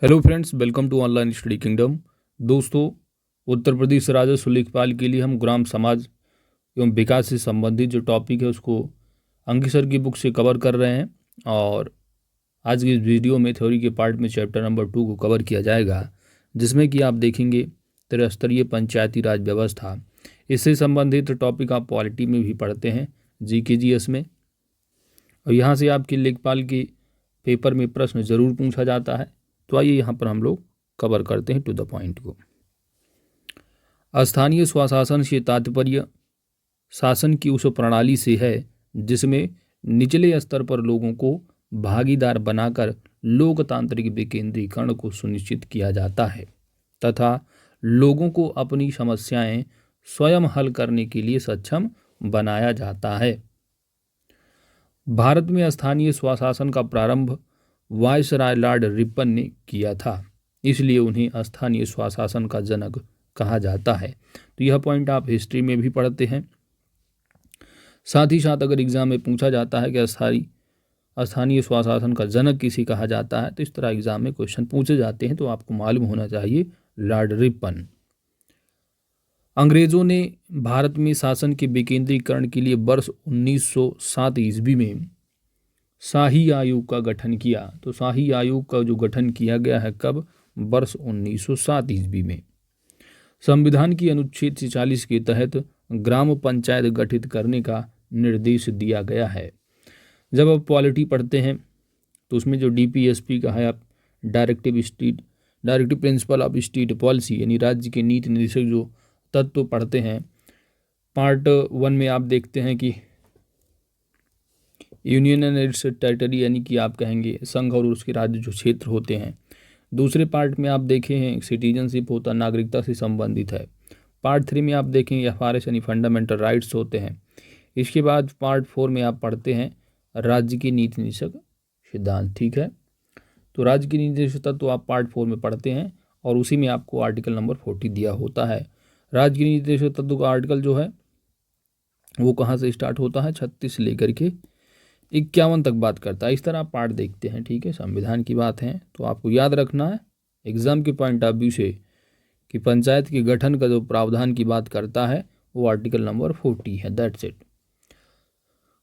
Hello friends, welcome to online study kingdom. दोस्तों, उत्तर प्रदेश राजस्व लेखपाल के लिए हम ग्राम समाज एवं विकास से संबंधित जो टॉपिक है उसको अंकित सर की बुक से कवर कर रहे हैं। और आज की इस वीडियो में थ्योरी के पार्ट में चैप्टर नंबर 2 को कवर किया जाएगा, जिसमें कि आप देखेंगे त्रिस्तरीय पंचायती राज व्यवस्था। इससे संबंधित टॉपिक आप पॉलिटी में भी पढ़ते हैं, GK/GS में, और यहाँ से आपके लेखपाल के पेपर में प्रश्न जरूर पूछा जाता है। तो आइए यहाँ पर हम लोग कवर करते हैं टू द पॉइंट को। स्थानीय स्वशासन से तात्पर्य शासन की उस प्रणाली से है जिसमें निचले स्तर पर लोगों को भागीदार बनाकर लोकतांत्रिक विकेंद्रीकरण को सुनिश्चित किया जाता है तथा लोगों को अपनी समस्याएं स्वयं हल करने के लिए सक्षम बनाया जाता है। भारत में स्थानीय स्वशासन का प्रारंभ वायसराय लॉर्ड रिपन ने किया था, इसलिए उन्हें स्थानीय स्वशासन का जनक कहा जाता है। तो यह पॉइंट आप हिस्ट्री में भी पढ़ते हैं। साथ ही साथ अगर एग्जाम में पूछा जाता है कि स्थानीय स्वशासन का जनक किसे कहा जाता है, तो इस तरह एग्जाम में क्वेश्चन पूछे जाते हैं, तो आपको मालूम होना चाहिए लॉर्ड रिपन। अंग्रेजों ने भारत में शासन के विकेंद्रीकरण के लिए वर्ष 1907 ईस्वी में शाही आयोग का गठन किया। तो शाही आयोग का जो गठन किया गया है कब? वर्ष 1907 ईस्वी में। संविधान की अनुच्छेद 46 के तहत ग्राम पंचायत गठित करने का निर्देश दिया गया है। जब आप पॉलिटी पढ़ते हैं तो उसमें जो DPSP का है, आप directive principle of state policy, यानी राज्य के नीति निर्देशक जो तत्व पढ़ते हैं, पार्ट 1 में आप देखते हैं कि यूनियन एंड इट्स टेरिटरी, यानी कि आप कहेंगे संघ और उसके राज्य जो क्षेत्र होते हैं। दूसरे पार्ट में आप देखे हैं सिटीजनशिप होता, नागरिकता से संबंधित है। पार्ट 3 में आप देखेंगे FRS यानी फंडामेंटल राइट्स होते हैं। इसके बाद पार्ट 4 में आप पढ़ते हैं राज्य की नीति निर्देशक सिद्धांत। ठीक है, तो राज्य की नीति निर्देशक तत्व आप पार्ट 4 में पढ़ते हैं और उसी में आपको आर्टिकल नंबर 40 दिया होता है। राज्य की नीति निर्देशक तत्व का आर्टिकल जो है वो कहाँ से स्टार्ट होता है? 36 से लेकर के 51 तक बात करता है। इस तरह आप पार्ट देखते हैं। ठीक है, संविधान की बात है तो आपको याद रखना है एग्जाम के पॉइंट ऑफ व्यू से कि पंचायत के गठन का जो प्रावधान की बात करता है वो आर्टिकल नंबर 40 है। That's it.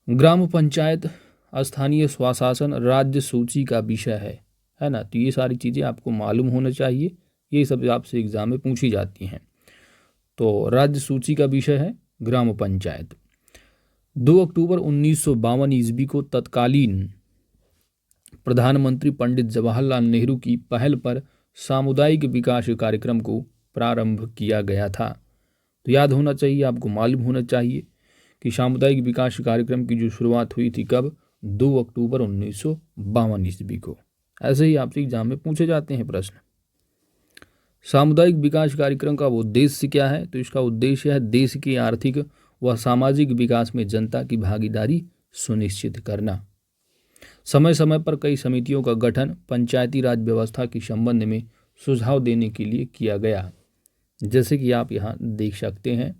ग्राम पंचायत स्थानीय स्वशासन राज्य सूची का विषय है ना। तो ये सारी चीज़ें आपको मालूम होना चाहिए, ये सब आपसे एग्जाम में पूछी जाती हैं। तो राज्य सूची का विषय है ग्राम पंचायत। 2 अक्टूबर 1952 ईस्वी को तत्कालीन प्रधानमंत्री पंडित जवाहरलाल नेहरू की पहल पर सामुदायिक विकास कार्यक्रम को प्रारंभ किया गया था। तो याद होना चाहिए, आपको मालूम होना चाहिए कि सामुदायिक विकास कार्यक्रम की जो शुरुआत हुई थी कब? 2 अक्टूबर 1952 ईस्वी को। ऐसे ही आपसे एग्जाम में पूछे जाते हैं प्रश्न। सामुदायिक विकास कार्यक्रम का उद्देश्य क्या है? तो इसका उद्देश्य है देश की आर्थिक व सामाजिक विकास में जनता की भागीदारी सुनिश्चित करना। समय समय पर कई समितियों का गठन पंचायती राज व्यवस्था के संबंध में सुझाव देने के लिए किया गया, जैसे कि आप यहाँ देख सकते हैं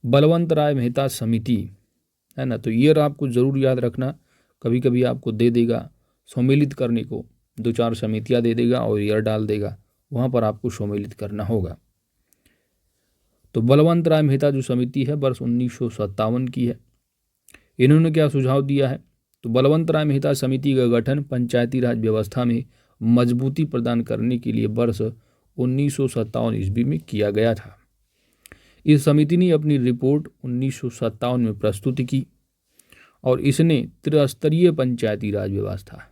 बलवंत राय मेहता समिति, है ना। तो ईयर आपको ज़रूर याद रखना, कभी कभी आपको दे देगा सम्मिलित करने को, 2-4 समितियाँ दे देगा और ईयर डाल देगा, वहाँ पर आपको सम्मिलित करना होगा। तो बलवंत राय मेहता जो समिति है वर्ष 1957 की है। इन्होंने क्या सुझाव दिया है? तो बलवंत राय मेहता समिति का गठन पंचायती राज व्यवस्था में मजबूती प्रदान करने के लिए वर्ष 1957 ईस्वी में किया गया था। इस समिति ने अपनी रिपोर्ट 1957 में प्रस्तुत की और इसने त्रिस्तरीय पंचायती राज व्यवस्था,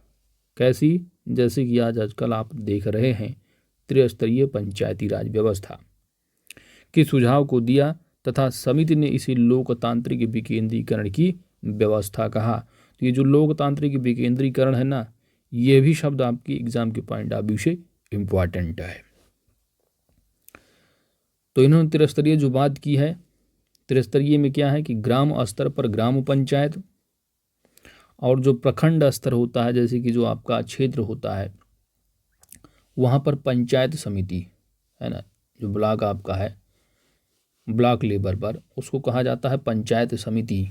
कैसी? जैसे कि आजकल आप देख रहे हैं त्रिस्तरीय पंचायती राज व्यवस्था के सुझाव को दिया तथा समिति ने इसे लोकतांत्रिक विकेंद्रीकरण की व्यवस्था कहा। तो ये जो लोकतांत्रिक विकेंद्रीकरण है ना, ये भी शब्द आपकी एग्जाम के पॉइंट ऑफ व्यू से इम्पॉर्टेंट है। तो इन्होंने त्रिस्तरीय जो बात की है, त्रिस्तरीय में क्या है कि ग्राम स्तर पर ग्राम पंचायत और जो प्रखंड स्तर होता है, जैसे कि जो आपका क्षेत्र होता है वहाँ पर पंचायत समिति, है ना, जो ब्लॉक आपका है ब्लॉक लेवल पर, उसको कहा जाता है पंचायत समिति,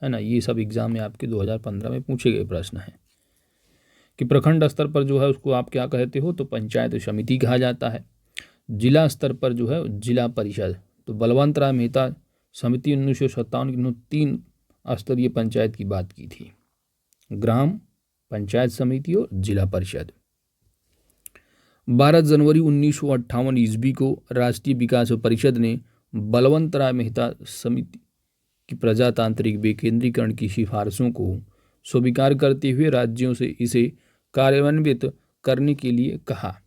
है ना। ये सब एग्जाम में आपके 2015 में पूछे गए प्रश्न हैं। कि प्रखंड स्तर पर जो है उसको आप क्या कहते हो, तो पंचायत समिति कहा जाता है। जिला स्तर पर जो है जिला परिषद। तो बलवंत राय मेहता समिति 1957 की 3 स्तरीय पंचायत की बात की थी, ग्राम पंचायत समिति और जिला परिषद। 12 जनवरी 1958 ईस्वी को राष्ट्रीय विकास परिषद ने बलवंत राय मेहता समिति की प्रजातांत्रिक विकेंद्रीकरण की सिफारिशों को स्वीकार करते हुए राज्यों से इसे कार्यान्वित करने के लिए कहा।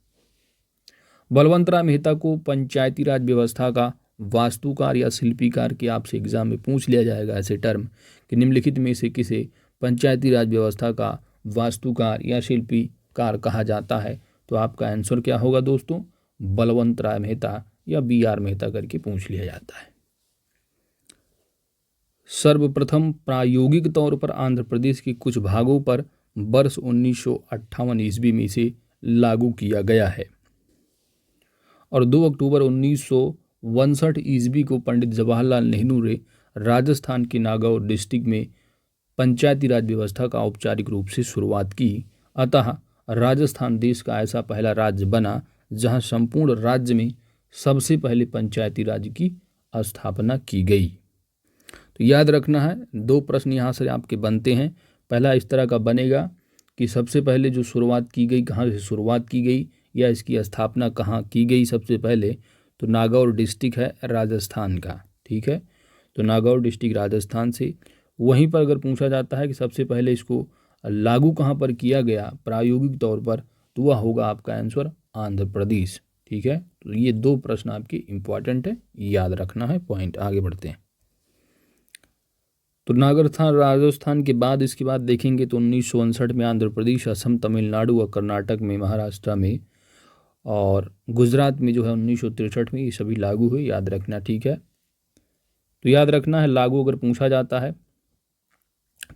बलवंत राय मेहता को पंचायती राज व्यवस्था का वास्तुकार या शिल्पीकार के आपसे एग्जाम में पूछ लिया जाएगा ऐसे टर्म कि निम्नलिखित में से किसे पंचायती राज व्यवस्था का वास्तुकार या शिल्पीकार कहा जाता है, तो आपका आंसर क्या होगा दोस्तों, बलवंत राय मेहता या BR मेहता करके पूछ लिया जाता है। सर्वप्रथम प्रायोगिक तौर पर आंध्र प्रदेश के कुछ भागों पर वर्ष 1958 ईस्वी में इसे लागू किया गया है और 2 अक्टूबर 1959 ईस्वी को पंडित जवाहरलाल नेहरू ने राजस्थान के नागौर डिस्ट्रिक्ट में पंचायती राज व्यवस्था का औपचारिक रूप से शुरुआत की। अतः राजस्थान देश का ऐसा पहला राज्य बना जहां संपूर्ण राज्य में सबसे पहले पंचायती राज की स्थापना की गई। तो याद रखना है, 2 प्रश्न यहाँ से आपके बनते हैं। पहला इस तरह का बनेगा कि सबसे पहले जो शुरुआत की गई, कहाँ से शुरुआत की गई या इसकी स्थापना कहाँ की गई सबसे पहले, तो नागौर डिस्ट्रिक्ट है राजस्थान का, ठीक है। तो नागौर डिस्ट्रिक्ट राजस्थान से। वहीं पर अगर पूछा जाता है कि सबसे पहले इसको लागू कहाँ पर किया गया प्रायोगिक तौर पर, तो वह होगा आपका आंसर आंध्र प्रदेश, ठीक है। तो ये 2 प्रश्न आपके इंपॉर्टेंट है, याद रखना है पॉइंट। आगे बढ़ते हैं। तो नागरथान राजस्थान के बाद इसके बाद देखेंगे तो 1959 में आंध्र प्रदेश, असम, तमिलनाडु और कर्नाटक में, महाराष्ट्र में और गुजरात में जो है 1963 में ये सभी लागू हुए, याद रखना, ठीक है। तो याद रखना है, लागू अगर पूछा जाता है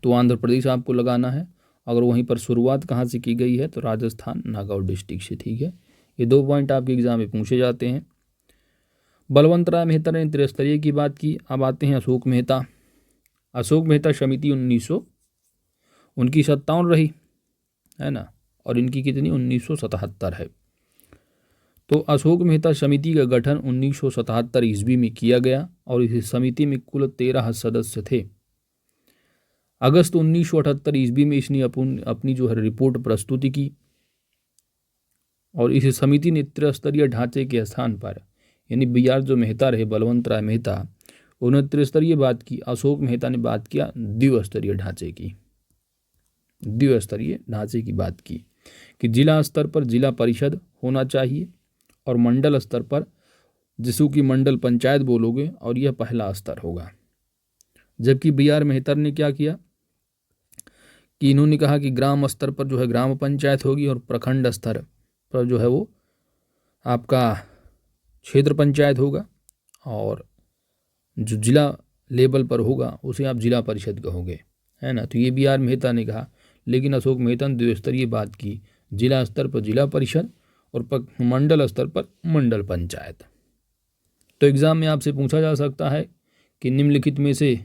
तो आंध्र प्रदेश आपको लगाना है, अगर वहीं पर शुरुआत कहाँ से की गई है तो राजस्थान नागौर डिस्ट्रिक्ट से, ठीक है। ये 2 पॉइंट आपके एग्जाम में पूछे जाते हैं। बलवंत राय मेहता ने त्रिस्तरीय की बात की। अब आते हैं अशोक मेहता। अशोक मेहता समिति 1957 रही है ना, और इनकी कितनी 1977 है। तो अशोक मेहता समिति का गठन 1977 ईस्वी में किया गया और इस समिति में कुल 13 सदस्य थे। अगस्त 1978 ईस्वी में इसने अपनी जो है रिपोर्ट प्रस्तुति की और इस समिति ने त्रिस्तरीय ढांचे के स्थान पर, यानी BR जो मेहता रहे बलवंत राय मेहता, उन्होंने त्रिस्तरीय बात की, अशोक मेहता ने बात किया द्विस्तरीय ढांचे की, द्विस्तरीय ढांचे की बात की कि जिला स्तर पर जिला परिषद होना चाहिए और मंडल स्तर पर, जिसको कि मंडल पंचायत बोलोगे, और यह पहला स्तर होगा। जबकि BR मेहता ने क्या किया कि इन्होंने कहा कि ग्राम स्तर पर जो है ग्राम पंचायत होगी और प्रखंड स्तर पर जो है वो आपका क्षेत्र पंचायत होगा और जो जिला लेवल पर होगा उसे आप जिला परिषद कहोगे, है ना। तो ये BR मेहता ने कहा, लेकिन अशोक मेहता ने द्विस्तरीय बात की, जिला स्तर पर जिला परिषद और मंडल स्तर पर मंडल पंचायत। तो एग्जाम में आपसे पूछा जा सकता है कि निम्नलिखित में से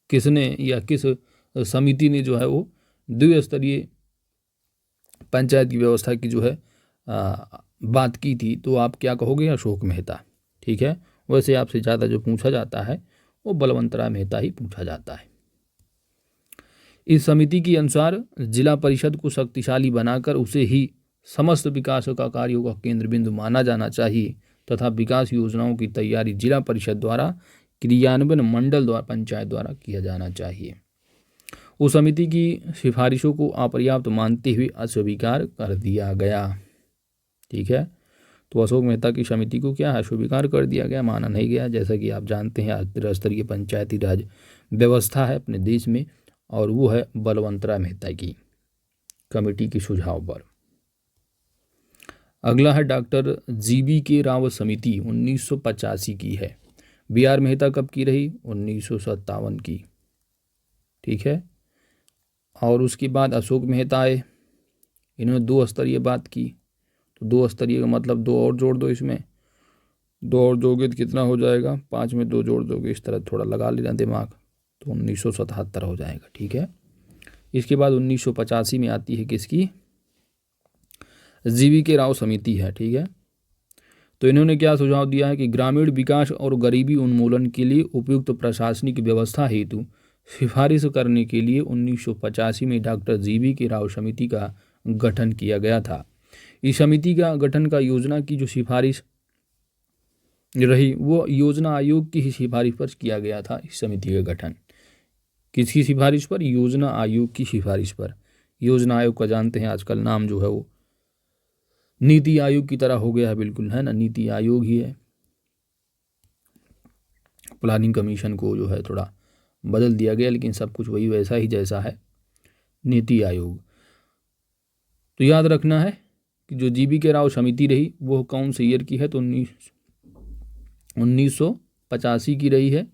किसने या किस समिति ने जो है वो द्विस्तरीय पंचायत की व्यवस्था की जो है बात की थी, तो आप क्या कहोगे, अशोक मेहता, ठीक है। वैसे आपसे ज़्यादा जो पूछा जाता है वो बलवंत राय मेहता ही पूछा जाता है। इस समिति के अनुसार जिला परिषद को शक्तिशाली बनाकर उसे ही समस्त विकास का कार्यों का केंद्र बिंदु माना जाना चाहिए तथा विकास योजनाओं की तैयारी जिला परिषद द्वारा, क्रियान्वयन मंडल द्वारा, पंचायत द्वारा किया जाना चाहिए। उस समिति की सिफारिशों को अपर्याप्त मानते हुए अस्वीकार कर दिया गया, ठीक है। तो अशोक मेहता की समिति को क्या है, अस्वीकार कर दिया गया, माना नहीं गया। जैसा कि आप जानते हैं त्रिस्तरीय पंचायती राज व्यवस्था है अपने देश में और वो है बलवंत राय मेहता की कमेटी के सुझाव पर। अगला है डॉक्टर GBK रावत समिति 1985 की है। BR मेहता कब की रही, 1957 की, ठीक है। और उसके बाद अशोक मेहता आए, इन्होंने 2 स्तरीय बात की। तो 2 स्तरीय का मतलब 2 और जोड़ दो, इसमें 2 और जोड़ोगे तो कितना हो जाएगा, 5 में 2 जोड़ दोगे, इस तरह थोड़ा लगा लेना दिमाग, तो 1977 हो जाएगा, ठीक है। इसके बाद 1985 में आती है किसकी, जीवी के राव समिति है, ठीक है। तो इन्होंने क्या सुझाव दिया है कि ग्रामीण विकास और गरीबी उन्मूलन के लिए उपयुक्त प्रशासनिक व्यवस्था हेतु सिफारिश करने के लिए 1985 में डॉक्टर जीवी के राव समिति का गठन किया गया था। इस समिति का गठन का योजना की जो सिफारिश रही वो योजना आयोग की ही सिफारिश पर किया गया था। इस समिति का गठन किसकी सिफारिश पर, योजना आयोग की सिफारिश पर। योजना आयोग का जानते हैं आजकल नाम जो है वो नीति आयोग की तरह हो गया है, बिल्कुल है ना, नीति आयोग ही है। प्लानिंग कमीशन को जो है थोड़ा बदल दिया गया, लेकिन सब कुछ वही वैसा ही जैसा है, नीति आयोग। तो याद रखना है कि जो जीवी के राव समिति रही वो कौन से ईयर की है, तो 1985 की रही है।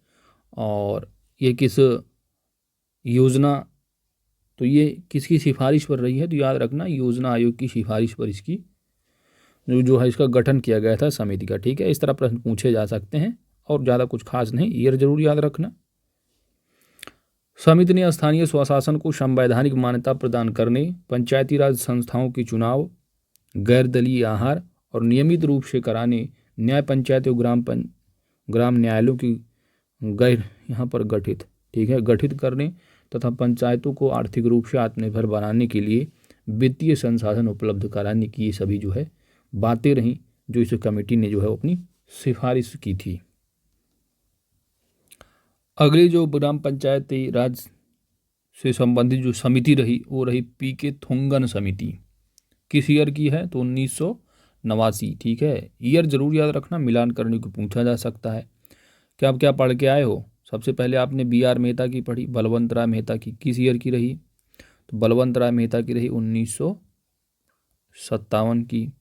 और ये किस योजना, तो ये किसकी सिफारिश पर रही है, तो याद रखना योजना आयोग की सिफारिश पर इसकी जो है इसका गठन किया गया था समिति का, ठीक है। इस तरह प्रश्न पूछे जा सकते हैं और ज़्यादा कुछ खास नहीं, ईयर जरूर याद रखना। समिति ने स्थानीय स्वशासन को संवैधानिक मान्यता प्रदान करने, पंचायती राज संस्थाओं के चुनाव, गैर दलीय आहार और नियमित रूप से कराने, न्याय पंचायतों ग्राम न्यायालयों की गैर यहाँ पर गठित, ठीक है, गठित करने तथा पंचायतों को आर्थिक रूप से आत्मनिर्भर बनाने के लिए वित्तीय संसाधन उपलब्ध कराने की ये सभी जो है बातें रहीं जो इस कमेटी ने जो है अपनी सिफारिश की थी। अगली जो ग्राम पंचायती राज से संबंधित जो समिति रही वो रही पीके थुंगन समिति। किस ईयर की है, तो 1989, ठीक है। ईयर जरूर याद रखना, मिलान करने को पूछा जा सकता है। क्या आप क्या पढ़ के आए हो, सबसे पहले आपने BR मेहता की पढ़ी, बलवंत राय मेहता की किस ईयर की रही, तो बलवंत राय मेहता की रही 1957 की।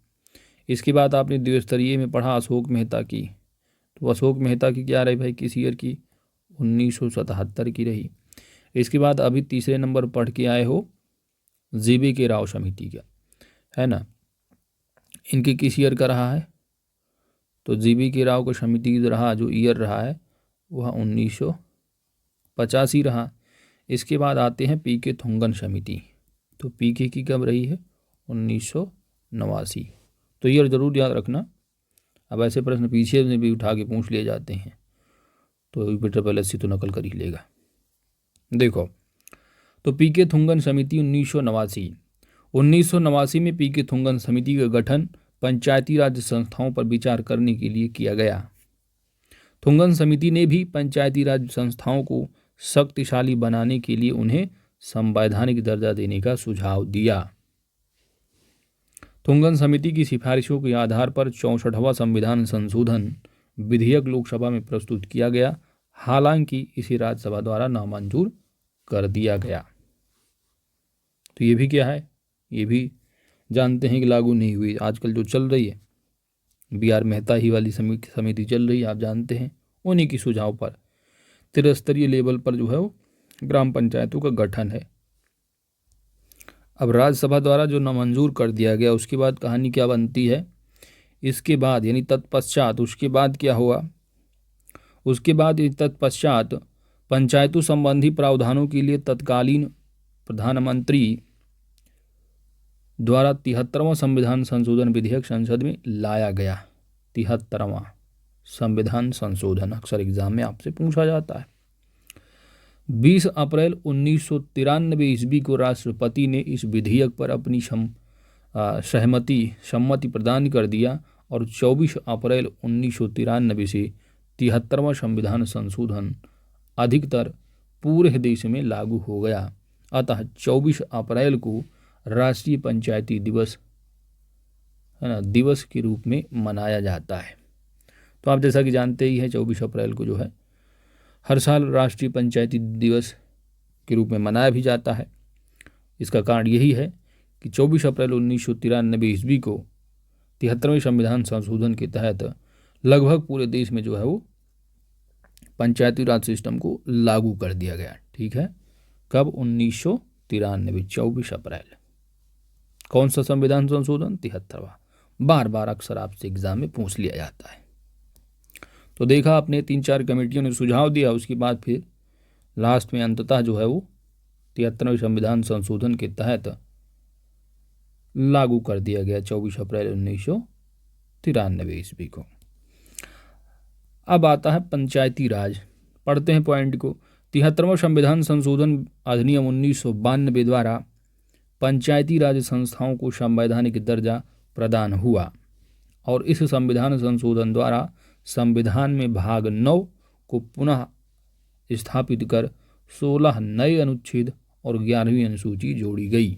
इसके बाद आपने द्विस्तरीय में पढ़ा अशोक मेहता की, तो अशोक मेहता की क्या रही भाई, किस ईयर की, 1977 की रही। इसके बाद अभी तीसरे नंबर पढ़ के आए हो जीवी के राव समिति का, है ना, इनके किस ईयर का रहा है, तो जीवी के राव का समिति रहा जो ईयर रहा है वह 1985 रहा। इसके बाद आते हैं पीके थुंगन समिति, तो पीके की कब रही है, 1989। तो ईयर जरूर याद रखना। अब ऐसे प्रश्न पीछे में भी उठा के पूछ लिए जाते हैं, तो बेटर पहले से तो नकल कर ही लेगा। देखो, तो पीके थुंगन समिति 1989 में पीके थुंगन समिति का गठन पंचायती राज संस्थाओं पर विचार करने के लिए किया गया। थुंगन समिति ने भी पंचायती राज संस्थाओं को शक्तिशाली बनाने के लिए उन्हें संवैधानिक दर्जा देने का सुझाव दिया। थुंगन समिति की सिफारिशों के आधार पर 64वां संविधान संशोधन विधेयक लोकसभा में प्रस्तुत किया गया, हालांकि इसे राज्यसभा द्वारा नामंजूर कर दिया गया। तो ये भी क्या है, ये भी जानते हैं कि लागू नहीं हुई। आजकल जो चल रही है BR मेहता ही वाली समिति चल रही है, आप जानते हैं, उन्हीं की सुझाव पर त्रिस्तरीय लेवल पर जो है वो ग्राम पंचायतों का गठन है। अब राज्यसभा द्वारा जो नामंजूर कर दिया गया, उसके बाद कहानी क्या बनती है, इसके बाद यानी तत्पश्चात उसके बाद क्या हुआ, उसके बाद तत्पश्चात पंचायतों संबंधी प्रावधानों के लिए तत्कालीन प्रधानमंत्री द्वारा 73वां संविधान संशोधन विधेयक संसद में लाया गया। 73वां संविधान संशोधन अक्सर एग्जाम में आपसे पूछा जाता है। 20 अप्रैल 1993 ईस्वी को राष्ट्रपति ने इस विधेयक पर अपनी सम्मति प्रदान कर दिया और 24 अप्रैल 1993 से 73वां संविधान संशोधन अधिकतर पूरे देश में लागू हो गया। अतः 24 अप्रैल को राष्ट्रीय पंचायती दिवस, है ना, दिवस के रूप में मनाया जाता है। तो आप जैसा कि जानते ही हैं 24 अप्रैल को जो है हर साल राष्ट्रीय पंचायती दिवस के रूप में मनाया भी जाता है। इसका कारण यही है कि 24 अप्रैल 1993 ईस्वी को 73वें संविधान संशोधन के तहत लगभग पूरे देश में जो है वो पंचायती राज सिस्टम को लागू कर दिया गया, ठीक है। कब, 1993, 24 अप्रैल। कौन सा संविधान संशोधन, 73वां। बार बार अक्सर आपसे एग्जाम में पूछ लिया जाता है। तो देखा आपने 3-4 कमेटियों ने सुझाव दिया, उसके बाद फिर लास्ट में अंततः जो है वो 73वें संविधान संशोधन के तहत लागू कर दिया गया 24 अप्रैल 1993 ईस्वी को। अब आता है पंचायती राज। पढ़ते हैं पॉइंट को। 73वां संविधान संशोधन अधिनियम 1992 द्वारा पंचायती राज संस्थाओं को संवैधानिक दर्जा प्रदान हुआ और इस संविधान संशोधन द्वारा संविधान में भाग 9 को पुनः स्थापित कर 16 नए अनुच्छेद और 11वीं अनुसूची जोड़ी गई।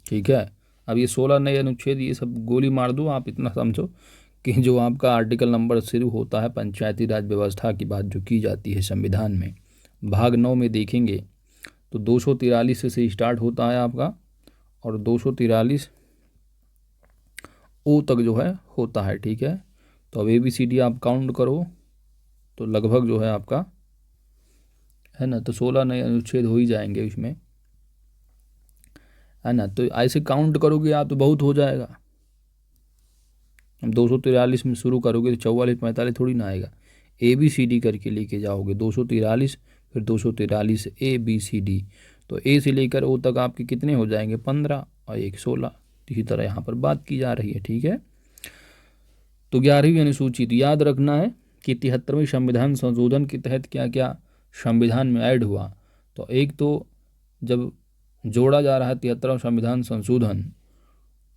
ठीक है, अब ये 16 नए अनुच्छेद, ये सब गोली मार दो, आप इतना समझो कि जो आपका आर्टिकल नंबर शुरू होता है पंचायती राज व्यवस्था की बात जो की जाती है संविधान में, भाग 9 में देखेंगे तो 243 से स्टार्ट होता है आपका और 243 ओ तक जो है होता है। ठीक है, तो अब ABCD आप काउंट करो तो लगभग जो है आपका है ना, तो 16 नए अनुच्छेद हो ही जाएंगे इसमें, है ना। तो ऐसे काउंट करोगे आप तो बहुत हो जाएगा। हम 243 में शुरू करोगे तो 44 45 थोड़ी ना आएगा। ABCD करके लेके जाओगे 243, फिर 243 ABCD, तो A से लेकर O तक आपके कितने हो जाएंगे 15 और 1 16। इसी तरह यहाँ पर बात की जा रही है। ठीक है, तो 11वीं अनुसूची, तो याद रखना है कि 73वें संविधान संशोधन के तहत क्या क्या संविधान में ऐड हुआ। तो एक तो जब जोड़ा जा रहा है 73वां संविधान संशोधन,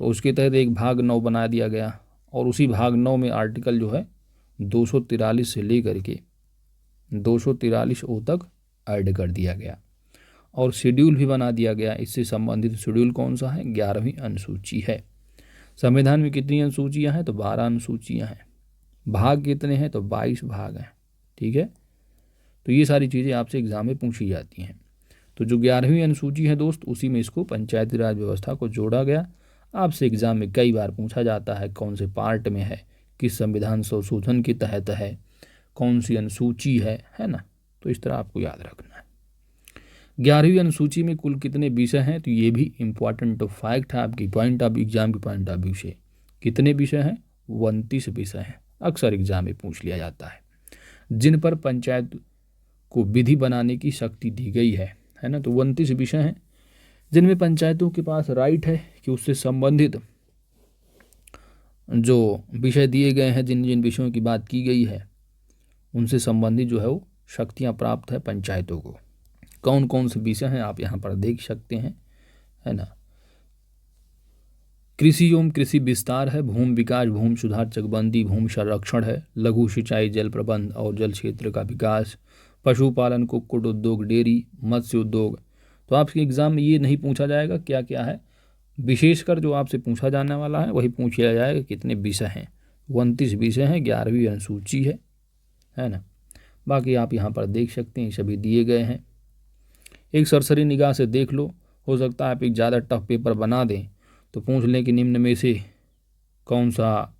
तो उसके तहत एक भाग 9 बना दिया गया और उसी भाग 9 में आर्टिकल जो है 243 से लेकर के 243 ओ तक ऐड कर दिया गया और शेड्यूल भी बना दिया गया। इससे संबंधित शेड्यूल कौन सा है, 11वीं अनुसूची है। संविधान में कितनी अनुसूचियां हैं, तो 12 अनुसूचियां हैं। भाग कितने हैं, तो 22 भाग हैं। ठीक है, तो ये सारी चीज़ें आपसे एग्जाम में पूछी जाती हैं। तो जो 11वीं अनुसूची है दोस्त, उसी में इसको पंचायती राज व्यवस्था को जोड़ा गया। आपसे एग्जाम में कई बार पूछा जाता है कौन से पार्ट में है, किस संविधान संशोधन के तहत है, कौन सी अनुसूची है ना। तो इस तरह आपको याद रखना है। 11वीं अनुसूची में कुल कितने विषय हैं, तो ये भी इम्पॉर्टेंट फैक्ट है आपकी पॉइंट ऑफ एग्जाम की पॉइंट ऑफ व्यू से। कितने विषय हैं, 29 विषय हैं। अक्सर एग्जाम में पूछ लिया जाता है, जिन पर पंचायत को विधि बनाने की शक्ति दी गई है ना। तो 29 विषय हैं जिनमें पंचायतों के पास राइट है कि उससे संबंधित जो विषय दिए गए हैं, जिन जिन विषयों की बात की गई है, उनसे संबंधित जो है वो शक्तियाँ प्राप्त है पंचायतों को। कौन कौन से विषय हैं आप यहाँ पर देख सकते हैं, है ना। कृषि एवं कृषि विस्तार है, भूमि विकास, भूमि सुधार, चकबंदी, भूमि संरक्षण है, लघु सिंचाई, जल प्रबंध और जल क्षेत्र का विकास, पशुपालन, कुक्कुट उद्योग, डेयरी, मत्स्य उद्योग। तो आपके एग्जाम में ये नहीं पूछा जाएगा क्या क्या है, विशेषकर जो आपसे पूछा जाने वाला है वही पूछ लिया जाएगा कितने विषय हैं। 29 विषय हैं, 11वीं अनुसूची है ना। बाकी आप यहाँ पर देख सकते हैं सभी दिए गए हैं। एक सरसरी निगाह से देख लो, हो सकता है आप एक ज़्यादा टफ पेपर बना दें तो पूछ लें कि निम्न में से कौन सा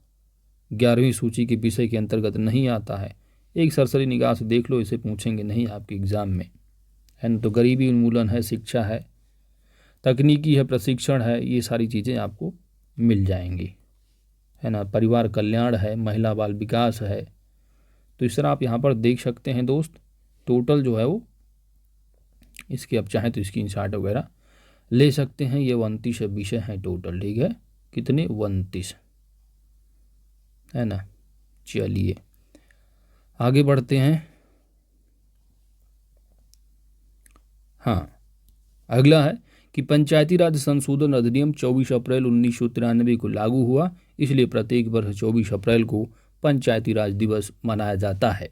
11वीं सूची के विषय के अंतर्गत नहीं आता है। एक सरसरी निगाह से देख लो, इसे पूछेंगे नहीं आपके एग्ज़ाम में, है ना। तो गरीबी उन्मूलन है, शिक्षा है, तकनीकी है, प्रशिक्षण है, ये सारी चीज़ें आपको मिल जाएंगी, है ना। परिवार कल्याण है, महिला बाल विकास है। तो इस तरह आप यहाँ पर देख सकते हैं दोस्त, टोटल जो है वो इसके आप चाहें तो स्क्रीनशॉट वगैरह ले सकते हैं। ये 29 विषय हैं टोटल। ठीक है, कितने 29, है ना। चलिए आगे बढ़ते हैं। हाँ, अगला है कि पंचायती राज संशोधन अधिनियम 24 अप्रैल 1993 को लागू हुआ, इसलिए प्रत्येक वर्ष 24 अप्रैल को पंचायती राज दिवस मनाया जाता है।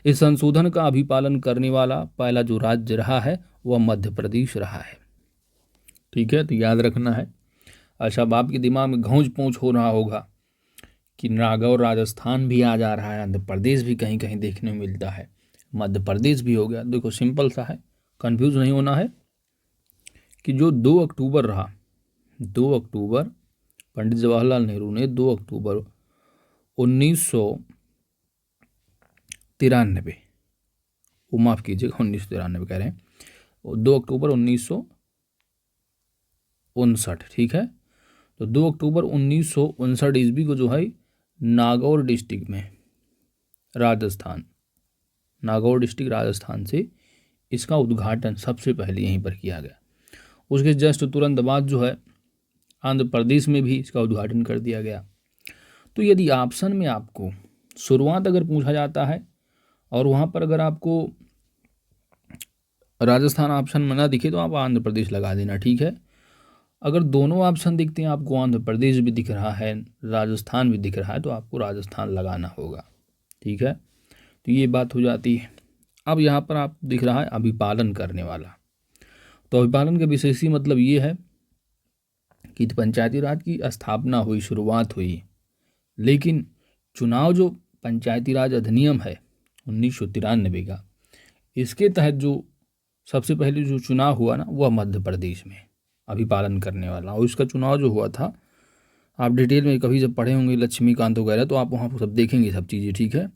इस संशोधन का अभिपालन करने वाला पहला जो राज्य रहा है वह मध्य प्रदेश रहा है। ठीक है, तो याद रखना है। अच्छा, अब आपके दिमाग में घोंच पोंछ हो रहा होगा कि नागौर राजस्थान भी आ जा रहा है, आंध्र प्रदेश भी कहीं कहीं देखने में मिलता है, मध्य प्रदेश भी हो गया। देखो सिंपल सा है, कंफ्यूज नहीं होना है कि जो 2 अक्टूबर रहा, 2 अक्टूबर पंडित जवाहरलाल नेहरू ने 2 अक्टूबर 1993, वो माफ़ कीजिएगा 1993 कह रहे हैं, 2 अक्टूबर 1959। ठीक है, तो 2 अक्टूबर 1959 ईस्वी को जो है नागौर डिस्ट्रिक्ट में राजस्थान, नागौर डिस्ट्रिक्ट राजस्थान से इसका उद्घाटन सबसे पहले यहीं पर किया गया। उसके जस्ट तुरंत बाद जो है आंध्र प्रदेश में भी इसका उद्घाटन कर दिया गया। तो यदि ऑप्शन में आपको शुरुआत अगर पूछा जाता है और वहाँ पर अगर आपको राजस्थान ऑप्शन में ना दिखे तो आप आंध्र प्रदेश लगा देना, ठीक है। अगर दोनों ऑप्शन दिखते हैं, आपको आंध्र प्रदेश भी दिख रहा है, राजस्थान भी दिख रहा है, तो आपको राजस्थान लगाना होगा, ठीक है। तो ये बात हो जाती है। अब यहाँ पर आप दिख रहा है अभिपालन करने वाला। तो अभिपालन का विशेषी मतलब ये है कि पंचायती राज की स्थापना हुई, शुरुआत हुई, लेकिन चुनाव जो पंचायती राज अधिनियम है 1993 का, इसके तहत जो सबसे पहले जो चुनाव हुआ ना वह मध्य प्रदेश में अभिपालन करने वाला। और इसका चुनाव जो हुआ था, आप डिटेल में कभी जब पढ़े होंगे लक्ष्मीकांत वगैरह तो आप वहाँ पर सब देखेंगे सब चीज़ें, ठीक है।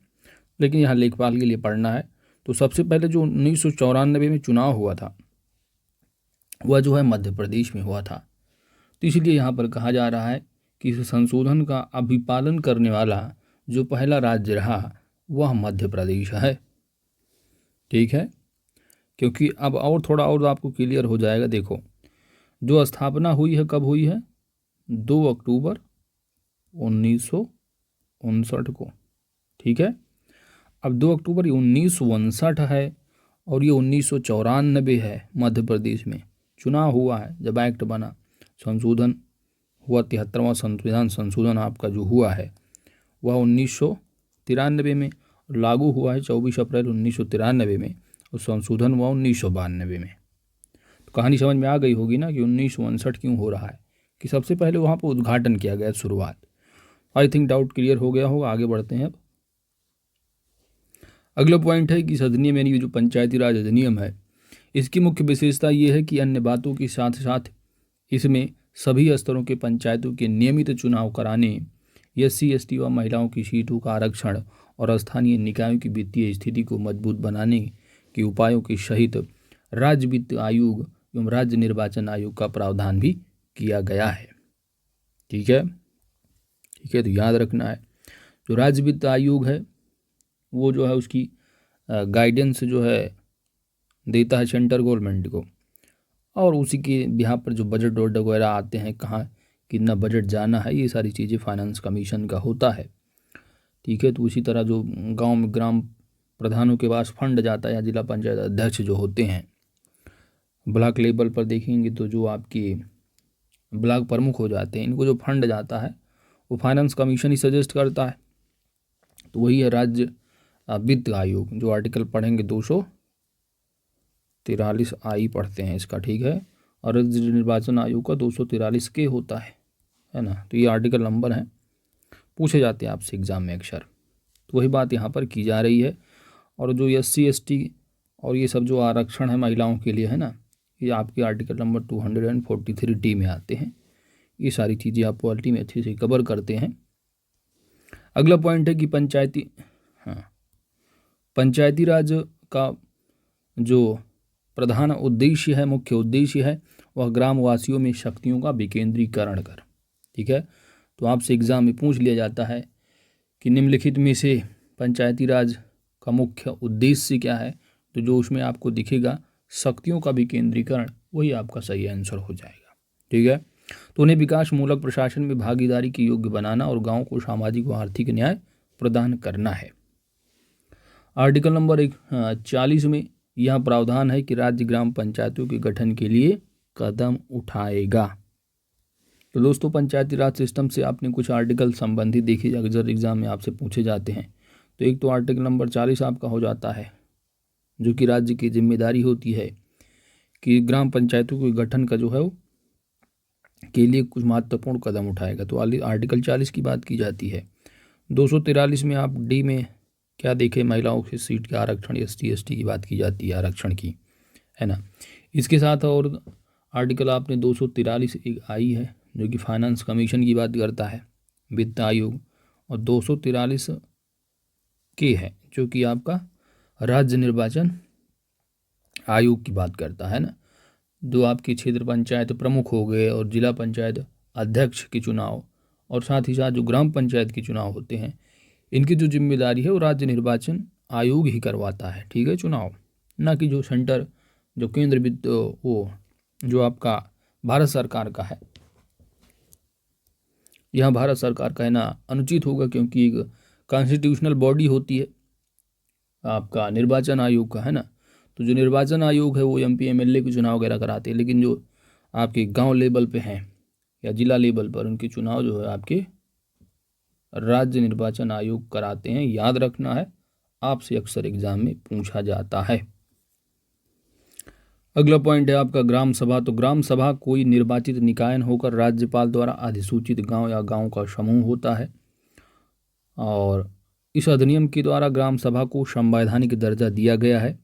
लेकिन यहाँ लेखपाल के लिए पढ़ना है। तो सबसे पहले जो 1994 में चुनाव हुआ था वह जो है मध्य प्रदेश में हुआ था। तो इसलिए यहाँ पर कहा जा रहा है कि इस संशोधन का अभिपालन करने वाला जो पहला राज्य रहा वह मध्य प्रदेश है, ठीक है। क्योंकि अब और थोड़ा और आपको क्लियर हो जाएगा। देखो, जो स्थापना हुई है कब हुई है? 2 अक्टूबर 1959 को, ठीक है। अब 2 अक्टूबर 1959 है और ये 1994 है, मध्य प्रदेश में चुनाव हुआ है जब एक्ट बना, संशोधन हुआ, 73वां संविधान संशोधन आपका जो हुआ है वह 1993 में लागू हुआ है, 24 अप्रैल 1993 में, और संशोधन हुआ 1992 में। तो कहानी समझ में आ गई होगी ना कि 1959 क्यों हो रहा है, कि सबसे पहले वहाँ पर उद्घाटन किया गया, शुरुआत। आई थिंक डाउट क्लियर हो गया होगा। आगे बढ़ते हैं। अब अगला पॉइंट है कि इस अधिनियम यानी जो पंचायती राज अधिनियम है, इसकी मुख्य विशेषता ये है कि अन्य बातों के साथ साथ इसमें सभी स्तरों के पंचायतों के नियमित चुनाव कराने, SC ST व महिलाओं की सीटों का आरक्षण और स्थानीय निकायों की वित्तीय स्थिति को मजबूत बनाने के उपायों के सहित राज्य वित्त आयोग एवं राज्य निर्वाचन आयोग का प्रावधान भी किया गया है, ठीक है, ठीक है। तो याद रखना है, जो राज्य वित्त आयोग है वो जो है उसकी गाइडेंस जो है देता है सेंट्रल गवर्नमेंट को, और उसी के बिहार पर जो बजट ऑर्डर वगैरह आते हैं, कहाँ कितना बजट जाना है, ये सारी चीज़ें फाइनेंस कमीशन का होता है, ठीक है। तो उसी तरह जो गांव में ग्राम प्रधानों के पास फंड जाता है या जिला पंचायत अध्यक्ष जो होते हैं, ब्लॉक लेवल पर देखेंगे तो जो आपके ब्लॉक प्रमुख हो जाते हैं, इनको जो फंड जाता है वो फाइनेंस कमीशन ही सजेस्ट करता है। तो वही है राज्य वित्त आयोग, जो आर्टिकल पढ़ेंगे 243 आई पढ़ते हैं इसका, ठीक है। और राज्य निर्वाचन आयोग का 243 के होता है ना। तो ये आर्टिकल नंबर हैं, पूछे जाते हैं आपसे एग्जाम में अक्सर। तो वही बात यहाँ पर की जा रही है। और जो SC ST और ये सब जो आरक्षण है महिलाओं के लिए है ना, ये आपके आर्टिकल नंबर 243D में आते हैं। ये सारी चीज़ें आप पॉलिटी में अच्छे से कवर करते हैं। अगला पॉइंट है कि पंचायती राज का जो प्रधान उद्देश्य है, मुख्य उद्देश्य है, वह ग्रामवासियों में शक्तियों का विकेंद्रीकरण कर, ठीक है। तो आपसे एग्जाम में पूछ लिया जाता है कि निम्नलिखित में से पंचायती राज का मुख्य उद्देश्य क्या है, तो जो उसमें आपको दिखेगा शक्तियों का विकेंद्रीकरण, वही आपका सही आंसर हो जाएगा, ठीक है। तो उन्हें विकास मूलक प्रशासन में भागीदारी के योग्य बनाना और गाँव को सामाजिक व आर्थिक न्याय प्रदान करना है। आर्टिकल नंबर 40 में यह प्रावधान है कि राज्य ग्राम पंचायतों के गठन के लिए कदम उठाएगा। तो दोस्तों, पंचायती राज सिस्टम से आपने कुछ आर्टिकल संबंधित देखे अक्सर एग्जाम में आपसे पूछे जाते हैं। तो एक तो आर्टिकल नंबर 40 आपका हो जाता है, जो कि राज्य की जिम्मेदारी होती है कि ग्राम पंचायतों के गठन का जो है वो के लिए कुछ महत्वपूर्ण कदम उठाएगा। तो आर्टिकल 40 की बात की जाती है। 243 में आप डी में क्या देखें, महिलाओं की सीट के आरक्षण, SC ST की बात की जाती है आरक्षण की, है ना। इसके साथ और आर्टिकल आपने 243 एक आई है जो कि फाइनेंस कमीशन की बात करता है, वित्त आयोग, और 243 के है जो कि आपका राज्य निर्वाचन आयोग की बात करता है ना। जो आपकी क्षेत्र पंचायत प्रमुख हो गए और जिला पंचायत अध्यक्ष के चुनाव और साथ ही साथ जो ग्राम पंचायत के चुनाव होते हैं, इनकी जो जिम्मेदारी है वो राज्य निर्वाचन आयोग ही करवाता है, ठीक है, चुनाव। ना कि जो सेंटर जो केंद्र वित्त वो जो आपका भारत सरकार का है। यहाँ भारत सरकार का कहना अनुचित होगा, क्योंकि एक कॉन्स्टिट्यूशनल बॉडी होती है आपका निर्वाचन आयोग का, है ना। तो जो निर्वाचन आयोग है वो MP MLA के चुनाव वगैरह कराते हैं, लेकिन जो आपके गांव लेवल पे हैं या जिला लेवल पर उनके चुनाव जो है आपके राज्य निर्वाचन आयोग कराते हैं। याद रखना है, आपसे अक्सर एग्जाम में पूछा जाता है। अगला पॉइंट है आपका ग्राम सभा। तो ग्राम सभा कोई निर्वाचित निकाय होकर राज्यपाल द्वारा अधिसूचित गांव या गांव का समूह होता है, और इस अधिनियम के द्वारा ग्राम सभा को संवैधानिक दर्जा दिया गया है।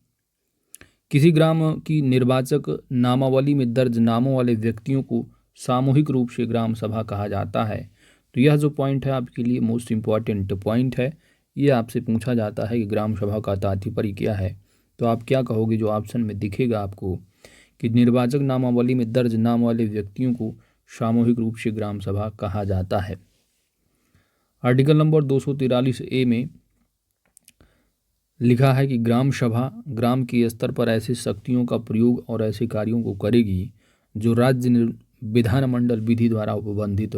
किसी ग्राम की निर्वाचक नामावली में दर्ज नामों वाले व्यक्तियों को सामूहिक रूप से ग्राम सभा कहा जाता है। तो यह जो पॉइंट है आपके लिए मोस्ट इम्पॉर्टेंट पॉइंट है। ये आपसे पूछा जाता है कि ग्राम सभा का तात्पर्य क्या है। तो आप क्या कहोगे, जो ऑप्शन में दिखेगा आपको कि निर्वाचक नामावली में दर्ज नाम वाले व्यक्तियों को सामूहिक रूप से ग्राम सभा कहा जाता है। आर्टिकल नंबर 243A में लिखा है कि ग्राम सभा ग्राम के स्तर पर ऐसे शक्तियों का प्रयोग और ऐसे कार्यों को करेगी जो राज्य विधानमंडल विधि द्वारा उपबंधित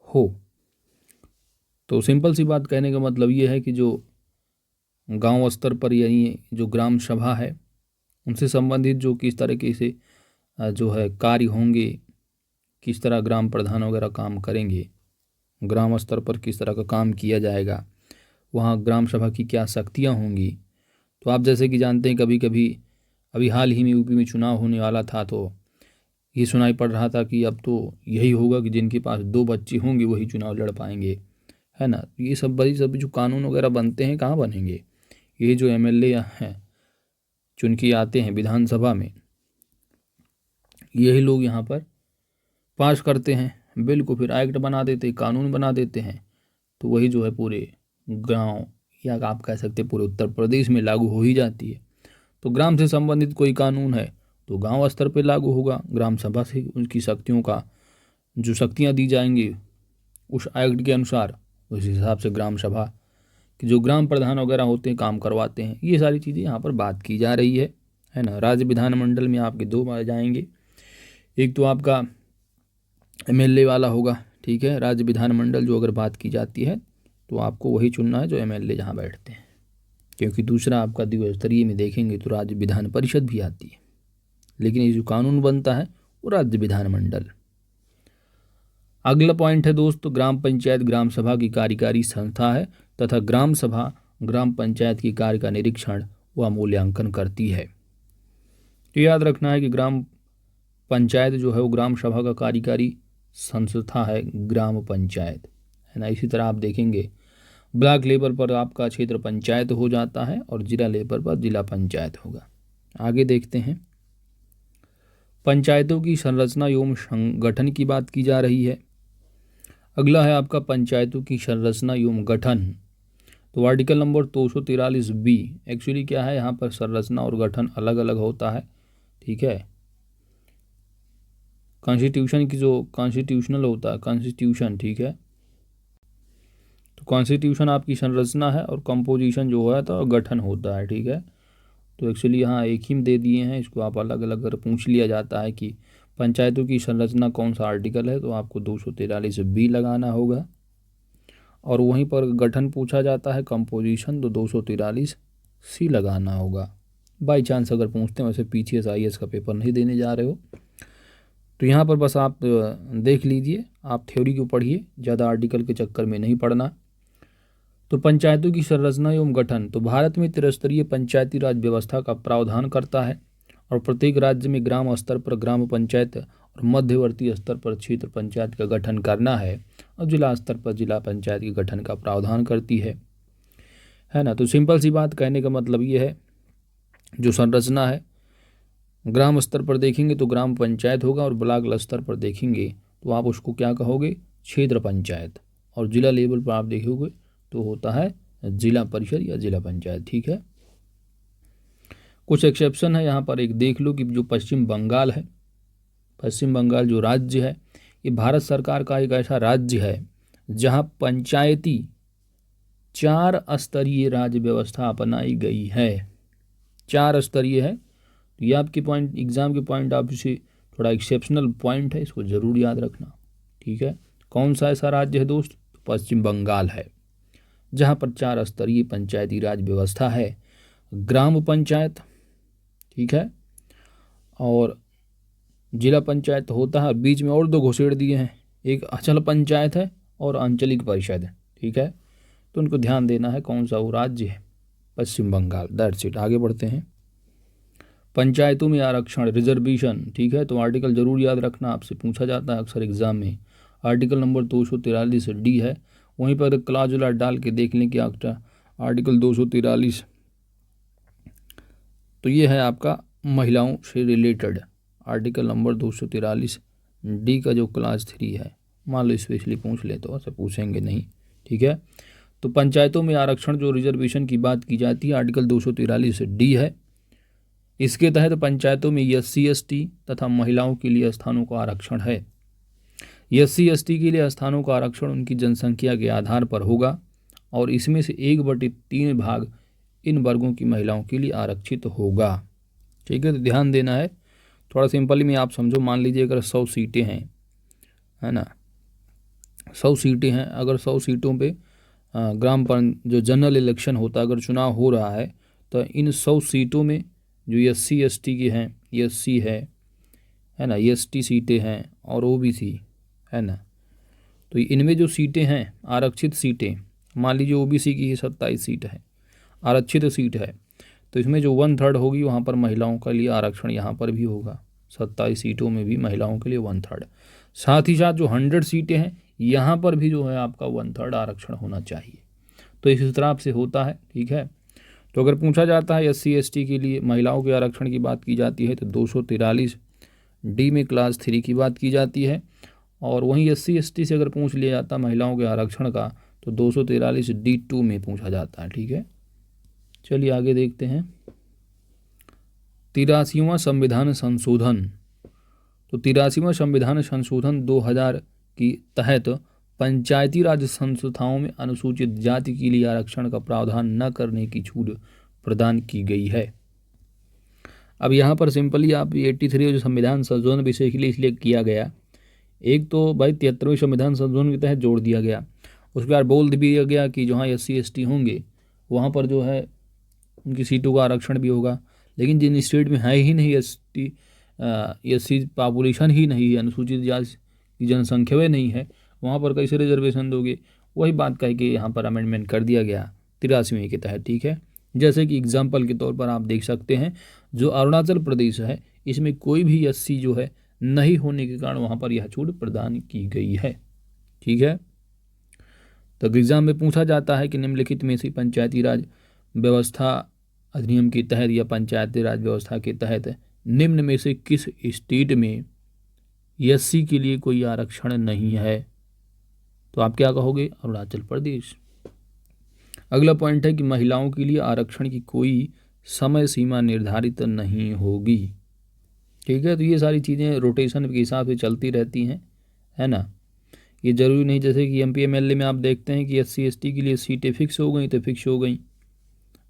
हो। तो सिंपल सी बात कहने का मतलब ये है कि जो गांव स्तर पर यानी जो ग्राम सभा है उनसे संबंधित जो किस तरीके से जो है कार्य होंगे, किस तरह ग्राम प्रधान वगैरह काम करेंगे, ग्राम स्तर पर किस तरह का काम किया जाएगा, वहाँ ग्राम सभा की क्या शक्तियाँ होंगी। तो आप जैसे कि जानते हैं कभी कभी अभी हाल ही में यूपी में चुनाव होने वाला था, तो ये सुनाई पड़ रहा था कि अब तो यही होगा कि जिनके पास 2 बच्चे होंगे वही चुनाव लड़ पाएंगे, है ना। ये सब बड़ी सब जो कानून वगैरह बनते हैं कहाँ बनेंगे, ये जो MLA हैं चुन के आते हैं विधानसभा में, यही लोग यहाँ पर पास करते हैं बिल को, फिर एक्ट बना देते हैं, कानून बना देते हैं। तो वही जो है पूरे गांव या आप कह सकते हैं पूरे उत्तर प्रदेश में लागू हो ही जाती है। तो ग्राम से संबंधित कोई कानून है तो गांव स्तर पर लागू होगा, ग्राम सभा से उनकी शक्तियों का जो शक्तियाँ दी जाएंगी उस एक्ट के अनुसार, उस हिसाब से ग्राम सभा कि जो ग्राम प्रधान वगैरह होते हैं काम करवाते हैं। ये सारी चीज़ें यहाँ पर बात की जा रही है ना। राज्य विधानमंडल में आपके 2 बार जाएंगे, एक तो आपका MLA वाला होगा, ठीक है। राज्य विधानमंडल जो अगर बात की जाती है तो आपको वही चुनना है जो MLA जहाँ बैठते हैं, क्योंकि दूसरा आपका द्विस्तरीय में देखेंगे तो राज्य विधान परिषद भी आती है, लेकिन ये जो कानून बनता है वो राज्य विधानमंडल। अगला पॉइंट है दोस्तों, ग्राम पंचायत ग्राम सभा की कार्यकारी संस्था है तथा ग्राम सभा ग्राम पंचायत की कार्य का निरीक्षण व मूल्यांकन करती है। तो याद रखना है कि ग्राम पंचायत जो है वो ग्राम सभा का कार्यकारी संस्था है, ग्राम पंचायत, है ना। इसी तरह आप देखेंगे ब्लॉक लेवल पर आपका क्षेत्र पंचायत हो जाता है और जिला लेवल पर जिला पंचायत होगा। आगे देखते हैं, पंचायतों की संरचना एवं संगठन की बात की जा रही है। अगला है आपका पंचायतों की संरचना एवं गठन। तो आर्टिकल नंबर 243B एक्चुअली क्या है, यहाँ पर संरचना और गठन अलग अलग होता है, ठीक है। कॉन्स्टिट्यूशन की जो कॉन्स्टिट्यूशनल होता है कॉन्स्टिट्यूशन, ठीक है। तो कॉन्स्टिट्यूशन आपकी संरचना है और कंपोजिशन जो है तो गठन होता है, ठीक है। तो एक्चुअली यहाँ एक ही में दे दिए हैं, इसको आप अलग अलग अगर पूछ लिया जाता है कि पंचायतों की संरचना कौन सा आर्टिकल है तो आपको 243B लगाना होगा, और वहीं पर गठन पूछा जाता है कंपोजिशन तो 243C लगाना होगा। बाई चांस अगर पूछते हैं, वैसे PCS IAS का पेपर नहीं देने जा रहे हो तो यहाँ पर बस आप देख लीजिए, आप थ्योरी को पढ़िए, ज़्यादा आर्टिकल के चक्कर में नहीं पढ़ना। तो पंचायतों की संरचना एवं गठन, तो भारत में त्रिस्तरीय पंचायती राज व्यवस्था का प्रावधान करता है और प्रत्येक राज्य में ग्राम स्तर पर ग्राम पंचायत और मध्यवर्ती स्तर पर क्षेत्र पंचायत का गठन करना है और जिला स्तर पर जिला पंचायत के गठन का प्रावधान करती है ना। तो सिंपल सी बात कहने का मतलब ये है, जो संरचना है ग्राम स्तर पर देखेंगे तो ग्राम पंचायत होगा, और ब्लॉक स्तर पर देखेंगे तो आप उसको क्या कहोगे, क्षेत्र पंचायत, और जिला लेवल पर आप देखोगे तो होता है जिला परिषद या जिला पंचायत, ठीक है। कुछ एक्सेप्शन है यहाँ पर, एक देख लो कि जो पश्चिम बंगाल है, पश्चिम बंगाल जो राज्य है ये भारत सरकार का एक ऐसा राज्य है जहाँ पंचायती 4 स्तरीय राज्य व्यवस्था अपनाई गई है। 4 स्तरीय है, तो ये आपके पॉइंट, एग्जाम के पॉइंट ऑफ व्यू से थोड़ा एक्सेप्शनल पॉइंट है, इसको ज़रूर याद रखना। ठीक है, कौन सा ऐसा राज्य है दोस्त? तो पश्चिम बंगाल है, जहाँ पर 4 स्तरीय पंचायती राज व्यवस्था है। ग्राम पंचायत, ठीक है, और जिला पंचायत होता है, और बीच में और 2 घुसेड़ दिए हैं, एक अचल पंचायत है और आंचलिक परिषद है। ठीक है, तो उनको ध्यान देना है कौन सा वो राज्य है, पश्चिम बंगाल। That's it. आगे बढ़ते हैं। पंचायतों में आरक्षण, रिजर्वेशन, ठीक है, तो आर्टिकल जरूर याद रखना, आपसे पूछा जाता है अक्सर एग्जाम में। आर्टिकल नंबर 243 डी है, वहीं पर क्लाजुला डाल के देख लें कि आर्टिकल 243, तो ये है आपका महिलाओं से रिलेटेड आर्टिकल नंबर 243 डी का जो क्लास 3 है। मान लो स्पेशली पूछ ले तो ऐसे पूछेंगे नहीं। ठीक है, तो पंचायतों में आरक्षण जो रिजर्वेशन की बात की जाती है, आर्टिकल 243 डी है। इसके तहत पंचायतों में SC ST तथा महिलाओं के लिए स्थानों का आरक्षण है। SC ST के लिए स्थानों का आरक्षण उनकी जनसंख्या के आधार पर होगा और इसमें से 1/3 भाग इन वर्गों की महिलाओं के लिए आरक्षित होगा। ठीक है, तो ध्यान देना है। थोड़ा सिंपली में आप समझो, मान लीजिए अगर 100 सीटें हैं, है ना, 100 सीटें हैं, अगर 100 सीटों पे ग्राम पंचायत जो जनरल इलेक्शन होता है, अगर चुनाव हो रहा है, तो इन 100 सीटों में जो SC ST की हैं, SC है ना, ST सीटें हैं और OBC है ना, तो इनमें जो सीटें हैं आरक्षित सीटें, मान लीजिए OBC की 27 सीट है, आरक्षित सीट है, तो इसमें जो 1/3 होगी वहाँ पर महिलाओं के लिए आरक्षण यहाँ पर भी होगा। 27 सीटों में भी महिलाओं के लिए 1/3। साथ ही साथ जो 100 सीटें हैं यहाँ पर भी जो है आपका 1/3 आरक्षण होना चाहिए। तो इस तरह से होता है। ठीक है, तो अगर पूछा जाता है SC ST के लिए महिलाओं के आरक्षण की बात की जाती है तो 243 डी में क्लास 3 की बात की जाती है, और वहीं SC ST से अगर पूछ लिया जाता महिलाओं के आरक्षण का तो 243 D2 में पूछा जाता है। ठीक है, चलिए आगे देखते हैं। 83वां संविधान संशोधन, तो 83वां संविधान संशोधन 2000 की तहत पंचायती राज संस्थाओं में अनुसूचित जाति के लिए आरक्षण का प्रावधान न करने की छूट प्रदान की गई है। अब यहाँ पर सिंपली आप 83 जो संविधान संशोधन विषय के लिए इसलिए किया गया, एक तो भाई 73वें संविधान संशोधन के तहत जोड़ दिया गया, उसके बाद बोल दिया गया कि जहाँ SC ST होंगे वहाँ पर जो है उनकी सीटों का आरक्षण भी होगा, लेकिन जिन स्टेट में है ही नहीं SC पॉपुलेशन ही नहीं है, अनुसूचित जाति की जनसंख्या नहीं है, वहाँ पर कैसे रिजर्वेशन दोगे? वही बात कह के यहाँ पर अमेंडमेंट कर दिया गया 83वें के तहत। ठीक है, जैसे कि एग्जाम्पल के तौर पर आप देख सकते हैं जो अरुणाचल प्रदेश है इसमें कोई भी SC जो है नहीं होने के कारण वहाँ पर यह छूट प्रदान की गई है। ठीक है, तो एग्जाम में पूछा जाता है कि निम्नलिखित में से पंचायती राज व्यवस्था अधिनियम के तहत या पंचायती राज व्यवस्था के तहत निम्न में से किस स्टेट में SC के लिए कोई आरक्षण नहीं है? तो आप क्या कहोगे? अरुणाचल प्रदेश। अगला पॉइंट है कि महिलाओं के लिए आरक्षण की कोई समय सीमा निर्धारित नहीं होगी। ठीक है, तो ये सारी चीज़ें रोटेशन के हिसाब से चलती रहती हैं, है ना, ये ज़रूरी नहीं। जैसे कि MP MLA में आप देखते हैं कि SC ST के लिए सीटें फिक्स हो गई तो फिक्स हो गई,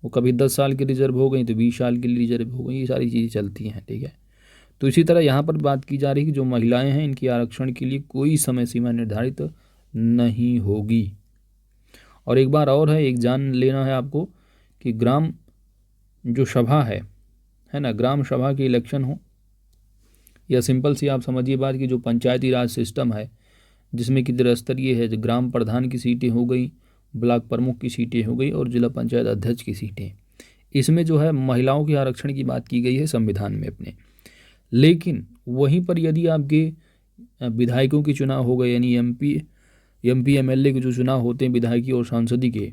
वो कभी 10 साल की रिजर्व हो गई तो 20 साल के लिए रिजर्व हो गई, ये सारी चीज़ें चलती हैं। ठीक है, तो इसी तरह यहाँ पर बात की जा रही है कि जो महिलाएं हैं इनकी आरक्षण के लिए कोई समय सीमा निर्धारित नहीं होगी। और एक बार और है, एक जान लेना है आपको कि ग्राम जो सभा है ना, ग्राम सभा के इलेक्शन हो या सिंपल सी आप समझिए बात कि जो पंचायती राज सिस्टम है जिसमें कि त्रिस्तरीय है, जो ग्राम प्रधान की सीटें हो गई, ब्लॉक प्रमुख की सीटें हो गई और जिला पंचायत अध्यक्ष की सीटें, इसमें जो है महिलाओं के आरक्षण की बात की गई है संविधान में अपने। लेकिन वहीं पर यदि आपके विधायकों के चुनाव हो गए, यानी MP MLA के जो चुनाव होते हैं विधायकी और सांसदी के,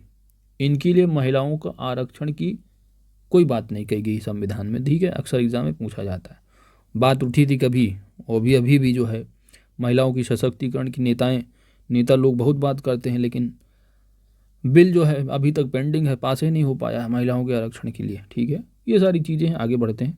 इनके लिए महिलाओं का आरक्षण की कोई बात नहीं कही गई संविधान में। ठीक है, अक्सर एग्जाम में पूछा जाता है, बात उठी थी कभी, और अभी भी जो है महिलाओं की सशक्तिकरण की नेता लोग बहुत बात करते हैं, लेकिन बिल जो है अभी तक पेंडिंग है, पास ही नहीं हो पाया है महिलाओं के आरक्षण के लिए। ठीक है, ये सारी चीज़ें हैं। आगे बढ़ते हैं।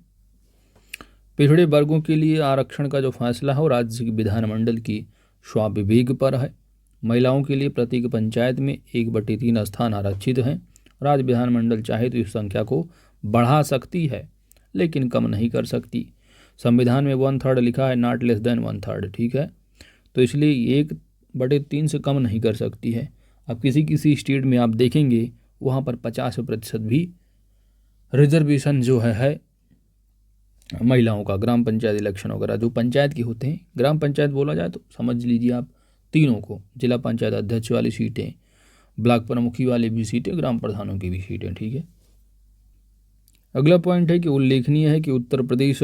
पिछड़े वर्गों के लिए आरक्षण का जो फैसला है वो राज्य की विधानमंडल की स्वाविवेक पर है। महिलाओं के लिए प्रत्येक पंचायत में 1/3 स्थान आरक्षित हैं। राज्य विधानमंडल चाहे तो इस संख्या को बढ़ा सकती है, लेकिन कम नहीं कर सकती। संविधान में 1/3 लिखा है, नॉट लेस देन 1/3, ठीक है। तो इसलिए 1/3 से कम नहीं कर सकती है। अब किसी किसी स्टेट में आप देखेंगे वहाँ पर 50% भी रिजर्वेशन जो है महिलाओं का, ग्राम पंचायत इलेक्शन वगैरह जो पंचायत के होते हैं। ग्राम पंचायत बोला जाए तो समझ लीजिए आप तीनों को, जिला पंचायत अध्यक्ष वाली सीटें, ब्लॉक प्रमुखी वाली भी सीटें, ग्राम प्रधानों की भी सीटें, ठीक है। अगला पॉइंट है कि उल्लेखनीय है कि उत्तर प्रदेश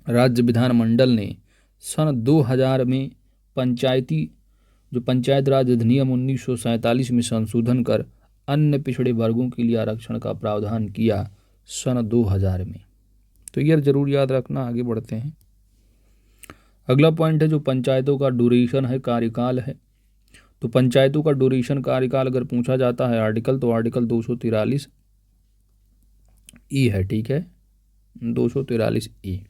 राज्य विधानमंडल ने सन 2000 में पंचायत राज अधिनियम 1947 में संशोधन कर अन्य पिछड़े वर्गों के लिए आरक्षण का प्रावधान किया सन 2000 में। तो यह जरूर याद रखना। आगे बढ़ते हैं। अगला पॉइंट है जो पंचायतों का ड्यूरेशन है, कार्यकाल है। तो पंचायतों का ड्यूरेशन, कार्यकाल अगर पूछा जाता है आर्टिकल, तो आर्टिकल 243 ई है, ठीक है, 243 ई।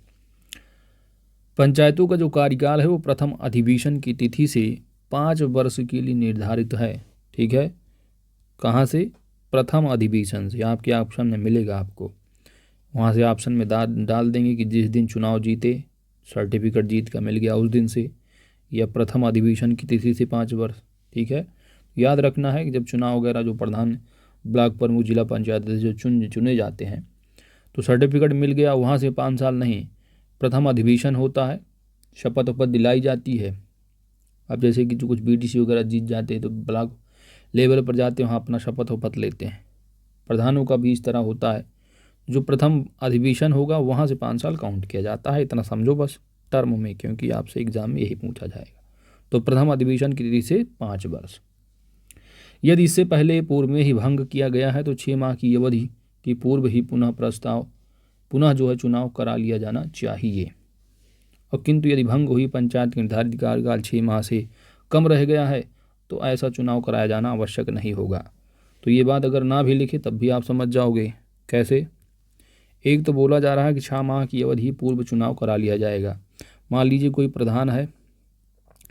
पंचायतों का जो कार्यकाल है वो प्रथम अधिवेशन की तिथि से 5 वर्ष के लिए निर्धारित है, ठीक है। कहाँ से? प्रथम अधिवेशन से। आपके ऑप्शन में मिलेगा आपको, वहाँ से ऑप्शन में डाल देंगे कि जिस दिन चुनाव जीते, सर्टिफिकेट जीत का मिल गया उस दिन से, या प्रथम अधिवेशन की तिथि से 5 वर्ष, ठीक है। याद रखना है कि जब चुनाव वगैरह जो प्रधान, ब्लॉक प्रमुख, जिला पंचायत जो चुने जाते हैं, तो सर्टिफिकेट मिल गया, वहाँ से 5 साल नहीं, प्रथम अधिवेशन होता है, शपथ वपथ दिलाई जाती है। अब जैसे कि जो कुछ बीटीसी वगैरह जीत जाते हैं तो ब्लॉक लेवल पर जाते हैं, वहाँ अपना शपथ वपथ लेते हैं। प्रधानों का भी इस तरह होता है, जो प्रथम अधिवेशन होगा वहाँ से 5 साल काउंट किया जाता है। इतना समझो बस टर्म में, क्योंकि आपसे एग्जाम में यही पूछा जाएगा। तो प्रथम अधिवेशन की तिथि से 5 वर्ष। यदि इससे पहले पूर्व में ही भंग किया गया है तो 6 माह की अवधि की पूर्व ही पुनः जो है चुनाव करा लिया जाना चाहिए। और किंतु यदि भंग हुई पंचायत के निर्धारित कार्यकाल 6 माह से कम रह गया है तो ऐसा चुनाव कराया जाना आवश्यक नहीं होगा। तो ये बात अगर ना भी लिखे तब भी आप समझ जाओगे। कैसे? एक तो बोला जा रहा है कि 6 माह की अवधि पूर्व चुनाव करा लिया जाएगा। मान लीजिए कोई प्रधान है,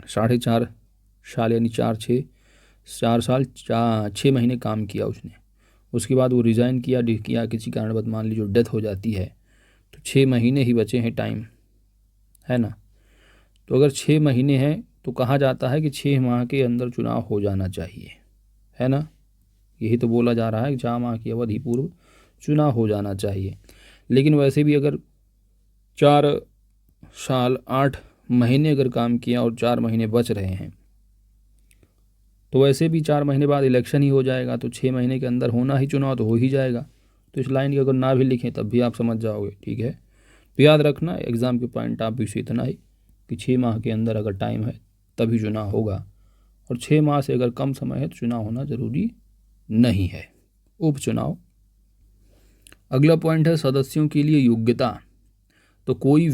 4.5 साल यानी 4 साल 6 महीने काम किया उसने, उसके बाद वो रिज़ाइन किया किसी कारणवश, मान लीजिए डेथ हो जाती है, तो 6 महीने ही बचे हैं टाइम, है ना। तो अगर 6 महीने हैं तो कहा जाता है कि 6 माह के अंदर चुनाव हो जाना चाहिए, है ना। यही तो बोला जा रहा है कि 4 माह की अवधि पूर्व चुनाव हो जाना चाहिए। लेकिन वैसे भी अगर 4 साल 8 महीने अगर काम किया और 4 महीने बच रहे हैं, तो वैसे भी 4 महीने बाद इलेक्शन ही हो जाएगा, तो 6 महीने के अंदर होना ही चुनाव तो हो ही जाएगा। तो इस लाइन की अगर ना भी लिखें तब भी आप समझ जाओगे, ठीक है। तो याद रखना एग्ज़ाम के पॉइंट आप भी इतना ही कि 6 माह के अंदर अगर टाइम है तभी चुनाव होगा, और 6 माह से अगर कम समय है तो चुनाव होना ज़रूरी नहीं है, उपचुनाव। अगला पॉइंट है सदस्यों के लिए योग्यता। तो कोई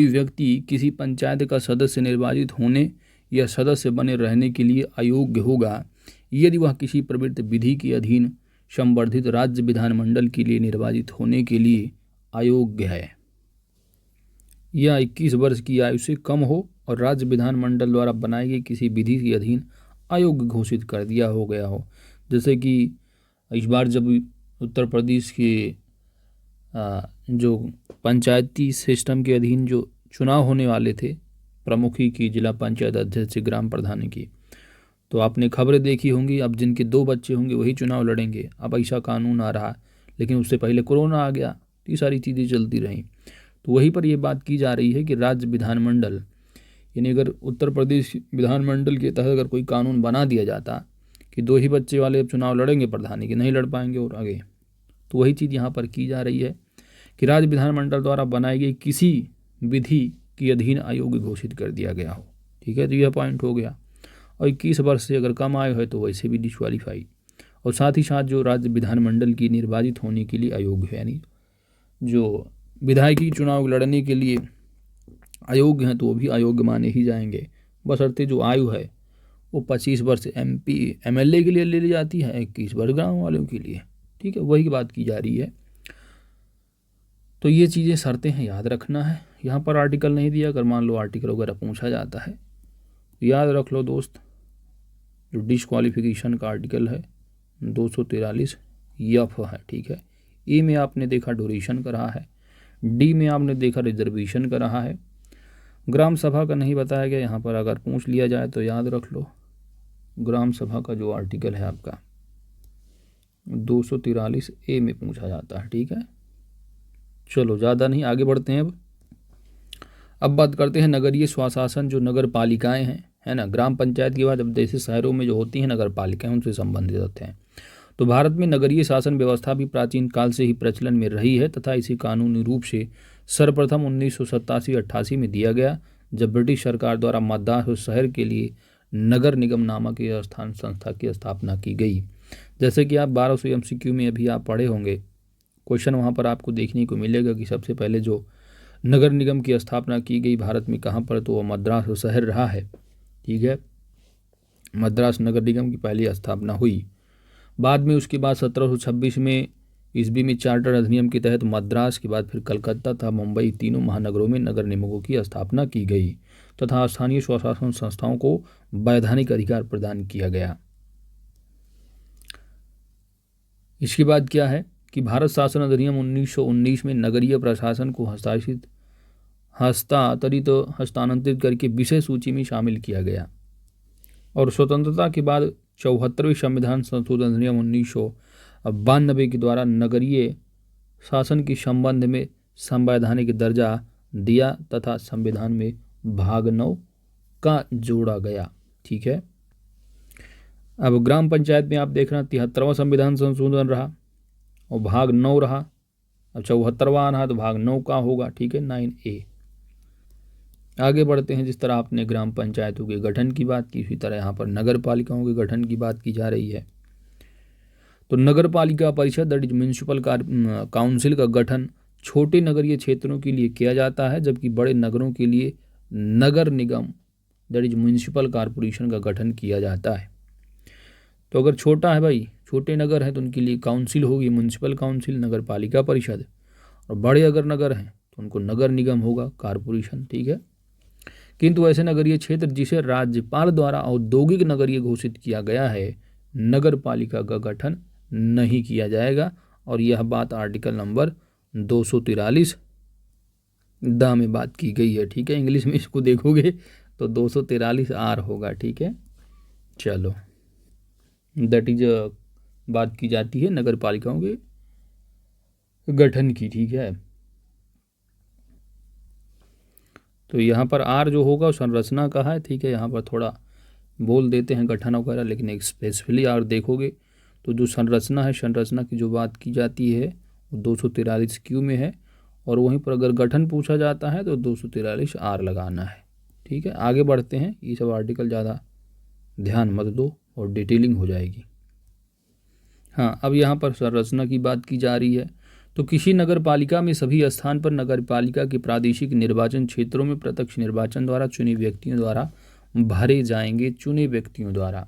व्यक्ति किसी पंचायत का सदस्य निर्वाचित होने या सदस्य बने रहने के लिए अयोग्य होगा यदि वह किसी प्रवृत्त विधि के अधीन संवर्धित राज्य विधानमंडल के लिए निर्वाचित होने के लिए अयोग्य है, या 21 वर्ष की आयु से कम हो और राज्य विधानमंडल द्वारा बनाई गई किसी विधि के अधीन अयोग्य घोषित कर दिया हो गया हो। जैसे कि इस बार जब उत्तर प्रदेश के जो पंचायती सिस्टम के अधीन जो चुनाव होने वाले थे, प्रमुखी की, जिला पंचायत अध्यक्ष, ग्राम प्रधान की, तो आपने खबरें देखी होंगी। अब जिनके 2 बच्चे होंगे वही चुनाव लड़ेंगे। अब ऐसा कानून आ रहा, लेकिन उससे पहले कोरोना आ गया, तो ये सारी चीज़ें चलती रहीं। तो वहीं पर ये बात की जा रही है कि राज्य विधानमंडल, यानी अगर उत्तर प्रदेश विधानमंडल के तहत अगर कोई कानून बना दिया जाता कि 2 ही बच्चे वाले अब चुनाव लड़ेंगे, प्रधानी के नहीं लड़ पाएंगे और आगे, तो वही चीज़ यहाँ पर की जा रही है कि राज्य विधानमंडल द्वारा बनाई गई किसी विधि के अधीन अयोग्य घोषित कर दिया गया हो, ठीक है। तो यह पॉइंट हो गया। और 21 वर्ष से अगर कम आयु है तो वैसे भी डिस्क्वालीफाई, और साथ ही साथ जो राज्य विधानमंडल की निर्वाचित होने के लिए अयोग्य है, यानी जो विधायकी चुनाव लड़ने के लिए अयोग्य हैं तो वो भी अयोग्य माने ही जाएंगे, बशर्ते जो आयु है वो 25 वर्ष MLA के लिए ले ली जाती है, 21 वर्ष गाँव वालों के लिए, ठीक है। वही बात की जा रही है। तो ये चीज़ें शर्तें हैं, याद रखना है। यहाँ पर आर्टिकल नहीं दिया, अगर मान लो आर्टिकल वगैरह पूछा जाता है तो याद रख लो दोस्त, जो डिस्क्वालिफिकेशन का आर्टिकल है 243 यफ है, ठीक है। ए में आपने देखा ड्यूरेशन का रहा है, डी में आपने देखा रिजर्वेशन का रहा है। ग्राम सभा का नहीं बताया गया, यहाँ पर अगर पूछ लिया जाए तो याद रख लो, ग्राम सभा का जो आर्टिकल है आपका 243 ए में पूछा जाता है। ठीक है, चलो ज़्यादा नहीं, आगे बढ़ते हैं। अब बात करते हैं नगरीय स्वशासन, जो नगर पालिकाएँ हैं, है ना। ग्राम पंचायत के बाद अब जैसे शहरों में जो होती हैं नगर पालिकाएँ, उनसे संबंधित हैं। तो भारत में नगरीय शासन व्यवस्था भी प्राचीन काल से ही प्रचलन में रही है तथा इसे कानूनी रूप से सर्वप्रथम 1987-88 में दिया गया, जब ब्रिटिश सरकार द्वारा मद्रास शहर के लिए नगर निगम नामक स्थान संस्था की स्थापना की गई। जैसे कि आप 1200 MCQ में अभी आप पढ़े होंगे, क्वेश्चन वहाँ पर आपको देखने को मिलेगा कि सबसे पहले जो नगर निगम की स्थापना की गई भारत में कहाँ पर, तो वो मद्रास शहर रहा है। ठीक है, मद्रास नगर निगम की पहली स्थापना हुई। बाद में उसके बाद 1726 में ईस्वी में चार्टर अधिनियम के तहत मद्रास के बाद फिर कलकत्ता तथा मुंबई, तीनों महानगरों में नगर निगमों की स्थापना की गई तथा स्थानीय स्वशासन संस्थाओं को वैधानिक अधिकार प्रदान किया गया। इसके बाद क्या है कि भारत शासन अधिनियम 1919 में नगरीय प्रशासन को हस्तांतरित करके विषय सूची में शामिल किया गया और स्वतंत्रता के बाद 74वें संविधान संशोधन अधिनियम 1992 के द्वारा नगरीय शासन के संबंध में संवैधानिक दर्जा दिया तथा संविधान में भाग 9 का जोड़ा गया। ठीक है, अब ग्राम पंचायत में आप देख रहे हैं 73वां संविधान संशोधन रहा और भाग 9 रहा। अब 74वां रहा तो भाग 9 का होगा। ठीक है, 9A। आगे बढ़ते हैं। जिस तरह आपने ग्राम पंचायतों के गठन की बात की, इसी तरह यहाँ पर नगर पालिकाओं के गठन की बात की जा रही है। तो नगर पालिका परिषद दैट इज म्यूनिसिपल काउंसिल का गठन छोटे नगरीय क्षेत्रों के लिए किया जाता है, जबकि बड़े नगरों के लिए नगर निगम दैट इज म्यूनिसिपल कॉरपोरेशन का गठन किया जाता है। तो अगर छोटा है भाई, छोटे नगर हैं तो उनके लिए काउंसिल होगी, म्यूनिसिपल काउंसिल, नगर पालिका परिषद, और बड़े अगर नगर हैं तो उनको नगर निगम होगा, कॉरपोरेशन। ठीक है, किंतु ऐसे नगरीय क्षेत्र जिसे राज्यपाल द्वारा औद्योगिक नगरीय घोषित किया गया है, नगर पालिका का गठन नहीं किया जाएगा। और यह बात आर्टिकल नंबर 243 द में बात की गई है। ठीक है, इंग्लिश में इसको देखोगे तो 243 आर होगा। ठीक है, चलो, दैट इज बात की जाती है नगर पालिकाओं के गठन की। ठीक है, तो यहाँ पर आर जो होगा संरचना का है। ठीक है, यहाँ पर थोड़ा बोल देते हैं गठन वगैरह, लेकिन एक स्पेसिफिकली आर देखोगे तो जो संरचना है, संरचना की जो बात की जाती है वो 243 क्यू में है, और वहीं पर अगर गठन पूछा जाता है तो 243 आर लगाना है। ठीक है, आगे बढ़ते हैं। ये सब आर्टिकल ज़्यादा ध्यान मत दो और डिटेलिंग हो जाएगी। हाँ, अब यहाँ पर संरचना की बात की जा रही है। तो किसी नगर पालिका में सभी स्थान पर नगर पालिका के प्रादेशिक निर्वाचन क्षेत्रों में प्रत्यक्ष निर्वाचन द्वारा चुने व्यक्तियों द्वारा भरे जाएंगे, चुने व्यक्तियों द्वारा।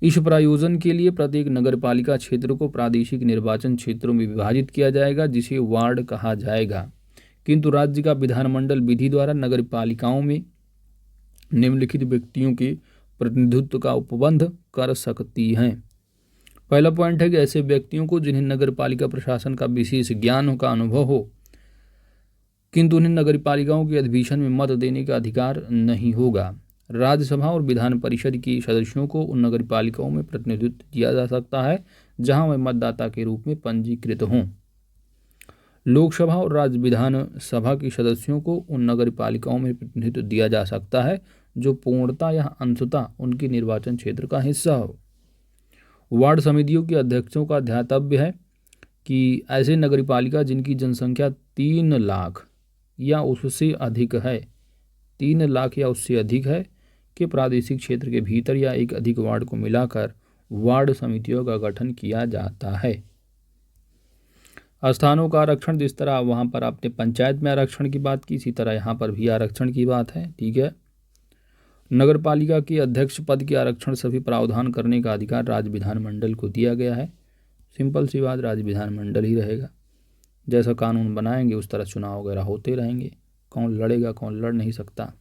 इस प्रायोजन के लिए प्रत्येक नगर पालिका क्षेत्र को प्रादेशिक निर्वाचन क्षेत्रों में विभाजित किया जाएगा, जिसे वार्ड कहा जाएगा। किंतु राज्य का विधानमंडल विधि द्वारा नगर पालिकाओं में निम्नलिखित व्यक्तियों के प्रतिनिधित्व का उपबंध कर सकती हैं। पहला पॉइंट है कि ऐसे व्यक्तियों को जिन्हें नगर पालिका प्रशासन का विशेष ज्ञान का अनुभव हो, किंतु उन्हें नगर पालिकाओं के अधिवेशन में मत देने का अधिकार नहीं होगा। राज्यसभा और विधान परिषद के सदस्यों को उन नगर पालिकाओं में प्रतिनिधित्व दिया जा सकता है जहां वे मतदाता के रूप में पंजीकृत हों। लोकसभा और राज्य विधान सभा के सदस्यों को उन नगर पालिकाओं में प्रतिनिधित्व दिया जा सकता है जो पूर्णतः या अंशतः उनके निर्वाचन क्षेत्र का हिस्सा हो। वार्ड समितियों के अध्यक्षों का ध्यातव्य है कि ऐसे नगर पालिका जिनकी जनसंख्या 3 लाख या उससे अधिक है, 3 लाख या उससे अधिक है, के प्रादेशिक क्षेत्र के भीतर या एक अधिक वार्ड को मिलाकर वार्ड समितियों का गठन किया जाता है। स्थानों का आरक्षण, जिस तरह वहाँ पर आपने पंचायत में आरक्षण की बात की, इसी तरह यहाँ पर भी आरक्षण की बात है। ठीक है, नगर पालिका के अध्यक्ष पद के आरक्षण सभी प्रावधान करने का अधिकार राज्य विधानमंडल को दिया गया है। सिंपल सी बात, राज्य विधानमंडल ही रहेगा। जैसा कानून बनाएंगे उस तरह चुनाव वगैरह होते रहेंगे। कौन लड़ेगा, कौन लड़ नहीं सकता।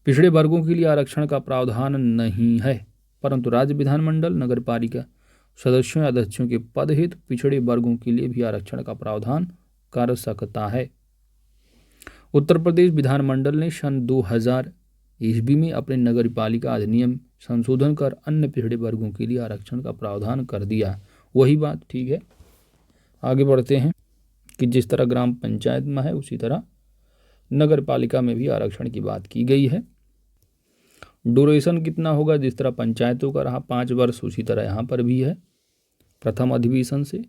पिछड़े वर्गों के लिए आरक्षण का प्रावधान नहीं है, परंतु राज्य विधानमंडल, नगर पालिका सदस्यों या अध्यक्षों के पद हेतु पिछड़े वर्गों के लिए भी आरक्षण का प्रावधान कर सकता है। उत्तर प्रदेश विधानमंडल ने सन 2000 ईस्वी में अपने नगर पालिका अधिनियम संशोधन कर अन्य पिछड़े वर्गों के लिए आरक्षण का प्रावधान कर दिया। वही बात ठीक है। आगे बढ़ते हैं कि जिस तरह ग्राम पंचायत में है उसी तरह नगर पालिका में भी आरक्षण की बात की गई है। ड्यूरेशन कितना होगा, जिस तरह पंचायतों का रहा 5 वर्ष, उसी तरह यहाँ पर भी है प्रथम अधिवेशन से।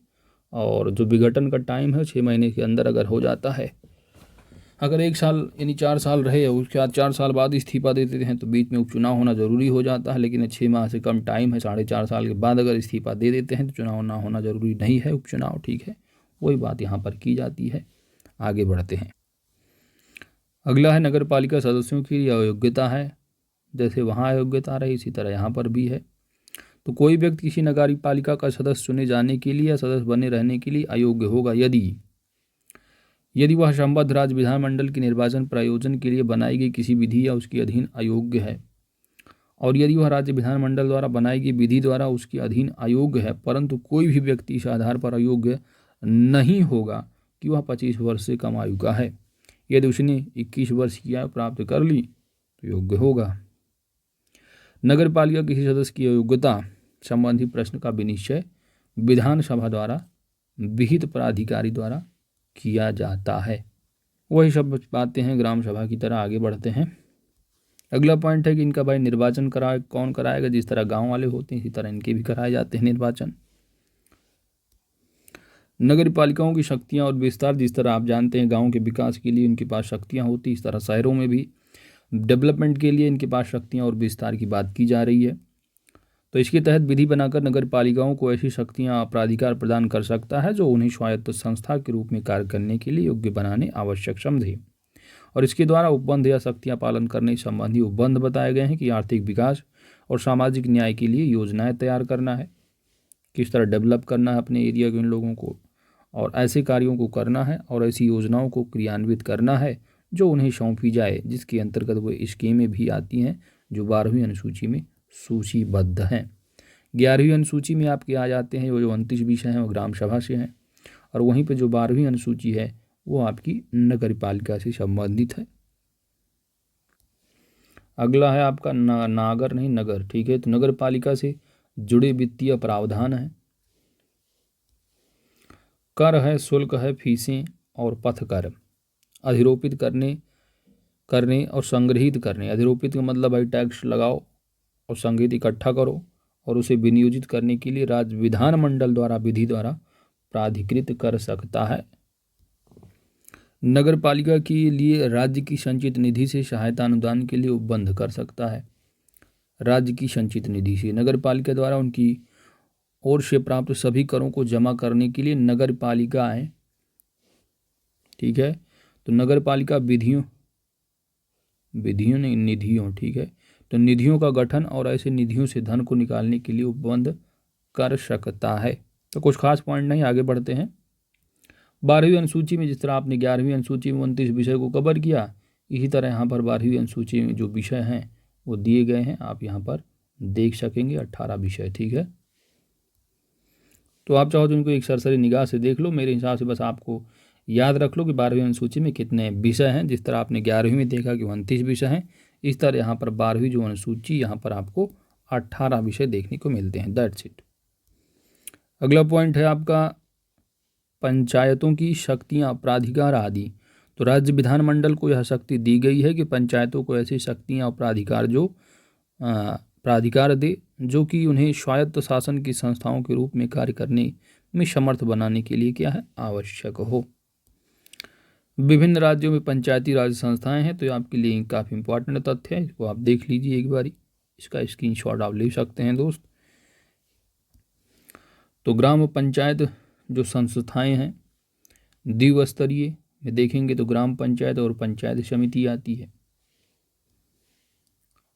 और जो विघटन का टाइम है 6 महीने के अंदर अगर हो जाता है, अगर 1 साल यानी 4 साल रहे उसके बाद 4 साल बाद इस्तीफा दे देते हैं तो बीच में उपचुनाव होना ज़रूरी हो जाता है। लेकिन 6 माह से कम टाइम है, 4.5 साल के बाद अगर इस्तीफा दे देते हैं तो चुनाव ना होना ज़रूरी नहीं है, उपचुनाव। ठीक है, वही बात यहाँ पर की जाती है। आगे बढ़ते हैं। अगला है नगर पालिका सदस्यों की अयोग्यता है। जैसे वहाँ अयोग्यता रही इसी तरह यहाँ पर भी है। तो कोई व्यक्ति किसी नगर पालिका का सदस्य चुने जाने के लिए या सदस्य बने रहने के लिए अयोग्य होगा यदि वह संबद्ध राज्य विधानमंडल के निर्वाचन प्रयोजन के लिए बनाई गई किसी विधि या उसके अधीन अयोग्य है, और यदि वह राज्य विधानमंडल द्वारा बनाई गई विधि द्वारा उसके अधीन अयोग्य है, परंतु कोई भी व्यक्ति इस आधार पर अयोग्य नहीं होगा कि वह 25 वर्ष से कम आयु का है। यदि उसने 21 वर्ष की आयु प्राप्त कर ली तो योग्य होगा। नगर पालिका किसी सदस्य की अयोग्यता संबंधी प्रश्न का विनिश्चय विधानसभा द्वारा विहित प्राधिकारी द्वारा किया जाता है। वही सब बातें हैं ग्राम सभा की तरह। आगे बढ़ते हैं। अगला पॉइंट है कि इनका भाई निर्वाचन कौन कराएगा। जिस तरह गांव वाले होते हैं इसी तरह इनके भी कराए जाते हैं निर्वाचन। नगर पालिकाओं की शक्तियां और विस्तार, जिस तरह आप जानते हैं गांव के विकास के लिए इनके पास शक्तियां होती, इस तरह शहरों में भी डेवलपमेंट के लिए इनके पास शक्तियां और विस्तार की बात की जा रही है। तो इसके तहत विधि बनाकर नगर पालिकाओं को ऐसी शक्तियां प्राधिकार प्रदान कर सकता है जो उन्हें स्वायत्त संस्था के रूप में कार्य करने के लिए योग्य बनाने आवश्यक समझे। और इसके द्वारा उपबंध या शक्तियां पालन करने संबंधी उपबंध बताए गए हैं कि आर्थिक विकास और सामाजिक न्याय के लिए योजनाएं तैयार करना है, किस तरह डेवलप करना है अपने एरिया के इन लोगों को, और ऐसे कार्यों को करना है और ऐसी योजनाओं को क्रियान्वित करना है जो उन्हें सौंपी जाए, जिसके अंतर्गत वो स्कीमें भी आती हैं जो 12वीं अनुसूची में सूचीबद्ध हैं। 11वीं अनुसूची में आपके आ जाते हैं जो 29 विषय हैं वो ग्राम सभा से हैं, और वहीं पर जो 12वीं अनुसूची है वो आपकी नगर पालिका से संबंधित है। अगला है आपका नागर नहीं नगर। ठीक है, तो नगर पालिका से जुड़े वित्तीय प्रावधान है। कर है, शुल्क है, फीसें और पथ कर। अधिरोपित करने और संग्रहित करने। अधिरोपित का मतलब भाई टैक्स लगाओ और संग्रहित इकट्ठा करो और उसे विनियोजित करने के लिए राज्य विधानमंडल द्वारा विधि द्वारा प्राधिकृत कर सकता है। नगर पालिका के लिए राज्य की संचित निधि से सहायता अनुदान के लिए उपबंध कर सकता है। राज्य की संचित निधि से नगर पालिका द्वारा उनकी ओर से प्राप्त सभी करों को जमा करने के लिए नगर पालिकाएं, ठीक है, तो नगर पालिका निधियों ठीक है, तो निधियों का गठन और ऐसे निधियों से धन को निकालने के लिए उपबंध कर सकता है। तो कुछ खास पॉइंट नहीं, आगे बढ़ते हैं। 12वीं अनुसूची में जिस तरह आपने 11वीं अनुसूची में 29 विषय को कवर किया, इसी तरह यहाँ पर 12वीं अनुसूची में जो विषय हैं वो दिए गए हैं, आप यहाँ पर देख सकेंगे 18 विषय। ठीक है, तो आप चाहो तो इनको एक सरसरी निगाह से देख लो। मेरे हिसाब से बस आपको याद रख लो कि 12वीं अनुसूची में कितने विषय हैं। जिस तरह आपने 11वीं में देखा कि 29 विषय हैं, इस तरह यहाँ पर 12वीं जो अनुसूची यहाँ पर आपको 18 विषय देखने को मिलते हैं। That's it. अगला पॉइंट है आपका पंचायतों की शक्तियाँ, प्राधिकार आदि। तो राज्य विधानमंडल को यह शक्ति दी गई है कि पंचायतों को ऐसी शक्तियाँ और प्राधिकार दे जो कि उन्हें स्वायत्त शासन की संस्थाओं के रूप में कार्य करने में समर्थ बनाने के लिए क्या है, आवश्यक हो। विभिन्न राज्यों में पंचायती राज संस्थाएं हैं, तो ये आपके लिए काफ़ी इंपॉर्टेंट तथ्य है, इसको आप देख लीजिए एक बारी, इसका स्क्रीनशॉट आप ले सकते हैं दोस्त। तो ग्राम पंचायत जो संस्थाएं हैं द्विस्तरीय में देखेंगे तो ग्राम पंचायत और पंचायत समिति आती है,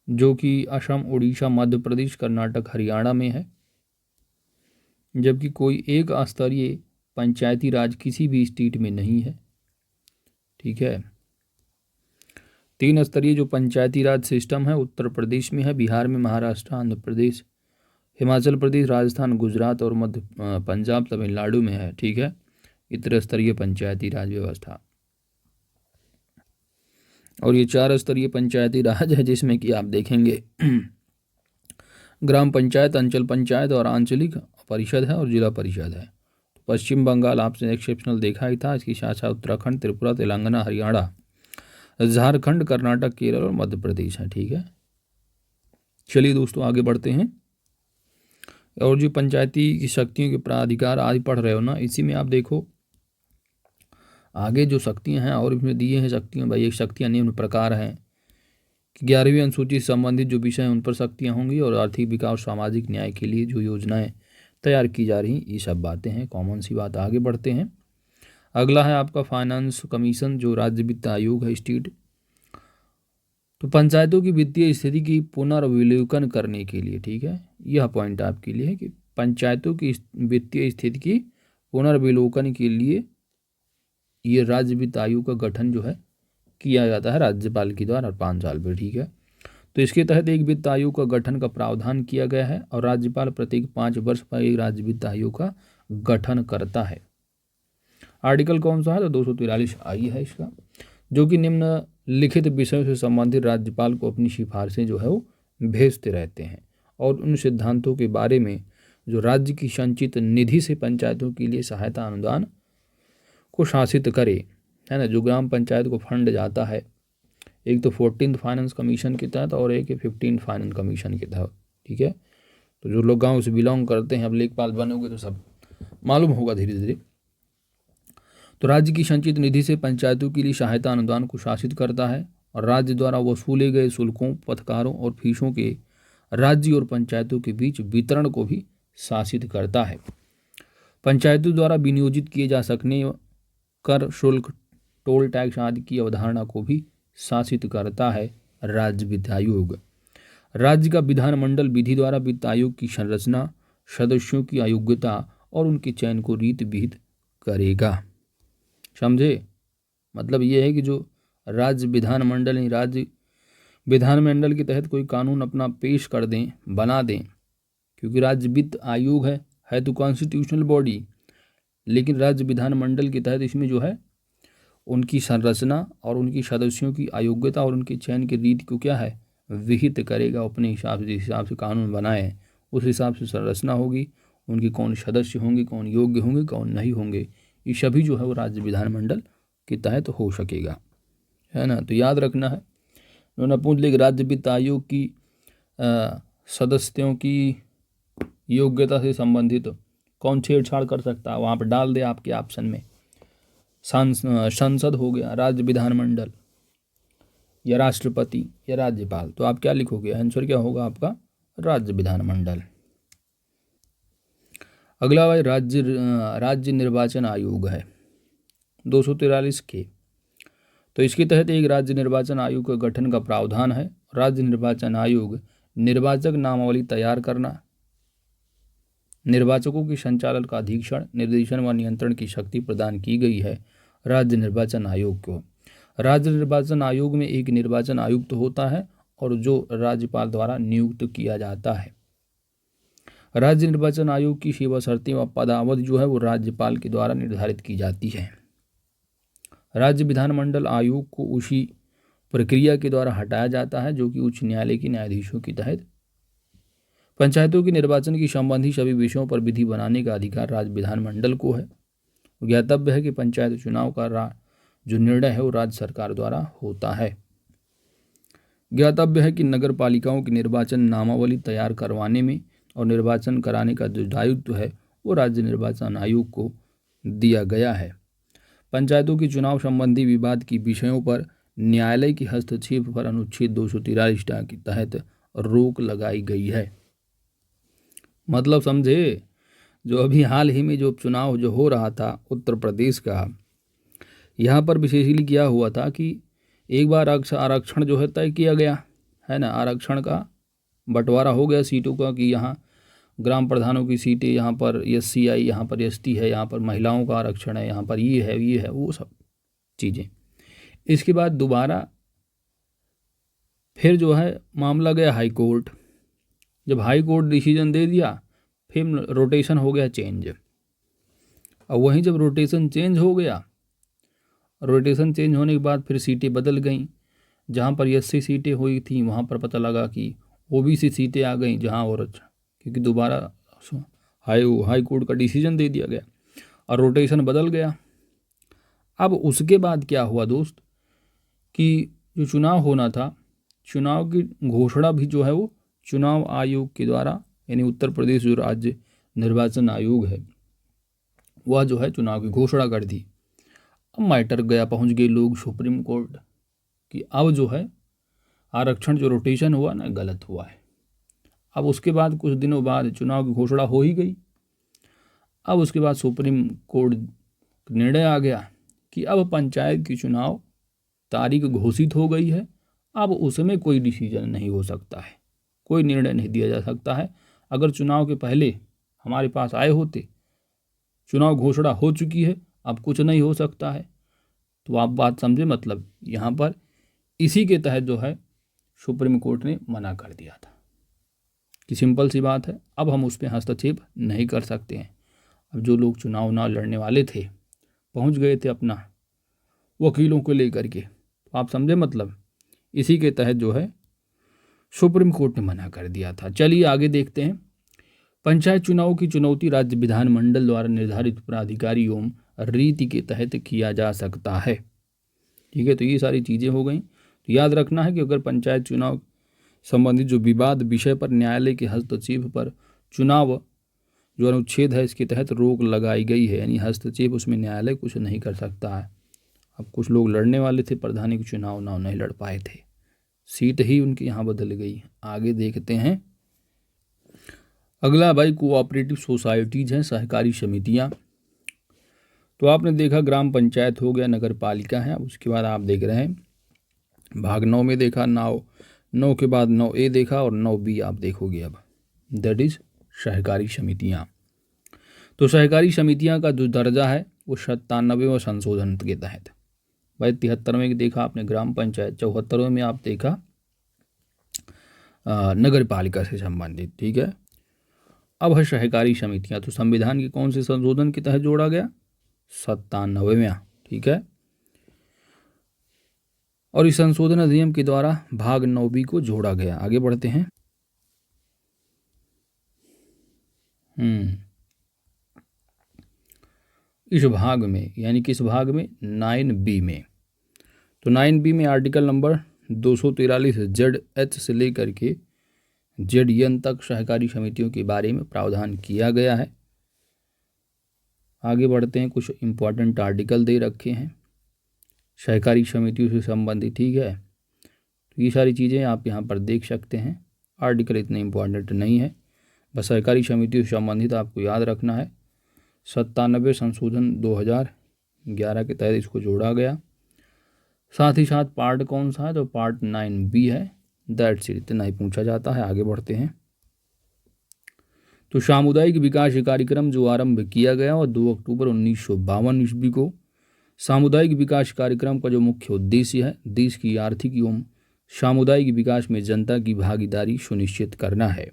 जो कि असम, उड़ीसा, मध्य प्रदेश, कर्नाटक, हरियाणा में है। जबकि कोई एक स्तरीय पंचायती राज किसी भी स्टेट में नहीं है। ठीक है, 3 स्तरीय जो पंचायती राज सिस्टम है उत्तर प्रदेश में है, बिहार में, महाराष्ट्र, आंध्र प्रदेश, हिमाचल प्रदेश, राजस्थान, गुजरात और मध्य पंजाब, तमिलनाडु में है। ठीक है, त्रिस्तरीय पंचायती राज व्यवस्था। और ये 4 स्तरीय पंचायती राज है, जिसमें कि आप देखेंगे ग्राम पंचायत, अंचल पंचायत और आंचलिक परिषद है और जिला परिषद है। पश्चिम बंगाल आपसे एक्सेप्शनल देखा ही था, इसकी शाखा उत्तराखंड, त्रिपुरा, तेलंगाना, हरियाणा, झारखंड, कर्नाटक, केरल और मध्य प्रदेश है। ठीक है, चलिए दोस्तों आगे बढ़ते हैं। और जो पंचायती की शक्तियों के प्राधिकार आदि पढ़ रहे हो ना, इसी में आप देखो आगे जो शक्तियां हैं और इसमें दिए हैं शक्तियां, भाई एक शक्तियां निम्न प्रकार हैं कि 11वीं अनुसूची से संबंधित जो विषय हैं उन पर शक्तियां होंगी, और आर्थिक विकास और सामाजिक न्याय के लिए जो योजनाएं तैयार की जा रही, ये सब बातें हैं, कॉमन सी बात। आगे बढ़ते हैं। अगला है आपका फाइनेंस कमीशन, जो राज्य वित्त आयोग है, स्टेट। तो पंचायतों की वित्तीय स्थिति की पुनर्विलोकन करने के लिए, ठीक है, यह पॉइंट आपके लिए है कि पंचायतों की वित्तीय स्थिति की पुनर्विलोकन के लिए ये राज्य वित्त आयोग का गठन जो है किया जाता है राज्यपाल के द्वारा 5 साल पर। ठीक है, तो इसके तहत एक वित्त आयोग का गठन का प्रावधान किया गया है और राज्यपाल प्रत्येक 5 वर्ष पर एक राज्य वित्त आयोग का गठन करता है। आर्टिकल कौन सा है? तो 243 आई है इसका, जो कि निम्नलिखित विषयों से संबंधित राज्यपाल को अपनी सिफारिशें जो है वो भेजते रहते हैं और उन सिद्धांतों के बारे में जो राज्य की संचित निधि से पंचायतों के लिए सहायता अनुदान को शासित करे, है ना। जो ग्राम पंचायत को फंड जाता है, एक तो 14th फाइनेंस कमीशन के तहत और एक 15th फाइनेंस कमीशन के तहत। ठीक है, तो जो लोग गाँव से बिलोंग करते हैं, अब लेखपाल बनोगे तो सब मालूम होगा धीरे धीरे। तो राज्य की संचित निधि से पंचायतों के लिए सहायता अनुदान को शासित करता है और राज्य द्वारा वसूले गए शुल्कों, पथकारों और फीसों के राज्य और पंचायतों के बीच वितरण को भी शासित करता है। पंचायतों द्वारा विनियोजित किए जा सकने कर, शुल्क, टोल टैक्स आदि की अवधारणा को भी शासित करता है राज्य वित्त आयोग। राज्य का विधानमंडल विधि द्वारा वित्त आयोग की संरचना, सदस्यों की अयोग्यता और उनके चयन को रीत विहित करेगा। समझे? मतलब ये है कि जो राज्य विधानमंडल है, राज्य विधानमंडल के तहत कोई कानून अपना पेश कर दें, बना दें, क्योंकि राज्य वित्त आयोग है तो कॉन्स्टिट्यूशनल बॉडी, लेकिन राज्य विधानमंडल के तहत इसमें जो है उनकी संरचना और उनकी सदस्यों की अयोग्यता और उनके चयन की रीति को क्या है, विहित करेगा अपने हिसाब से। जिस हिसाब से कानून बनाए उस हिसाब से संरचना होगी, उनके कौन सदस्य होंगे, कौन योग्य होंगे, कौन नहीं होंगे, ये सभी जो है वो राज्य विधानमंडल के तहत हो सकेगा, है ना। तो याद रखना है, उन्होंने पूछ लिया कि राज्य वित्त आयोग की सदस्यों की योग्यता से संबंधित कौन छेड़छाड़ कर सकता है, वहाँ पर डाल दे आपके ऑप्शन में। संसद हो गया, राज्य विधानमंडल, या राष्ट्रपति या राज्यपाल। तो आप क्या लिखोगे? आंसर क्या होगा आपका? राज्य विधानमंडल। अगला भाई राज्य निर्वाचन आयोग है 243 के। तो इसके तहत एक राज्य निर्वाचन आयोग के गठन का प्रावधान है। राज्य निर्वाचन आयोग निर्वाचक नामावली तैयार करना, निर्वाचकों के संचालन का अधीक्षण, निर्देशन व नियंत्रण की शक्ति प्रदान की गई है राज्य निर्वाचन आयोग को। राज्य निर्वाचन आयोग में एक निर्वाचन आयुक्त होता है और जो राज्यपाल द्वारा नियुक्त किया जाता है। राज्य निर्वाचन आयोग की सेवा शर्तें व पदावधि जो है वो राज्यपाल के द्वारा निर्धारित की जाती है। राज्य विधानमंडल आयोग को उसी प्रक्रिया के द्वारा हटाया जाता है जो कि उच्च न्यायालय के न्यायाधीशों के तहत। पंचायतों के निर्वाचन की संबंधी सभी विषयों पर विधि बनाने का अधिकार राज्य विधानमंडल को है। ज्ञातव्य है कि पंचायत चुनाव का जो निर्णय है वो राज्य सरकार द्वारा होता है। ज्ञातव्य है कि नगर पालिकाओं की निर्वाचन नामावली तैयार करवाने में और निर्वाचन कराने का जो दायित्व है वो राज्य निर्वाचन आयोग को दिया गया है। पंचायतों के चुनाव संबंधी विवाद की विषयों पर न्यायालय के हस्तक्षेप पर अनुच्छेद 243 के तहत रोक लगाई गई है। मतलब समझे, जो अभी हाल ही में जो चुनाव जो हो रहा था उत्तर प्रदेश का, यहाँ पर विशेषली क्या हुआ था कि एक बार आरक्षण जो है तय किया गया है ना, आरक्षण का बंटवारा हो गया सीटों का कि यहाँ ग्राम प्रधानों की सीटें यहाँ पर SC आई, यहाँ पर ST है, यहाँ पर महिलाओं का आरक्षण है, यहाँ पर ये है वो सब चीज़ें। इसके बाद दोबारा फिर जो है मामला गया हाई कोर्ट जब हाई कोर्ट डिसीजन दे दिया फिर रोटेशन हो गया चेंज। और वहीं जब रोटेशन चेंज हो गया, रोटेशन चेंज होने के बाद फिर सीटें बदल गईं। जहाँ पर एससी सीटें हुई थी वहाँ पर पता लगा कि ओबीसी सीटें आ गई जहाँ, और क्योंकि दोबारा हाई कोर्ट का डिसीजन दे दिया गया और रोटेशन बदल गया। अब उसके बाद क्या हुआ दोस्त कि जो चुनाव होना था, चुनाव की घोषणा भी जो है वो चुनाव आयोग के द्वारा, यानी उत्तर प्रदेश जो राज्य निर्वाचन आयोग है वह जो है चुनाव की घोषणा कर दी। अब मैटर गया, पहुंच गए लोग सुप्रीम कोर्ट कि अब जो है आरक्षण जो रोटेशन हुआ ना गलत हुआ है। अब उसके बाद कुछ दिनों बाद चुनाव की घोषणा हो ही गई। अब उसके बाद सुप्रीम कोर्ट निर्णय आ गया कि अब पंचायत की चुनाव तारीख घोषित हो गई है, अब उसमें कोई डिसीजन नहीं हो सकता है, कोई निर्णय नहीं दिया जा सकता है। अगर चुनाव के पहले हमारे पास आए होते, चुनाव घोषणा हो चुकी है, अब कुछ नहीं हो सकता है। तो आप बात समझे, मतलब यहाँ पर इसी के तहत जो है सुप्रीम कोर्ट ने मना कर दिया था कि सिंपल सी बात है, अब हम उस पर हस्तक्षेप नहीं कर सकते हैं। अब जो लोग चुनाव ना लड़ने वाले थे पहुंच गए थे अपना वकीलों को लेकर के, तो आप समझे, मतलब इसी के तहत जो है सुप्रीम कोर्ट ने मना कर दिया था। चलिए आगे देखते हैं। पंचायत चुनाव की चुनौती राज्य विधानमंडल द्वारा निर्धारित प्राधिकारी एवं रीति के तहत किया जा सकता है। ठीक है, तो ये सारी चीज़ें हो गई। तो याद रखना है कि अगर पंचायत चुनाव संबंधित जो विवाद विषय पर न्यायालय के हस्तक्षेप पर चुनाव जो अनुच्छेद है इसके तहत रोक लगाई गई है, यानी हस्तक्षेप उसमें न्यायालय कुछ नहीं कर सकता है। अब कुछ लोग लड़ने वाले थे, प्रधानी के चुनाव नहीं लड़ पाए थे, सीट ही उनकी यहाँ बदल गई। आगे देखते हैं। अगला भाई कोऑपरेटिव सोसाइटीज हैं, सहकारी समितियाँ। तो आपने देखा ग्राम पंचायत हो गया, नगर पालिका है। उसके बाद आप देख रहे हैं भाग 9 में देखा 9 के बाद 9A देखा और 9B आप देखोगे अब, दैट इज सहकारी समितियाँ। तो सहकारी समितियाँ का जो दर्जा है वो 97वें संशोधन के तहत, भाई 73वें देखा आपने ग्राम पंचायत, 74वें में आप देखा नगर पालिका से संबंधित। ठीक है, अब है सहकारी समितियाँ। तो संविधान के कौन से संशोधन के तहत जोड़ा गया? 97वें। ठीक है, और इस संशोधन अधिनियम के द्वारा भाग 9B को जोड़ा गया। आगे बढ़ते हैं। इस भाग में, यानी किस भाग में? 9B में। तो 9B में आर्टिकल नंबर 243 ZH से लेकर के ZN तक सहकारी समितियों के बारे में प्रावधान किया गया है। आगे बढ़ते हैं, कुछ इम्पोर्टेंट आर्टिकल दे रखे हैं सहकारी समितियों से संबंधित। ठीक है, तो ये सारी चीज़ें आप यहाँ पर देख सकते हैं। आर्टिकल इतने इम्पोर्टेंट नहीं है, बस सहकारी समितियों से संबंधित आपको याद रखना है। 97 संशोधन 2011 के तहत इसको जोड़ा गया। साथ ही साथ पार्ट कौन सा है? तो पार्ट 9B है। दैट्स इट, इतना ही पूछा जाता है। आगे बढ़ते हैं। तो सामुदायिक विकास कार्यक्रम जो आरंभ किया गया और 2 अक्टूबर 1952 ईस्वी को। सामुदायिक विकास कार्यक्रम का जो मुख्य उद्देश्य है देश की आर्थिक एवं सामुदायिक विकास में जनता की भागीदारी सुनिश्चित करना है।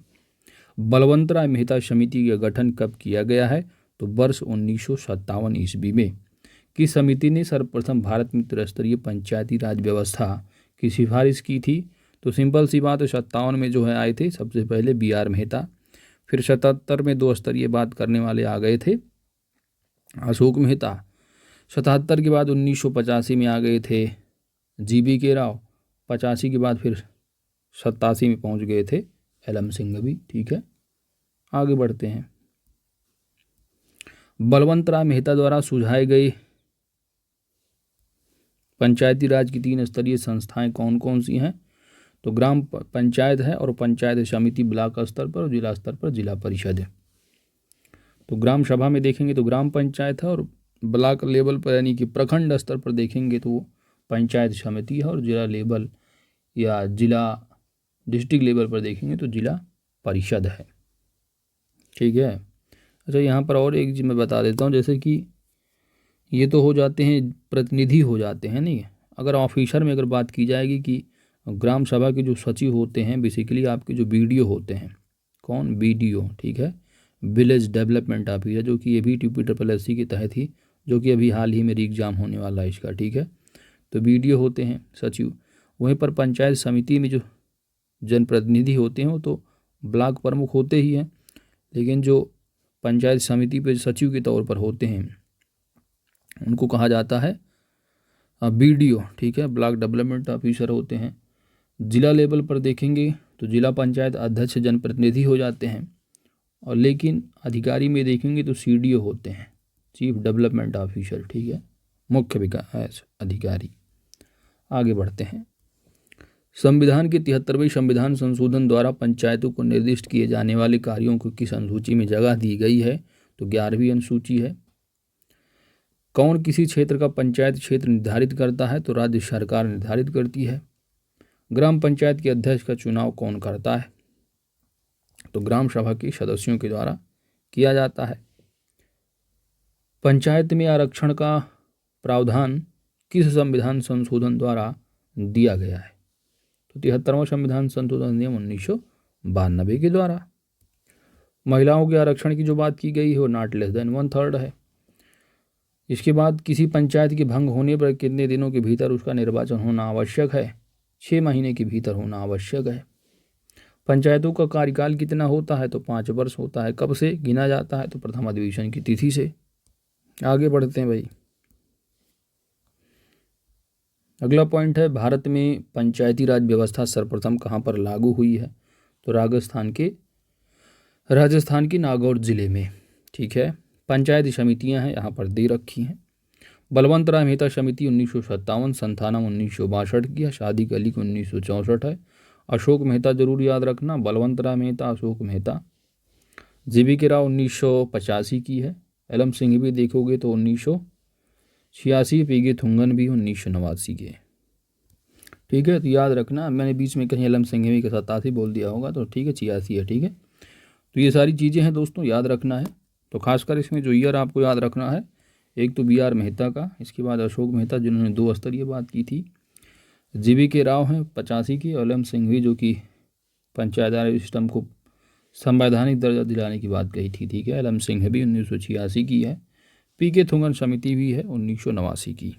बलवंतराय मेहता समिति का गठन कब किया गया है? तो वर्ष 1957 ईस्वी में। किस समिति ने सर्वप्रथम भारत में त्रिस्तरीय पंचायती राज व्यवस्था की सिफारिश की थी? तो सिंपल सी बात है, 57 में जो है आए थे सबसे पहले BR मेहता। फिर 77 में 2 स्तरीय बात करने वाले आ गए थे अशोक मेहता। 77 के बाद 1985 में आ गए थे GBK राव। 85 के बाद फिर 87 में पहुंच गए थे LM सिंह भी। ठीक है, आगे बढ़ते हैं। बलवंतराय मेहता द्वारा सुझाए गए पंचायती राज की 3 स्तरीय संस्थाएं कौन कौन सी हैं? तो ग्राम पंचायत है और पंचायत समिति ब्लॉक स्तर पर और जिला स्तर पर जिला परिषद है। तो ग्राम सभा में देखेंगे तो ग्राम पंचायत है, और ब्लॉक लेवल पर यानी कि प्रखंड स्तर पर देखेंगे तो पंचायत समिति है, और जिला लेवल या जिला डिस्ट्रिक्ट लेवल पर देखेंगे तो जिला परिषद है। ठीक है, अच्छा यहाँ पर और एक चीज़ मैं बता देता हूँ, जैसे कि ये तो हो जाते हैं प्रतिनिधि हो जाते हैं, नहीं, अगर ऑफिसर में अगर बात की जाएगी कि ग्राम सभा के जो सचिव होते हैं बेसिकली आपके जो BDO होते हैं, कौन, BDO, ठीक है, विलेज डेवलपमेंट ऑफिसर, जो कि ये भी TPSSC के तहत ही, जो कि अभी हाल ही में एग्जाम होने वाला है इसका, ठीक है। तो BDO होते हैं सचिव। वहीं पर पंचायत समिति में जो जनप्रतिनिधि होते हैं वो तो ब्लॉक प्रमुख होते ही हैं, लेकिन जो पंचायत समिति पे सचिव के तौर पर होते हैं उनको कहा जाता है BDO, ठीक है, ब्लॉक डेवलपमेंट ऑफिसर होते हैं। जिला लेवल पर देखेंगे तो जिला पंचायत अध्यक्ष जनप्रतिनिधि हो जाते हैं, और लेकिन अधिकारी में देखेंगे तो CDO होते हैं, चीफ डेवलपमेंट ऑफिसर, ठीक है, मुख्य विकास अधिकारी। आगे बढ़ते हैं। संविधान के 73वें संविधान संशोधन द्वारा पंचायतों को निर्दिष्ट किए जाने वाले कार्यों को किस अनुसूची में जगह दी गई है? तो 11वीं अनुसूची है। कौन किसी क्षेत्र का पंचायत क्षेत्र निर्धारित करता है? तो राज्य सरकार निर्धारित करती है। ग्राम पंचायत के अध्यक्ष का चुनाव कौन करता है? तो ग्राम सभा के सदस्यों के द्वारा किया जाता है। पंचायत में आरक्षण का प्रावधान किस संविधान संशोधन द्वारा दिया गया है? तो 73वां संविधान संशोधन अधिनियम 1992 के द्वारा। महिलाओं के आरक्षण की जो बात की गई है वो नॉट लेस देन 1/3 है। इसके बाद किसी पंचायत के भंग होने पर कितने दिनों के भीतर उसका निर्वाचन होना आवश्यक है? 6 महीने के भीतर होना आवश्यक है। पंचायतों का कार्यकाल कितना होता है? तो 5 वर्ष होता है। कब से गिना जाता है? तो प्रथम अधिवेशन की तिथि से। आगे बढ़ते हैं भाई। अगला पॉइंट है, भारत में पंचायती राज व्यवस्था सर्वप्रथम कहाँ पर लागू हुई है? तो राजस्थान के नागौर जिले में, ठीक है। पंचायत समितियां हैं यहाँ पर दे रखी हैं। बलवंत राय मेहता समिति 1957, संथानम 1962 की है, शादी अली की 1964 है। अशोक मेहता जरूर याद रखना, बलवंत राय मेहता, अशोक मेहता। जीवी राव 1985 की है। एलम सिंह भी देखोगे तो 1986, पीगे थुंगन भी 1989 के, ठीक है। तो याद रखना, मैंने बीच में कहीं एलम सिंह के 87 बोल दिया होगा, तो ठीक है 86 है, ठीक है। तो ये सारी चीज़ें हैं दोस्तों, याद रखना है। तो खासकर इसमें जो ईयर आपको याद रखना है, एक तो BR मेहता का, इसके बाद अशोक मेहता जिन्होंने 2 स्तरीय बात की थी, जीवी राव हैं 85 की, और एलम सिंघवी जो कि पंचायत राज सिस्टम को संवैधानिक दर्जा दिलाने की बात कही थी, ठीक है। एलम सिंह भी 1986 की है। पीके थुंगन समिति भी है 1989 की।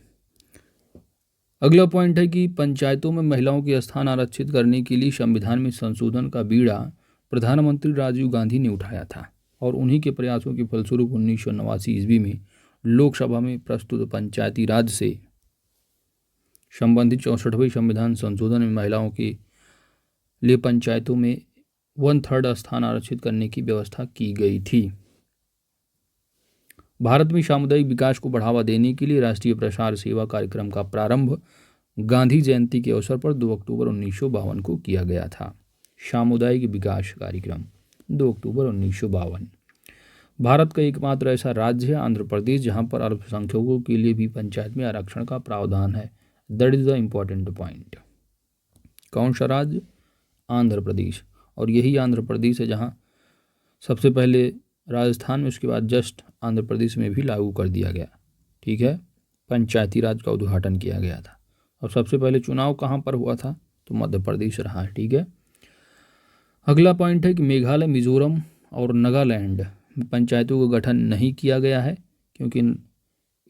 अगला पॉइंट है कि पंचायतों में महिलाओं के स्थान आरक्षित करने के लिए संविधान में संशोधन का बीड़ा प्रधानमंत्री राजीव गांधी ने उठाया था, और उन्हीं के प्रयासों के फलस्वरूप 1989 ईस्वी में लोकसभा में प्रस्तुत पंचायती राज से संबंधित 64वें संविधान संशोधन में महिलाओं के लिए पंचायतों में 1/3 स्थान आरक्षित करने की व्यवस्था की गई थी। भारत में सामुदायिक विकास को बढ़ावा देने के लिए राष्ट्रीय प्रसार सेवा कार्यक्रम का प्रारंभ गांधी जयंती के अवसर पर 2 अक्टूबर 1952 को किया गया था। सामुदायिक विकास कार्यक्रम 2 अक्टूबर 1952। भारत का एकमात्र ऐसा राज्य है आंध्र प्रदेश जहां पर अल्पसंख्यकों के लिए भी पंचायत में आरक्षण का प्रावधान है। That is the important point. कौन सा राज्य? आंध्र प्रदेश। और यही आंध्र प्रदेश है जहां सबसे पहले राजस्थान में, उसके बाद जस्ट आंध्र प्रदेश में भी लागू कर दिया गया, ठीक है। पंचायती राज का उद्घाटन किया गया था। और सबसे पहले चुनाव कहाँ पर हुआ था? तो मध्य प्रदेश रहा है, ठीक है। अगला पॉइंट है कि मेघालय, मिजोरम और नागालैंड में पंचायतों का गठन नहीं किया गया है, क्योंकि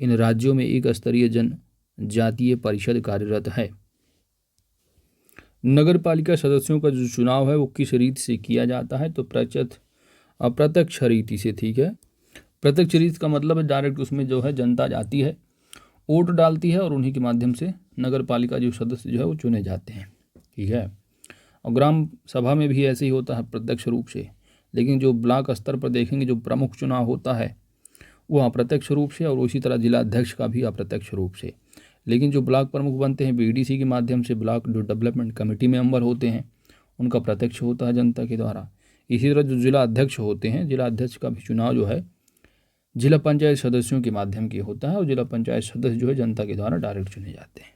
इन राज्यों में एक स्तरीय जनजातीय परिषद कार्यरत है। नगर पालिका सदस्यों का जो चुनाव है वो किस रीति से किया जाता है? तो अप्रत्यक्ष रीति से, ठीक है। प्रत्यक्ष रीति का मतलब है डायरेक्ट उसमें जो है जनता जाती है, वोट डालती है, और उन्हीं के माध्यम से नगर पालिका जो सदस्य जो है वो चुने जाते हैं, ठीक है। और ग्राम सभा में भी ऐसे ही होता है प्रत्यक्ष रूप से, लेकिन जो ब्लॉक स्तर पर देखेंगे जो प्रमुख चुनाव होता है वो अप्रत्यक्ष रूप से, और उसी तरह जिला अध्यक्ष का भी अप्रत्यक्ष रूप से। लेकिन जो ब्लॉक प्रमुख बनते हैं BDC के माध्यम से, ब्लॉक जो डेवलपमेंट कमेटी मेंबर होते हैं उनका प्रत्यक्ष होता है जनता के द्वारा। इसी तरह जो जिला अध्यक्ष होते हैं, जिला अध्यक्ष का भी चुनाव जो है जिला पंचायत सदस्यों के माध्यम के होता है, और जिला पंचायत सदस्य जो है जनता के द्वारा डायरेक्ट चुने जाते हैं।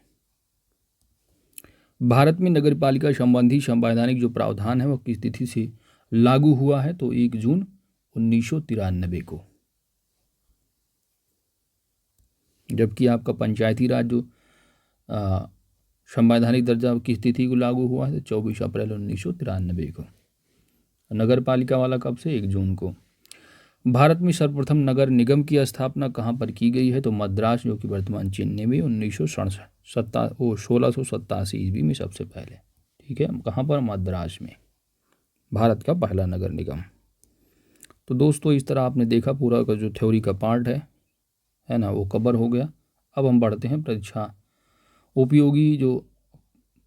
भारत में नगर पालिका संबंधी संवैधानिक जो प्रावधान है वो किस तिथि से लागू हुआ है? तो 1 जून 1993 को। जबकि आपका पंचायती राज जो संवैधानिक दर्जा किस तिथि को लागू हुआ है? तो 24 अप्रैल 1993 को। नगर पालिका वाला कब से? 1 जून को। भारत में सर्वप्रथम नगर निगम की स्थापना कहाँ पर की गई है? तो मद्रास, जो कि वर्तमान चेन्नई में 1687 ईस्वी में सबसे पहले। ठीक है, कहाँ पर? मद्रास में भारत का पहला नगर निगम। तो दोस्तों इस तरह आपने देखा पूरा का जो थ्योरी का पार्ट है ना, वो कवर हो गया। अब हम बढ़ते हैं परीक्षा उपयोगी जो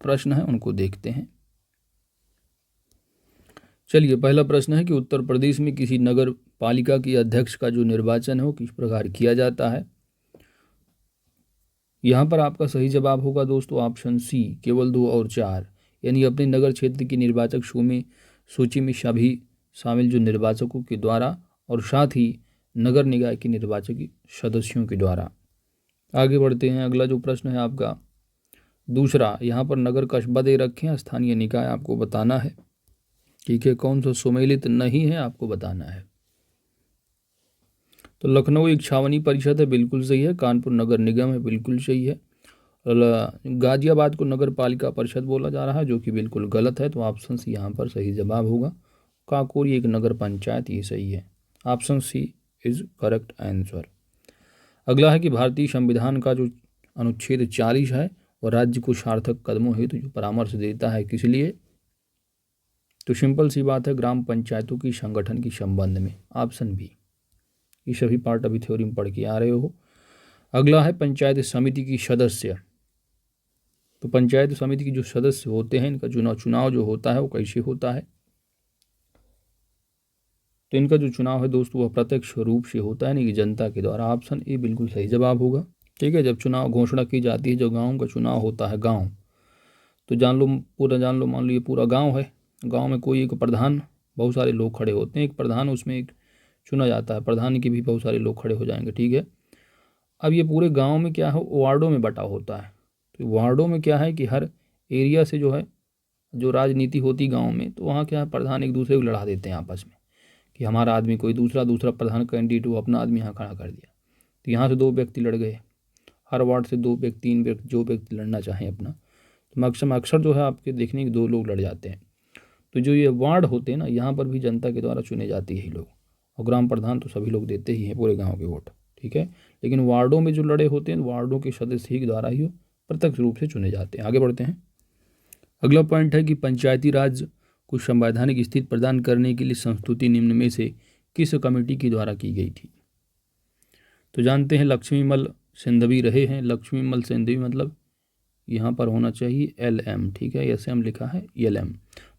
प्रश्न है उनको देखते हैं। चलिए, पहला प्रश्न है कि उत्तर प्रदेश में किसी नगर पालिका की अध्यक्ष का जो निर्वाचन है वो किस प्रकार किया जाता है? यहाँ पर आपका सही जवाब होगा दोस्तों ऑप्शन सी, केवल 2 और 4, यानी अपने नगर क्षेत्र की निर्वाचक सूची में सभी शामिल जो निर्वाचकों के द्वारा और साथ ही नगर निकाय के निर्वाचक सदस्यों के द्वारा। आगे बढ़ते हैं, अगला जो प्रश्न है आपका दूसरा, यहाँ पर नगर कस्बा दे रखे हैं, स्थानीय निकाय आपको बताना है। ठीक है, कौन सा सुमेलित नहीं है आपको बताना है। तो लखनऊ एक छावनी परिषद है, बिल्कुल सही है। कानपुर नगर निगम है, बिल्कुल सही है। गाजियाबाद को नगर पालिका परिषद बोला जा रहा है, जो कि बिल्कुल गलत है। तो ऑप्शन सी यहाँ पर सही जवाब होगा। काकोरी एक नगर पंचायत, ये सही है। Option C is correct answer. अगला है कि भारतीय संविधान का जो अनुच्छेद 40 है और राज्य को सार्थक कदमों हेतु जो परामर्श देता है, किस लिए? तो सिंपल सी बात है, ग्राम पंचायतों की संगठन के संबंध में। Option B. ये सभी पार्ट अभी थ्योरी में पढ़ के आ रहे हो। अगला है पंचायत समिति की सदस्य। तो पंचायत समिति की जो सदस्य होते हैं इनका चुनाव जो होता है वो कैसे होता है? तो इनका जो चुनाव है दोस्तों वह प्रत्यक्ष रूप से होता है, यानी कि जनता के द्वारा। ऑप्शन ए बिल्कुल सही जवाब होगा। ठीक है, जब चुनाव घोषणा की जाती है, जो गाँव का चुनाव होता है, गाँव तो जान लो, मान लो ये पूरा गाँव है। गाँव में कोई एक प्रधान, बहुत सारे लोग खड़े होते हैं, एक प्रधान उसमें एक चुना जाता है, प्रधान के भी बहुत सारे लोग खड़े हो जाएंगे। ठीक है, अब ये पूरे गांव में क्या है, वार्डों में बटा होता है। तो वार्डों में क्या है कि हर एरिया से जो है जो राजनीति होती गांव में, तो वहाँ क्या है, प्रधान एक दूसरे को लड़ा देते हैं आपस में कि हमारा आदमी कोई दूसरा प्रधान कैंडिडेट वो अपना आदमी यहाँ खड़ा कर दिया। तो यहाँ से 2 व्यक्ति लड़ गए, हर वार्ड से 2 व्यक्ति 3 व्यक्ति जो व्यक्ति लड़ना चाहें अपना, तो अक्सर जो है आपके देखने के 2 लोग लड़ जाते हैं। तो जो ये वार्ड होते हैं ना, यहाँ पर भी जनता के द्वारा चुने जाते हैं लोग, और ग्राम प्रधान तो सभी लोग देते ही हैं पूरे गांव के वोट। ठीक है, लेकिन वार्डों में जो लड़े होते हैं, वार्डों के सदस्य ही द्वारा ही प्रत्यक्ष रूप से चुने जाते हैं। आगे बढ़ते हैं, अगला पॉइंट है कि पंचायती राज को संवैधानिक स्थिति प्रदान करने के लिए संस्तुति निम्न में से किस कमेटी के द्वारा की गई थी? तो जानते हैं लक्ष्मीमल सिंधवी रहे हैं। लक्ष्मीमल सिंधवी मतलब यहाँ पर होना चाहिए LM। ठीक है, SM लिखा है LM,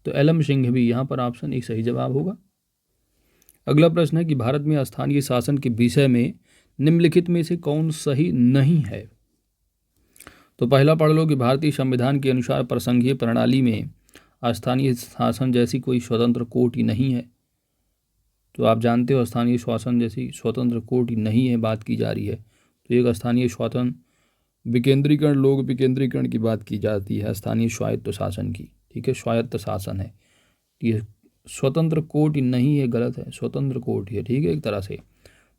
तो LM सिंघवी यहाँ पर ऑप्शन एक सही जवाब होगा। अगला प्रश्न है कि भारत में स्थानीय शासन के विषय में निम्नलिखित में से कौन सही नहीं है? तो पहला पढ़ लो कि भारतीय संविधान के अनुसार प्रसंघीय प्रणाली में स्थानीय शासन जैसी कोई स्वतंत्र कोटि नहीं है। तो आप जानते हो स्थानीय शासन जैसी स्वतंत्र कोटि नहीं है, बात की जा रही है। तो एक स्थानीय शासन विकेंद्रीकरण, लोक विकेंद्रीकरण की बात की जाती है, स्थानीय स्वायत्त शासन की। ठीक है, स्वायत्त शासन है, ये स्वतंत्र कोटि नहीं है, गलत है, स्वतंत्र कोटि है। ठीक है, एक तरह से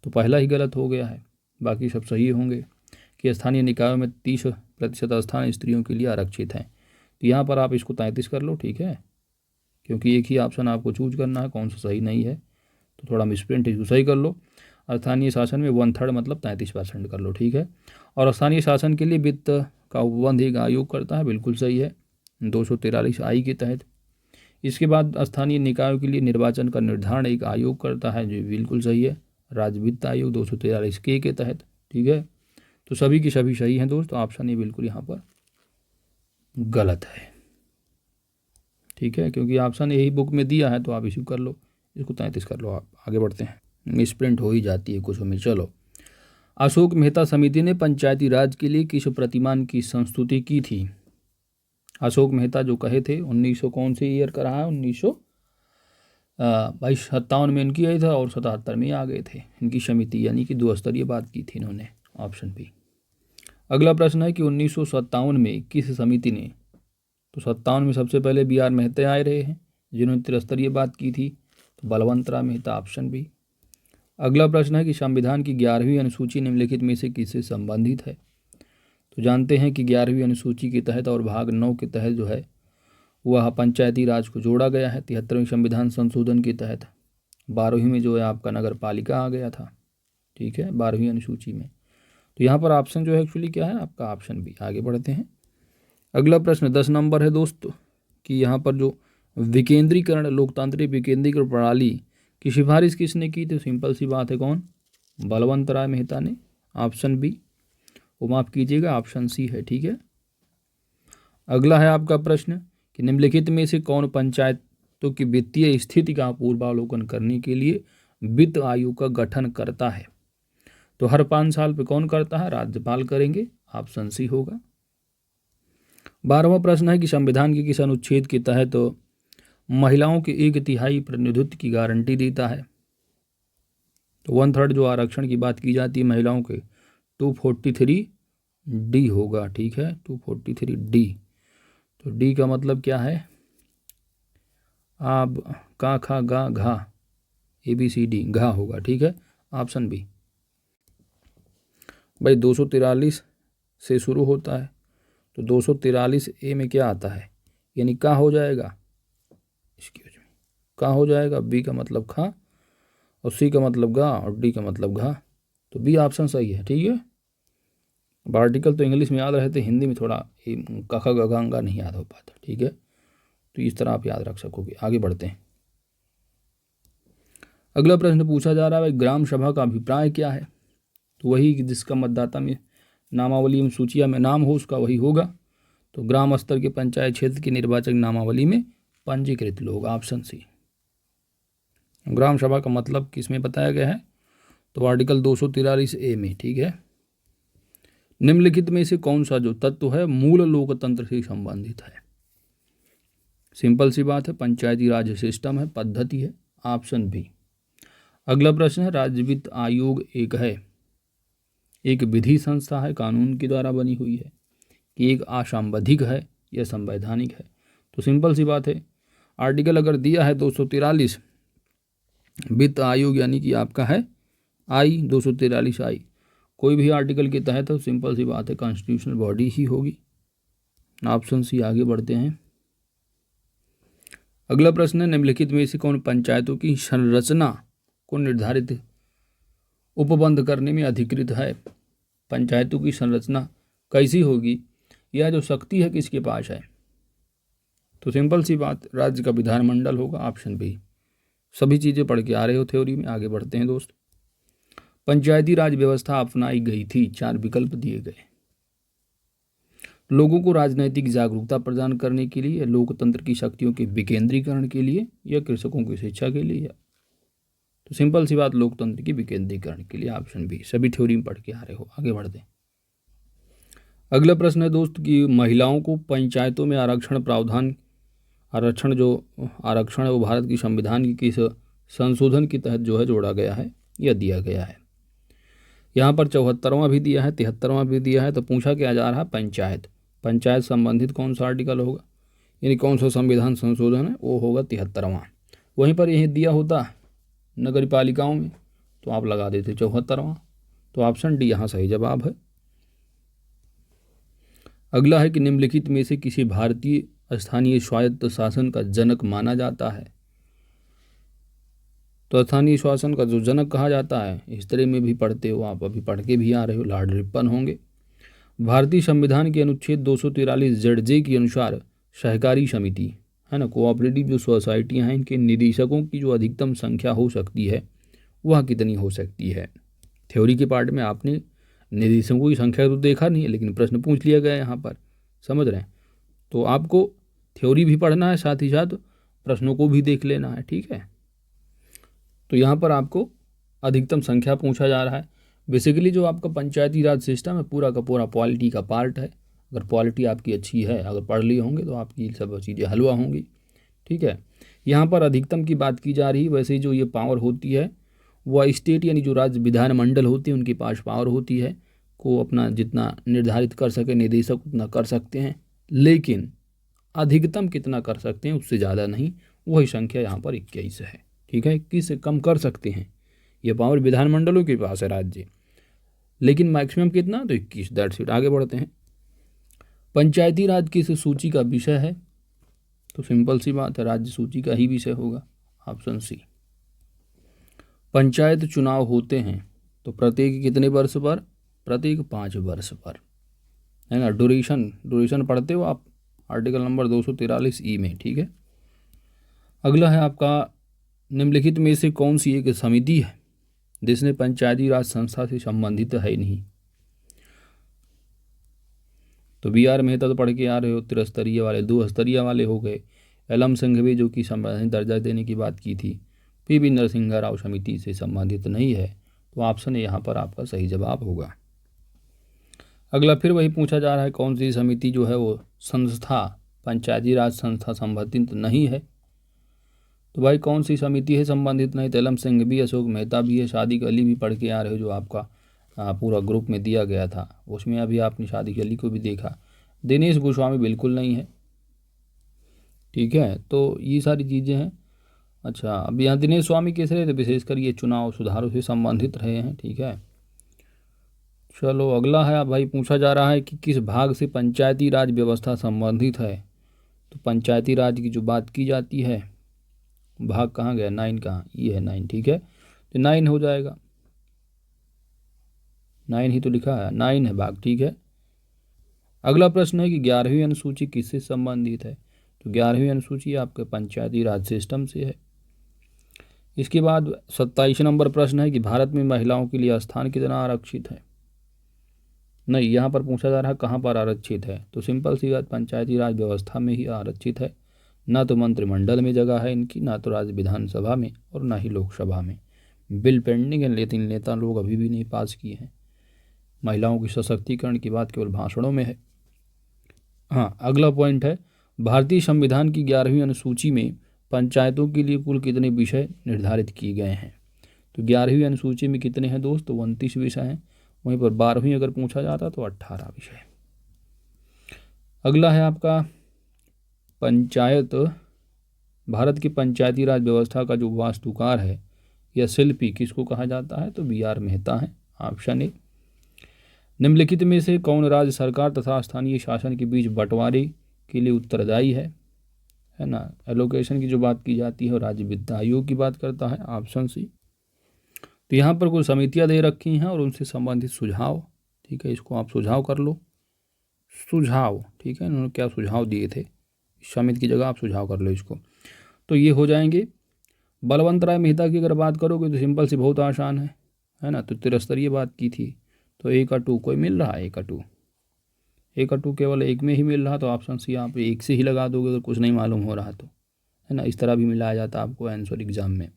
तो पहला ही गलत हो गया है, बाकी सब सही होंगे। कि स्थानीय निकायों में 30% स्थान स्त्रियों के लिए आरक्षित हैं। तो यहाँ पर आप इसको 33 कर लो। ठीक है, क्योंकि एक ही ऑप्शन आपको चूज करना है, कौन सा सही नहीं है, तो थोड़ा मिसप्रिंट इसको सही कर लो। स्थानीय शासन में 1/3 मतलब 33% कर लो। ठीक है, और स्थानीय शासन के लिए वित्त का उपबंध एक आयोग करता है, बिल्कुल सही है, 243 आई के तहत। इसके बाद स्थानीय निकायों के लिए निर्वाचन का निर्धारण एक आयोग करता है, जो बिल्कुल सही है, राज्य वित्त आयोग 243 के तहत। ठीक है, तो सभी की सभी सही हैं दोस्तों, ऑप्शन ये बिल्कुल यहाँ पर गलत है। ठीक है, क्योंकि ऑप्शन यही बुक में दिया है, तो आप इसी कर लो, इसको 33 कर लो। आप आगे बढ़ते हैं, मिसप्रिंट हो ही जाती है कुछ में। चलो, अशोक मेहता समिति ने पंचायती राज के लिए किस प्रतिमान की संस्तुति की थी? अशोक मेहता जो कहे थे 1900 कौन से ईयर का रहा है, 1957 में इनकी आई था और 77 में आ गए थे इनकी समिति, यानी कि 2 स्तरीय बात की थी इन्होंने, ऑप्शन बी। अगला प्रश्न है कि 1957 में किस समिति ने, तो 57 में सबसे पहले BR मेहता आए रहे हैं जिन्होंने 3 बात की थी, तो बलवंतराव मेहता, ऑप्शन बी। अगला प्रश्न है कि संविधान की 11वीं अनुसूची निम्नलिखित में से किससे संबंधित है? तो जानते हैं कि 11वीं अनुसूची के तहत और भाग 9 के तहत जो है वह पंचायती राज को जोड़ा गया है 73वें संविधान संशोधन के तहत। 12वीं में जो है आपका नगर पालिका आ गया था, ठीक है, 12वीं अनुसूची में। तो यहाँ पर ऑप्शन जो है एक्चुअली क्या है आपका ऑप्शन बी। आगे बढ़ते हैं। अगला प्रश्न 10 नंबर है दोस्त कि यहाँ पर जो विकेंद्रीकरण, लोकतांत्रिक विकेंद्रीकरण प्रणाली की सिफारिश किसने की? तो सिंपल सी बात है, कौन? बलवंत राय मेहता ने। ऑप्शन बी, वो माफ कीजिएगा, ऑप्शन सी है, ठीक है। अगला है आपका प्रश्न कि निम्नलिखित में से कौन पंचायतों की वित्तीय स्थिति का पूर्वावलोकन करने के लिए वित्त आयोग का गठन करता है? तो हर 5 साल पे कौन करता है? राज्यपाल करेंगे। ऑप्शन सी होगा। 12वां प्रश्न है कि संविधान के किस अनुच्छेद के तहत तो महिलाओं के 1/3 प्रतिनिधित्व की गारंटी देता है? तो 1/3 जो आरक्षण की बात की जाती है महिलाओं के, 243 डी होगा, ठीक है, 243 डी। तो डी का मतलब क्या है? आप का खा गा घा ABCD घा होगा, ठीक है, ऑप्शन बी। भाई 243 से शुरू होता है, तो 243 ए में क्या आता है? यानी का हो जाएगा, एक्सक्यूज मी, का हो जाएगा। बी का मतलब खा, और सी का मतलब गा, और डी का मतलब घा। तो बी ऑप्शन सही है, ठीक है। अब आर्टिकल तो इंग्लिश में याद रहते, हिंदी में थोड़ा कखा गंगा नहीं याद हो पाता, ठीक है। तो इस तरह आप याद रख सकोगे। आगे बढ़ते हैं। अगला प्रश्न पूछा जा रहा है ग्राम सभा का अभिप्राय क्या है? तो वही जिसका मतदाता में नामावली में सूचिया में नाम हो उसका वही होगा। तो ग्राम स्तर के पंचायत क्षेत्र की निर्वाचक नामावली में पंजीकृत लोग। Option C. ग्राम सभा का मतलब किसमें बताया गया है? तो आर्टिकल 243 ए में, ठीक है। निम्नलिखित में से कौन सा जो तत्व है मूल लोकतंत्र से संबंधित है? सिंपल सी बात है, पंचायती राज सिस्टम है, पद्धति है। Option B. अगला प्रश्न है राज्य वित्त आयोग एक विधि संस्था है, कानून के द्वारा बनी हुई है, कि एक असंवैधानिक है या संवैधानिक है? तो सिंपल सी बात है, आर्टिकल अगर दिया है 243 वित्त आयोग यानी कि आपका है आई 243 आई, कोई भी आर्टिकल के तहत तो सिंपल सी बात है कॉन्स्टिट्यूशनल बॉडी ही होगी। Option C. आगे बढ़ते हैं। अगला प्रश्न है निम्नलिखित में से कौन पंचायतों की संरचना को निर्धारित उपबंध करने में अधिकृत है? पंचायतों की संरचना कैसी होगी, यह जो शक्ति है किसके पास है? तो सिंपल सी बात, राज्य का विधानमंडल होगा। Option B. सभी चीज़ें पढ़ के आ रहे हो थ्योरी में। आगे बढ़ते हैं दोस्त। पंचायती राज व्यवस्था अपनाई गई थी, 4 विकल्प दिए गए। लोगों को राजनैतिक जागरूकता प्रदान करने के लिए, लोकतंत्र की शक्तियों के विकेंद्रीकरण के लिए, या कृषकों की शिक्षा के लिए? तो सिंपल सी बात, लोकतंत्र की विकेंद्रीकरण के लिए। Option B. सभी थ्योरी में पढ़ के आ रहे हो। आगे बढ़ते हैं। अगला प्रश्न है दोस्त कि महिलाओं को पंचायतों में आरक्षण है वो भारत की संविधान की किस संशोधन के तहत जो है जोड़ा गया है या दिया गया है? यहाँ पर 74वां भी दिया है, 73वां भी दिया है। तो पूछा क्या जा रहा है? पंचायत संबंधित कौन सा आर्टिकल होगा, यानी कौन सा संविधान संशोधन है? वो होगा 73वां। वहीं पर यही दिया होता नगर पालिकाओं में तो आप लगा देते 74वां। तो ऑप्शन डी यहाँ सही जवाब है। अगला है कि निम्नलिखित में से किसी भारतीय स्थानीय स्वायत्त शासन का जनक माना जाता है? तो स्थानीय शासन का जो जनक कहा जाता है, हिस्ट्री में भी पढ़ते हो आप, अभी पढ़ के भी आ रहे हो, लॉर्ड रिपन होंगे। भारतीय संविधान के अनुच्छेद 243 ZJ के अनुसार सहकारी समिति है ना, कोऑपरेटिव जो सोसाइटियाँ हैं, इनके निदेशकों की जो अधिकतम संख्या हो सकती है वह कितनी हो सकती है? थ्योरी के पार्ट में आपने निदेशकों की संख्या तो देखा नहीं है, लेकिन प्रश्न पूछ लिया गया यहाँ पर, समझ रहे हैं? तो आपको थ्योरी भी पढ़ना है, साथ ही साथ प्रश्नों को भी देख लेना है, ठीक है। तो यहाँ पर आपको अधिकतम संख्या पूछा जा रहा है। बेसिकली जो आपका पंचायती राज सिस्टम है पूरा का पूरा पॉलिटी का पार्ट है। अगर पॉलिटी आपकी अच्छी है, अगर पढ़ लिए होंगे तो आपकी सब चीज़ें हलवा होंगी, ठीक है। यहाँ पर अधिकतम की बात की जा रही है। वैसे जो ये पावर होती है वह स्टेट यानी जो राज्य विधानमंडल होते हैं उनके पास पावर होती है, को अपना जितना निर्धारित कर सके निदेशक उतना कर सकते हैं, लेकिन अधिकतम कितना कर सकते हैं उससे ज़्यादा नहीं। वही संख्या यहाँ पर 21 है, ठीक है। 21 से कम कर सकते हैं, ये पावर विधानमंडलों के पास है राज्य, लेकिन मैक्सिमम कितना? तो 21। That's it. आगे बढ़ते हैं। पंचायती राज किस सूची का विषय है? तो सिंपल सी बात है, राज्य सूची का ही विषय होगा, ऑप्शन सी। पंचायत चुनाव होते हैं तो प्रत्येक कितने वर्ष पर? प्रत्येक 5 वर्ष पर, है ना। ड्यूरेशन पढ़ते हो आप आर्टिकल नंबर 243 में, ठीक है। अगला है आपका, निम्नलिखित में से कौन सी एक समिति है जिसने पंचायती राज संस्था से संबंधित है नहीं? तो बी आर मेहता तो पढ़ के आ रहे हो, त्रिस्तरीय वाले, 2 स्तरीय वाले हो गए। एलम संघवी जो कि संवैधानिक दर्जा देने की बात की थी, पी नरसिंह राव समिति से संबंधित नहीं है, तो ऑप्शन यहाँ पर आपका सही जवाब होगा। अगला फिर वही पूछा जा रहा है, कौन सी समिति जो है वो संस्था पंचायती राज संस्था संबंधित नहीं है? तो भाई कौन सी समिति है संबंधित नहीं? एलम सिंह भी, अशोक मेहता भी है, सादिक अली भी पढ़ के आ रहे हो, जो आपका पूरा ग्रुप में दिया गया था उसमें अभी आपने सादिक अली को भी देखा। दिनेश गोस्वामी बिल्कुल नहीं है, ठीक है। तो ये सारी चीज़ें हैं। अच्छा, अब यहाँ दिनेश स्वामी कैसे रहे? तो विशेषकर ये चुनाव सुधारों से संबंधित रहे हैं, ठीक है। चलो अगला है, अब भाई पूछा जा रहा है कि किस भाग से पंचायती राज व्यवस्था संबंधित है? तो पंचायती राज की जो बात की जाती है, भाग कहाँ गया? 9 कहाँ? ये है 9, ठीक है। तो 9 हो जाएगा, 9 ही तो लिखा है, 9 है भाग, ठीक है। अगला प्रश्न है कि 11वीं अनुसूची किससे संबंधित है? तो 11वीं अनुसूची आपके पंचायती राज सिस्टम से है। इसके बाद 27 नंबर प्रश्न है कि भारत में महिलाओं के लिए स्थान कितना आरक्षित है? नहीं, यहाँ पर पूछा जा रहा है कहाँ पर आरक्षित है? तो सिंपल सी बात, पंचायती राज व्यवस्था में ही आरक्षित है। ना तो मंत्रिमंडल में जगह है इनकी, ना तो राज्य विधानसभा में, और ना ही लोकसभा में। बिल पेंडिंग है, लेकिन नेता लोग अभी भी नहीं पास किए हैं। महिलाओं की सशक्तिकरण की बात केवल भाषणों में है। हाँ, अगला पॉइंट है, भारतीय संविधान की 11वीं अनुसूची में पंचायतों के लिए कुल कितने विषय निर्धारित किए गए हैं? तो 11वीं अनुसूची में कितने हैं दोस्त? तो 29 विषय हैं। वहीं पर 12वीं अगर पूछा जाता तो 18 विषय। अगला है आपका पंचायत, भारत की पंचायती राज व्यवस्था का जो वास्तुकार है या शिल्पी किसको कहा जाता है? तो बी.आर. मेहता है, ऑप्शन ए। निम्नलिखित में से कौन राज्य सरकार तथा स्थानीय शासन के बीच बंटवारे के लिए उत्तरदायी है ना। एलोकेशन की जो बात की जाती है और राज्य वित्त आयोग की बात करता है, ऑप्शन सी। तो यहाँ पर कुछ समितियाँ दे रखी हैं और उनसे संबंधित सुझाव, ठीक है, इसको आप सुझाव कर लो, सुझाव, ठीक है। उन्होंने क्या सुझाव दिए थे, समिति की जगह आप सुझाव कर लो इसको। तो ये हो जाएंगे। बलवंत राय मेहता की अगर बात करोगे तो सिंपल सी बहुत आसान है ना। तो त्रिस्तरीय बात की थी, तो ए का 2 कोई मिल रहा है? ए का 2 केवल एक में ही मिल रहा, तो ऑप्शन सी आप एक से ही लगा दोगे अगर कुछ नहीं मालूम हो रहा तो, है ना। इस तरह भी मिलाया जाता है आपको आंसर एग्जाम में,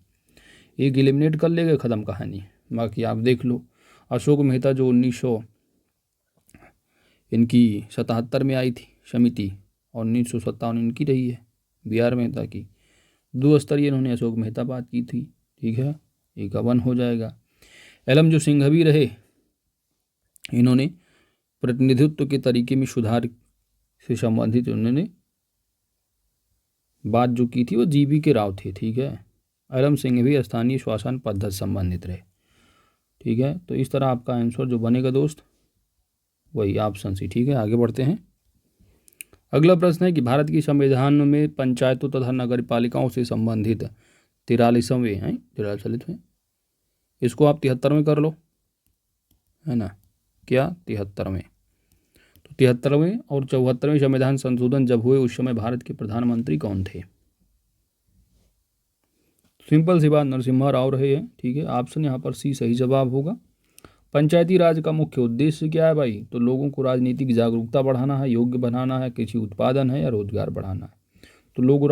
एक एलिमिनेट कर लेगा, ख़त्म कहानी। बाकी आप देख लो, अशोक मेहता जो 1977 में आई थी समिति, और 1957 इनकी रही है, बी.आर. मेहता की। 2 स्तरीय इन्होंने अशोक मेहता बात की थी, ठीक है, एक का 1 हो जाएगा। एलम जो सिंघवी रहे, इन्होंने प्रतिनिधित्व के तरीके में सुधार से संबंधित उन्होंने बात जो की थी वो जी.बी. के राव थे, ठीक है। एलम सिंघवी स्थानीय शासन पद्धति संबंधित रहे, ठीक है। तो इस तरह आपका आंसर जो बनेगा दोस्त वही ऑप्शन सी, ठीक है। आगे बढ़ते हैं। अगला प्रश्न है कि भारत की संविधान में पंचायतों तथा नगर पालिकाओं से संबंधित 43वें, इसको आप 73वें कर लो, है ना। क्या 73वें? तो 73वें और 74वें संविधान संशोधन जब हुए उस समय भारत के प्रधानमंत्री कौन थे? सिंपल सी बात, नरसिम्हा राव रहे हैं, ठीक है। ऑप्शन यहाँ पर सी सही जवाब होगा। पंचायती राज का मुख्य उद्देश्य क्या है भाई? तो लोगों को राजनीतिक जागरूकता बढ़ाना है, योग्य बनाना है, कृषि उत्पादन है या रोजगार बढ़ाना है। तो लोगों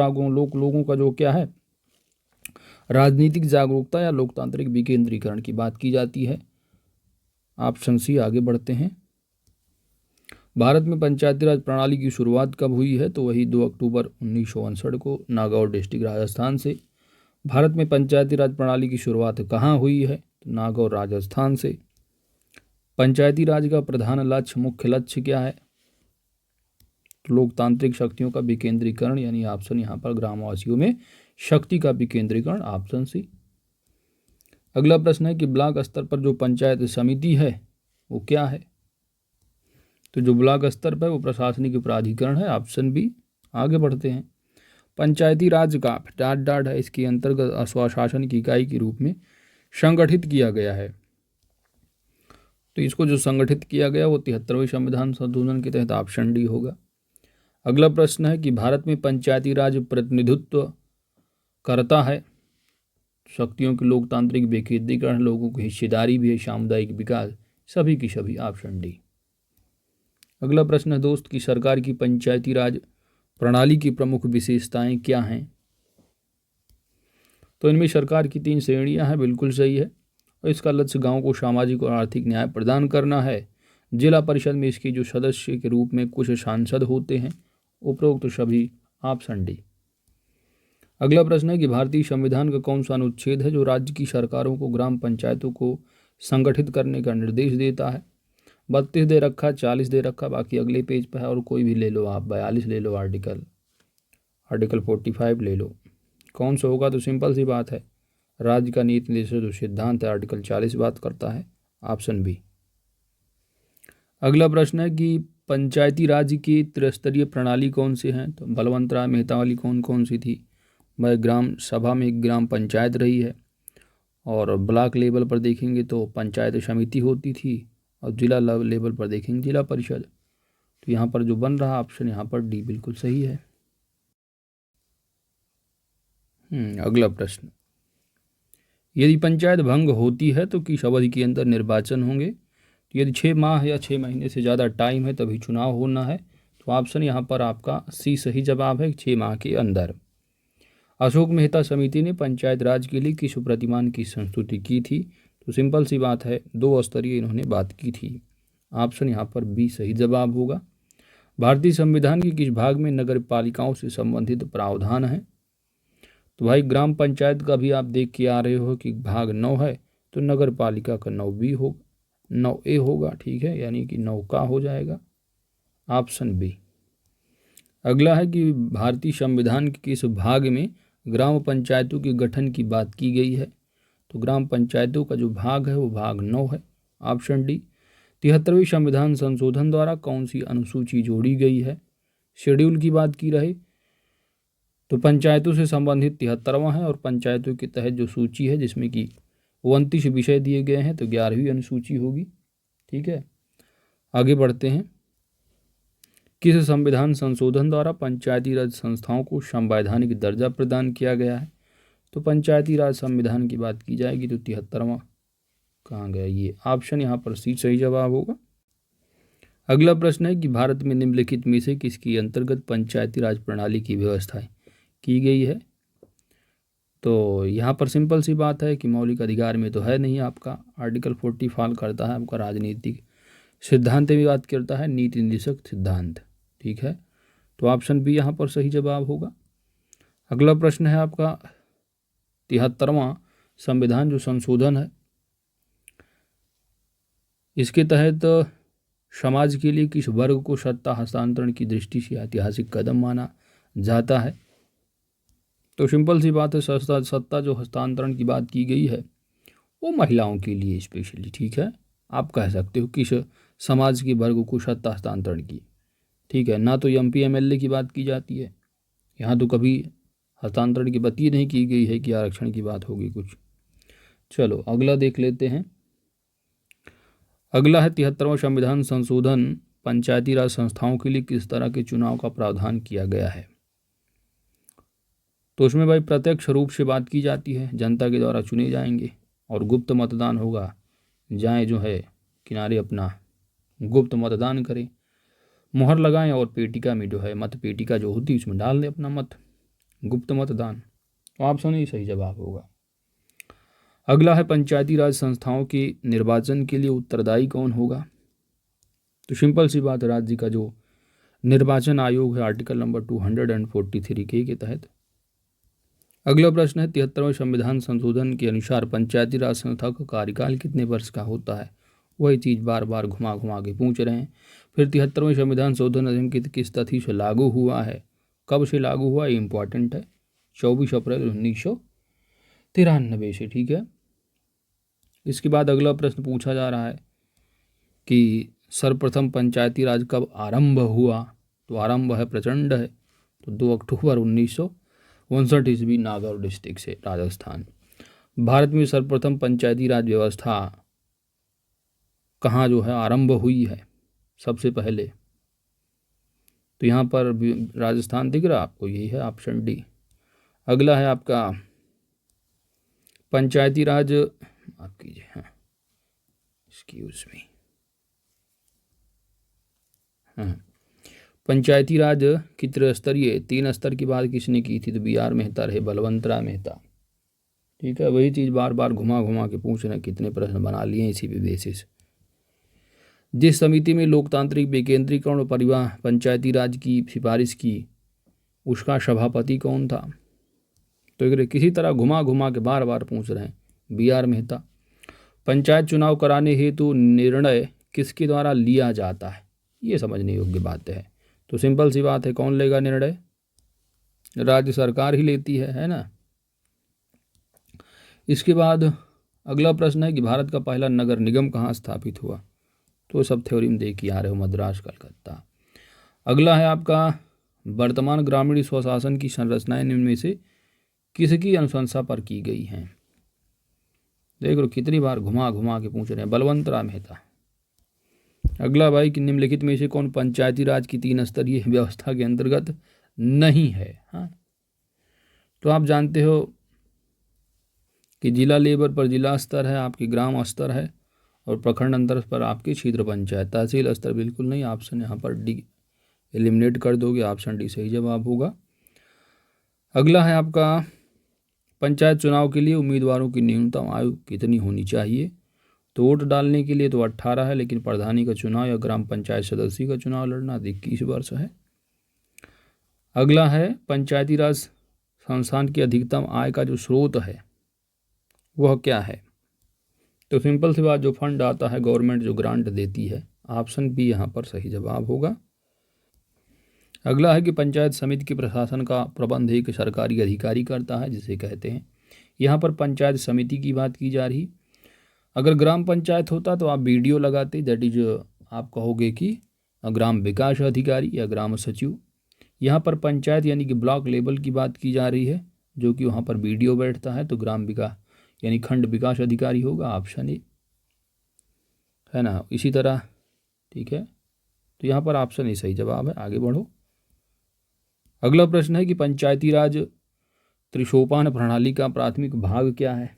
का जो क्या है, राजनीतिक जागरूकता या लोकतांत्रिक विकेंद्रीकरण की बात की जाती है, ऑप्शन सी। आगे बढ़ते हैं। भारत में पंचायती राज प्रणाली की शुरुआत कब हुई है? तो वही 2 अक्टूबर 1959 को नागौर डिस्ट्रिक्ट राजस्थान से। भारत में पंचायती राज प्रणाली की शुरुआत कहाँ हुई है? तो नागौर राजस्थान से। पंचायती राज का प्रधान लक्ष्य, मुख्य लक्ष्य क्या है? तो लोकतांत्रिक शक्तियों का विकेंद्रीकरण, यानी ऑप्शन यहाँ पर ग्रामवासियों में शक्ति का विकेंद्रीकरण, ऑप्शन सी। अगला प्रश्न है कि ब्लॉक स्तर पर जो पंचायत समिति है वो क्या है? तो जो ब्लॉक स्तर पर वो प्रशासनिक प्राधिकरण है, ऑप्शन बी। आगे बढ़ते हैं। पंचायती राज का डाट है, इसके अंतर्गत स्वशासन की इकाई के रूप में संगठित किया गया है। तो इसको जो संगठित किया गया वो 73वें संविधान संशोधन के तहत ऑप्शन डी होगा। अगला प्रश्न है कि भारत में पंचायती राज प्रतिनिधित्व करता है शक्तियों के लोकतांत्रिक विकेंद्रीकरण, लोगों की हिस्सेदारी भी है, सामुदायिक विकास, सभी की सभी, ऑप्शन डी। अगला प्रश्न है दोस्त कि सरकार की पंचायती राज प्रणाली की प्रमुख विशेषताएं क्या हैं। तो इनमें सरकार की 3 श्रेणियां हैं, बिल्कुल सही है। और इसका लक्ष्य गांव को सामाजिक और आर्थिक न्याय प्रदान करना है। जिला परिषद में इसके जो सदस्य के रूप में कुछ सांसद होते हैं, उपरोक्त सभी, ऑप्शन डी। अगला प्रश्न है कि भारतीय संविधान का कौन सा अनुच्छेद है जो राज्य की सरकारों को ग्राम पंचायतों को संगठित करने का निर्देश देता है। 32 दे रखा, 40 दे रखा, बाकी अगले पेज पर है, और कोई भी ले लो आप, 42 ले लो, आर्टिकल 45 ले लो, कौन सा होगा। तो सिंपल सी बात है, राज्य का नीति निर्देशक जो सिद्धांत है आर्टिकल 40 बात करता है, ऑप्शन बी। अगला प्रश्न है कि पंचायती राज की त्रिस्तरीय प्रणाली कौन सी है। तो बलवंत राय मेहता वाली कौन कौन सी थी। वह ग्राम सभा में एक ग्राम पंचायत रही है, और ब्लॉक लेवल पर देखेंगे तो पंचायत समिति होती थी, और जिला लेवल पर देखेंगे जिला परिषद। तो यहाँ पर जो बन रहा ऑप्शन यहाँ पर डी बिल्कुल सही है। अगला प्रश्न, यदि पंचायत भंग होती है तो किस अवधि के अंदर निर्वाचन होंगे। तो यदि 6 माह या 6 महीने से ज़्यादा टाइम है तभी चुनाव होना है। तो ऑप्शन यहाँ पर आपका सी सही जवाब है, 6 माह के अंदर। अशोक मेहता समिति ने पंचायत राज के लिए किस प्रतिमान की संस्तुति की थी। तो सिंपल सी बात है, 2 स्तरीय इन्होंने बात की थी, ऑप्शन यहाँ पर बी सही जवाब होगा। भारतीय संविधान के किस भाग में नगर पालिकाओं से संबंधित प्रावधान है। तो भाई ग्राम पंचायत का भी आप देख के आ रहे हो कि भाग 9 है, तो नगर पालिका का 9B होगा, 9A होगा, ठीक है, यानी कि 9 का हो जाएगा, ऑप्शन बी। अगला है कि भारतीय संविधान के किस भाग में ग्राम पंचायतों के गठन की बात की गई है। तो ग्राम पंचायतों का जो भाग है वो भाग 9 है, ऑप्शन डी। 73वें संविधान संशोधन द्वारा कौन सी अनुसूची जोड़ी गई है। शेड्यूल की बात की रहे तो पंचायतों से संबंधित 73वां है, और पंचायतों के तहत जो सूची है जिसमें कि 29 विषय दिए गए हैं, तो 11वीं अनुसूची होगी, ठीक है। आगे बढ़ते हैं, किस संविधान संशोधन द्वारा पंचायती राज संस्थाओं को संवैधानिक दर्जा प्रदान किया गया है। तो पंचायती राज संविधान की बात की जाएगी तो 73वां कहाँ गया, ये ऑप्शन यहाँ पर सी सही जवाब होगा। अगला प्रश्न है कि भारत में निम्नलिखित में से किसके अंतर्गत पंचायती राज प्रणाली की व्यवस्था की गई है। तो यहाँ पर सिंपल सी बात है कि मौलिक अधिकार में तो है नहीं, आपका आर्टिकल 40 फॉल करता है, आपका राजनीतिक सिद्धांत में बात करता है, नीति निर्देशक सिद्धांत, ठीक है। तो ऑप्शन बी यहाँ पर सही जवाब होगा। अगला प्रश्न है आपका 73वां संविधान जो संशोधन है, इसके तहत समाज के लिए किस वर्ग को सत्ता हस्तांतरण की दृष्टि से ऐतिहासिक कदम माना जाता है। तो सिंपल सी बात है, सत्ता जो हस्तांतरण की बात की गई है वो महिलाओं के लिए स्पेशली, ठीक है। आप कह सकते हो किस समाज के वर्ग को सत्ता हस्तांतरण की, ठीक है। ना तो MP MLA की बात की जाती है, यहाँ तो कभी हस्तांतरण की बात ही नहीं की गई है कि आरक्षण की बात होगी कुछ। चलो अगला देख लेते हैं। अगला है 73वां संविधान संशोधन पंचायती राज संस्थाओं के लिए किस तरह के चुनाव का प्रावधान किया गया है। तो उसमें भाई प्रत्यक्ष रूप से बात की जाती है, जनता के द्वारा चुने जाएंगे, और गुप्त मतदान होगा, जाएं जो है किनारे अपना गुप्त मतदान करें, मुहर लगाएं, और पेटिका में जो है मत पेटिका जो होती है उसमें डाल दें अपना मत, गुप्त मतदान। तो ऑप्शन ही सही जवाब होगा। अगला है पंचायती राज संस्थाओं के निर्वाचन के लिए उत्तरदायी कौन होगा। तो सिंपल सी बात, राज्य का जो निर्वाचन आयोग है आर्टिकल नंबर 243 के तहत। अगला प्रश्न है 73वें संविधान संशोधन के अनुसार पंचायती राज संस्था का कार्यकाल कितने वर्ष का होता है। वही चीज़ बार बार घुमा घुमा के पूछ रहे हैं। फिर 73वें संविधान संशोधन अधिनियम किस तिथि से लागू हुआ है, कब से लागू हुआ, ये इंपॉर्टेंट है, 24 अप्रैल 1993 से, ठीक है। इसके बाद अगला प्रश्न पूछा जा रहा है कि सर्वप्रथम पंचायती राज कब आरंभ हुआ। तो आरंभ है प्रचंड है, तो 2 अक्टूबर 59 ईस्वी नागौर डिस्ट्रिक्ट से, राजस्थान। भारत में सर्वप्रथम पंचायती राज व्यवस्था कहाँ जो है आरंभ हुई है सबसे पहले? तो यहाँ पर राजस्थान दिख रहा आपको, यही है ऑप्शन डी। अगला है आपका पंचायती राज, माफ कीजिए, हाँ एक्सक्यूज मी, हाँ पंचायती राज की त्रिस्तरीय 3 स्तर की बात किसने की थी? तो बी आर मेहता रहे, बलवंतराय मेहता। ठीक है, वही चीज़ बार बार घुमा घुमा के पूछ रहे हैं, कितने प्रश्न बना लिए इसी पे बेसिस। जिस समिति में लोकतांत्रिक विकेंद्रीकरण और परिवार पंचायती राज की सिफारिश की, उसका सभापति कौन था? तो किसी तरह घुमा घुमा के बार बार पूछ रहे हैं, बी आर मेहता। पंचायत चुनाव कराने हेतु निर्णय किसके द्वारा लिया जाता है? ये समझने योग्य बात है। तो सिंपल सी बात है, कौन लेगा निर्णय? राज्य सरकार ही लेती है ना। इसके बाद अगला प्रश्न है कि भारत का पहला नगर निगम कहाँ स्थापित हुआ? तो सब थ्योरी देख के आ रहे हो, मद्रास, कलकत्ता। अगला है आपका वर्तमान ग्रामीण स्वशासन की संरचनाएं निम्न में से किसकी अनुशंसा पर की गई हैं? देख लो कितनी बार घुमा घुमा के पूछ रहे हैं, बलवंतराय मेहता। अगला भाई कि निम्नलिखित में से कौन पंचायती राज की 3 स्तरीय व्यवस्था के अंतर्गत नहीं है? हाँ, तो आप जानते हो कि जिला लेवल पर जिला स्तर है, आपकी ग्राम स्तर है, और प्रखंड स्तर पर आपकी क्षेत्र पंचायत। तहसील स्तर बिल्कुल नहीं, ऑप्शन यहाँ पर डी एलिमिनेट कर दोगे, ऑप्शन डी सही जवाब होगा। अगला है आपका पंचायत चुनाव के लिए उम्मीदवारों की न्यूनतम आयु कितनी होनी चाहिए? तो वोट डालने के लिए तो 18 है, लेकिन प्रधानी का चुनाव या ग्राम पंचायत सदस्य का चुनाव लड़ना 21 वर्ष है। अगला है पंचायती राज संस्थान की अधिकतम आय का जो स्रोत है वह क्या है? तो सिंपल सी बात, जो फंड आता है गवर्नमेंट जो ग्रांट देती है, ऑप्शन बी यहाँ पर सही जवाब होगा। अगला है कि पंचायत समिति के प्रशासन का प्रबंध एक सरकारी अधिकारी करता है, जिसे कहते हैं। यहाँ पर पंचायत समिति की बात की जा रही। अगर ग्राम पंचायत होता तो आप वीडियो लगाते, दैट इज आप कहोगे कि ग्राम विकास अधिकारी या ग्राम सचिव। यहाँ पर पंचायत यानी कि ब्लॉक लेवल की बात की जा रही है, जो कि वहाँ पर वीडियो बैठता है, तो ग्राम विकास यानी खंड विकास अधिकारी होगा, ऑप्शन ए है ना। इसी तरह ठीक है, तो यहाँ पर ऑप्शन ए सही जवाब है। आगे बढ़ो। अगला प्रश्न है कि पंचायती राज त्रिसोपान प्रणाली का प्राथमिक भाग क्या है?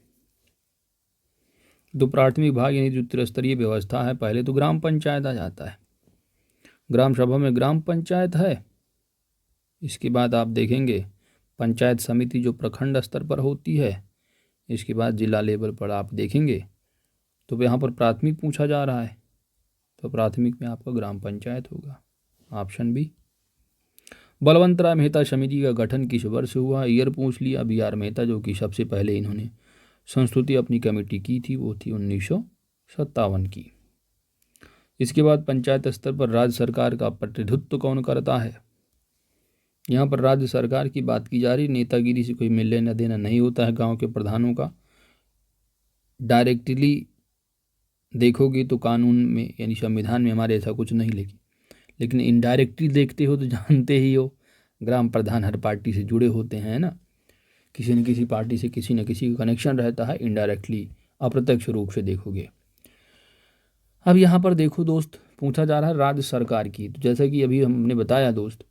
तो प्राथमिक भाग यानी जो त्रिस्तरीय व्यवस्था है, पहले तो ग्राम पंचायत आ जाता है, ग्राम सभा में ग्राम पंचायत है। इसके बाद आप देखेंगे पंचायत समिति जो प्रखंड स्तर पर होती है। इसके बाद जिला लेवल पर आप देखेंगे तो यहाँ पर प्राथमिक पूछा जा रहा है, तो प्राथमिक में आपका ग्राम पंचायत होगा, ऑप्शन बी। बलवंतराय मेहता समिति का गठन किस वर्ष हुआ? ईयर पूछ लिया। बी आर मेहता जो कि सबसे पहले इन्होंने संस्तुति अपनी कमेटी की थी वो थी 1957 की। इसके बाद पंचायत स्तर पर राज्य सरकार का प्रतिनिधित्व कौन करता है? यहाँ पर राज्य सरकार की बात की जा रही। नेतागिरी से कोई मिलने न देना नहीं होता है गांव के प्रधानों का। डायरेक्टली देखोगे तो कानून में यानी संविधान में हमारे ऐसा कुछ नहीं, लेकिन इनडायरेक्टली देखते हो तो जानते ही हो, ग्राम प्रधान हर पार्टी से जुड़े होते हैं ना, किसी न किसी पार्टी से किसी न किसी का कनेक्शन रहता है, इनडायरेक्टली अप्रत्यक्ष रूप से देखोगे। अब यहाँ पर देखो दोस्त, पूछा जा रहा है राज्य सरकार की। तो जैसा कि अभी हमने बताया दोस्त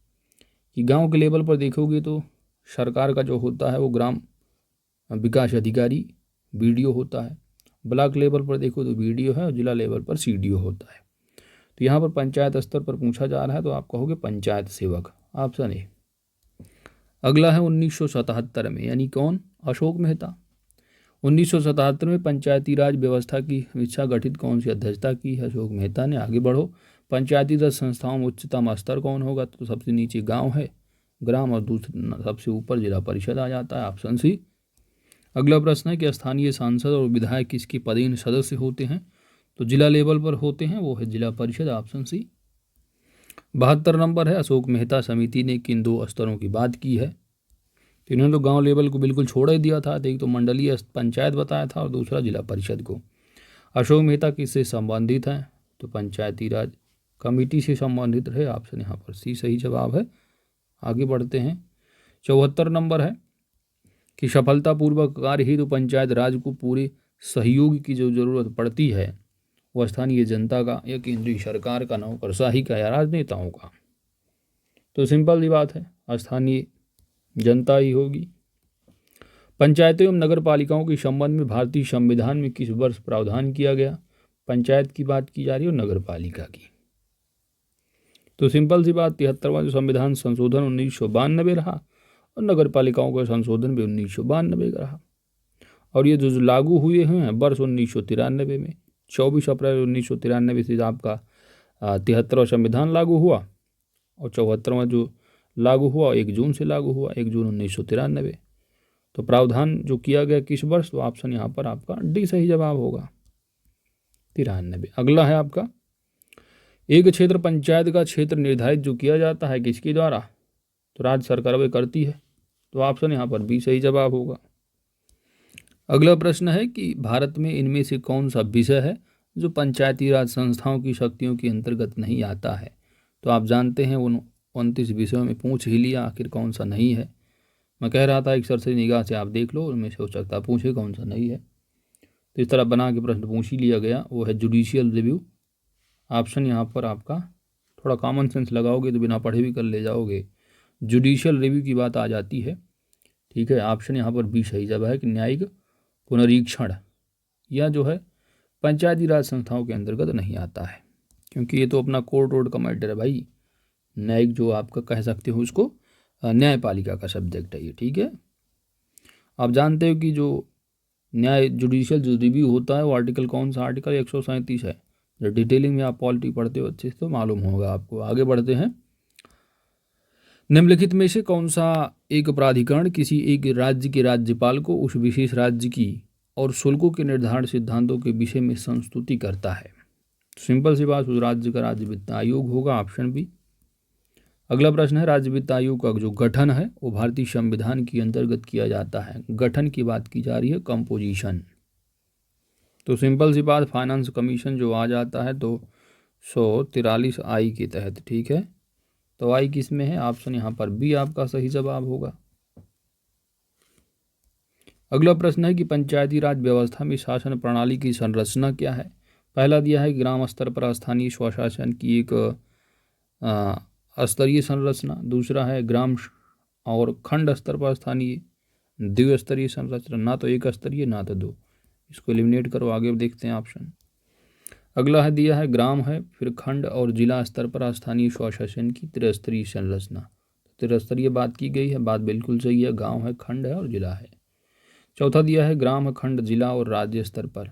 कि गांव के लेवल पर देखोगे तो सरकार का जो होता है वो ग्राम विकास अधिकारी बीडीओ होता है। ब्लॉक लेवल पर देखो तो बीडीओ है, और जिला लेवल पर सीडीओ होता है। तो यहाँ पर पंचायत स्तर पर पूछा जा रहा है तो आप कहोगे पंचायत सेवक, ऑप्शन ए। अगला है 1977 में, यानी कौन? अशोक मेहता। 1977 में पंचायती राज व्यवस्था की समीक्षा गठित कौन सी अध्यक्षता की है? अशोक मेहता ने। आगे बढ़ो। पंचायती राज संस्थाओं में उच्चतम स्तर कौन होगा? तो सबसे नीचे गांव है, ग्राम, और दूसरे सबसे ऊपर जिला परिषद आ जाता है, ऑप्शन सी। अगला प्रश्न है कि स्थानीय सांसद और विधायक किसके पदेन सदस्य होते हैं? तो जिला लेवल पर होते हैं, वो है जिला परिषद, ऑप्शन सी। 72 नंबर है, अशोक मेहता समिति ने किन 2 स्तरों की बात की है? तो इन्होंने तो गांव लेवल को बिल्कुल छोड़ ही दिया था। एक तो मंडलीय पंचायत बताया था और दूसरा जिला परिषद को। अशोक मेहता किससे संबंधित हैं? तो पंचायती राज कमेटी से संबंधित रहे, ऑप्शन यहाँ पर सी सही जवाब है। आगे बढ़ते हैं। 74 नंबर है, कि सफलतापूर्वक कार्य हेतु पंचायत राज को पूरे सहयोग की जो जरूरत पड़ती है वह स्थानीय जनता का या केंद्रीय सरकार का, नौकरशाही का या राजनेताओं का। तो सिंपल सी बात है, स्थानीय जनता ही होगी। पंचायतों एवं नगर पालिकाओं के संबंध में भारतीय संविधान में किस वर्ष प्रावधान किया गया? पंचायत की बात की जा रही है और नगर पालिका की। तो सिंपल सी बात, 73वां जो संविधान संशोधन 1992 रहा और नगर पालिकाओं का संशोधन भी 1992 का रहा। और ये जो लागू हुए हैं वर्ष 1993 में, 24 अप्रैल 1993 से आपका 73वां संविधान लागू हुआ और 74वां जो लागू हुआ 1 जून से लागू हुआ, 1 जून 1993। तो प्रावधान जो किया गया किस वर्ष? तो ऑप्शन यहाँ पर आपका डी सही जवाब होगा, 93। अगला है आपका, एक क्षेत्र पंचायत का क्षेत्र निर्धारित जो किया जाता है किसके द्वारा? तो राज्य सरकार वह करती है। तो ऑप्शन यहाँ पर बी सही जवाब होगा। अगला प्रश्न है कि भारत में इनमें से कौन सा विषय है जो पंचायती राज संस्थाओं की शक्तियों के अंतर्गत नहीं आता है? तो आप जानते हैं उन 29 विषयों में पूछ ही लिया, आखिर कौन सा नहीं है। मैं कह रहा था एक सरसरी निगाह से आप देख लो, उनमें से हो सकता पूछे कौन सा नहीं है। तो इस तरह बना के प्रश्न पूछ ही लिया गया, वो है जुडिशियल रिव्यू। ऑप्शन यहाँ पर आपका थोड़ा कॉमन सेंस लगाओगे तो बिना पढ़े भी कर ले जाओगे, जुडिशियल रिव्यू की बात आ जाती है। ठीक है, ऑप्शन यहाँ पर बी सही जवाब है कि न्यायिक पुनरीक्षण या जो है पंचायती राज संस्थाओं के अंतर्गत नहीं आता है, क्योंकि ये तो अपना कोर्ट रोड का मैटर है भाई। न्यायिक जो आपका कह सकते हो उसको न्यायपालिका का सब्जेक्ट है ये। ठीक है, आप जानते हो कि जो न्याय जुडिशियल जो रिव्यू होता है वो आर्टिकल कौन सा? आर्टिकल 137 है। जब डिटेलिंग में आप पॉलिटी पढ़ते हो अच्छे से तो मालूम होगा आपको। आगे बढ़ते हैं, निम्नलिखित में से कौन सा एक प्राधिकरण किसी एक राज्य के राज्यपाल को उस विशेष राज्य की और शुल्कों के निर्धारण सिद्धांतों के विषय में संस्तुति करता है? सिंपल सी बात, उस राज्य का राज्य वित्त आयोग होगा, ऑप्शन बी। अगला प्रश्न है, राज्य वित्त आयोग का जो गठन है वो भारतीय संविधान के अंतर्गत किया जाता है। गठन की बात की जा रही है, कंपोजिशन। तो सिंपल सी बात, फाइनेंस कमीशन जो आ जाता है तो 143 आई के तहत। ठीक है, तो आई किस में है? ऑप्शन यहाँ पर बी आपका सही जवाब होगा। अगला प्रश्न है कि पंचायती राज व्यवस्था में शासन प्रणाली की संरचना क्या है? पहला दिया है ग्राम स्तर पर स्थानीय स्वशासन की एक स्तरीय संरचना। दूसरा है ग्राम और खंड स्तर पर स्थानीय द्विस्तरीय संरचना, ना तो एक स्तरीय ना तो 2। इसको एलिमिनेट करो, आगे देखते हैं ऑप्शन। अगला है दिया है ग्राम है, फिर खंड और जिला स्तर पर स्थानीय स्वशासन की त्रिस्तरीय संरचना। त्रिस्तरीय बात की गई है, बात बिल्कुल सही है, गांव है, खंड है और जिला है। चौथा दिया है ग्राम, खंड, जिला और राज्य स्तर पर,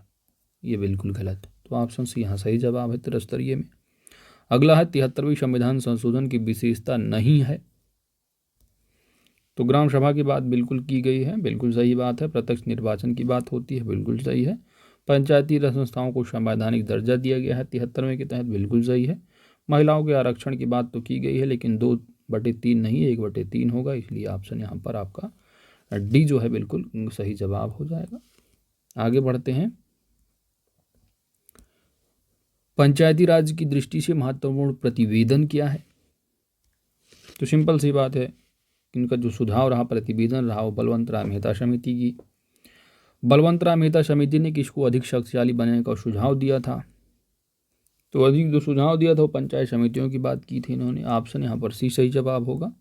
ये बिल्कुल गलत। तो ऑप्शन सी यहाँ सही जवाब है, त्रिस्तरीय में। अगला है 73वें संविधान संशोधन की विशेषता नहीं है। तो ग्राम सभा की बात बिल्कुल की गई है, बिल्कुल सही बात है। प्रत्यक्ष निर्वाचन की बात होती है, बिल्कुल सही है। पंचायती राज संस्थाओं को संवैधानिक दर्जा दिया गया है 73वें के तहत, बिल्कुल सही है। महिलाओं के आरक्षण की बात तो की गई है, लेकिन 2/3 नहीं 1/3 होगा, इसलिए ऑप्शन यहाँ पर आपका डी जो है बिल्कुल सही जवाब हो जाएगा। आगे बढ़ते हैं, पंचायती राज की दृष्टि से महत्वपूर्ण प्रतिवेदन क्या है? तो सिंपल सी बात है, इनका जो सुझाव रहा, प्रतिवेदन रहा, वो बलवंत राय मेहता समिति की। बलवंत राय मेहता समिति ने किसको अधिक शक्तिशाली बनाने का सुझाव दिया था? तो अधिक जो सुझाव दिया था वो पंचायत समितियों की बात की थी इन्होंने। ऑप्शन यहाँ पर सी सही जवाब होगा।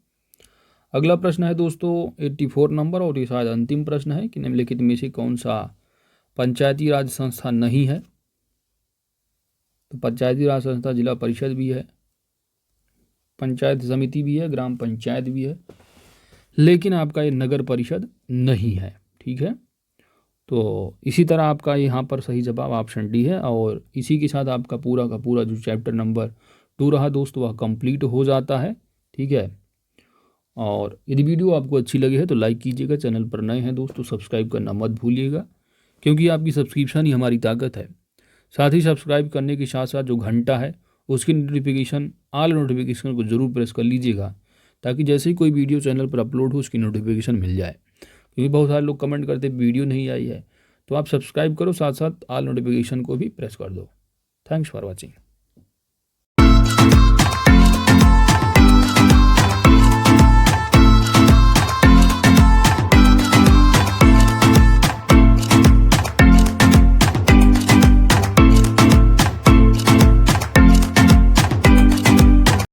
अगला प्रश्न है दोस्तों 84 नंबर, और ये शायद अंतिम प्रश्न है कि निम्नलिखित में से कौन सा पंचायती राज संस्था नहीं है? तो पंचायती राज संस्था जिला परिषद भी है, पंचायत समिति भी है, ग्राम पंचायत भी है, लेकिन आपका ये नगर परिषद नहीं है। ठीक है, तो इसी तरह आपका यहाँ पर सही जवाब ऑप्शन डी है। और इसी के साथ आपका पूरा का पूरा जो चैप्टर नंबर 2 रहा दोस्तों वह कंप्लीट हो जाता है। ठीक है, और यदि वीडियो आपको अच्छी लगी है तो लाइक कीजिएगा, चैनल पर नए हैं दोस्तों सब्सक्राइब करना मत भूलिएगा, क्योंकि आपकी सब्सक्रिप्शन ही हमारी ताकत है। साथ ही सब्सक्राइब करने के साथ साथ जो घंटा है उसकी नोटिफिकेशन, ऑल नोटिफिकेशन को जरूर प्रेस कर लीजिएगा, ताकि जैसे ही कोई वीडियो चैनल पर अपलोड हो उसकी नोटिफिकेशन मिल जाए। क्योंकि बहुत सारे लोग कमेंट करते वीडियो नहीं आई है, तो आप सब्सक्राइब करो, साथ साथ ऑल नोटिफिकेशन को भी प्रेस कर दो। Thanks for watching.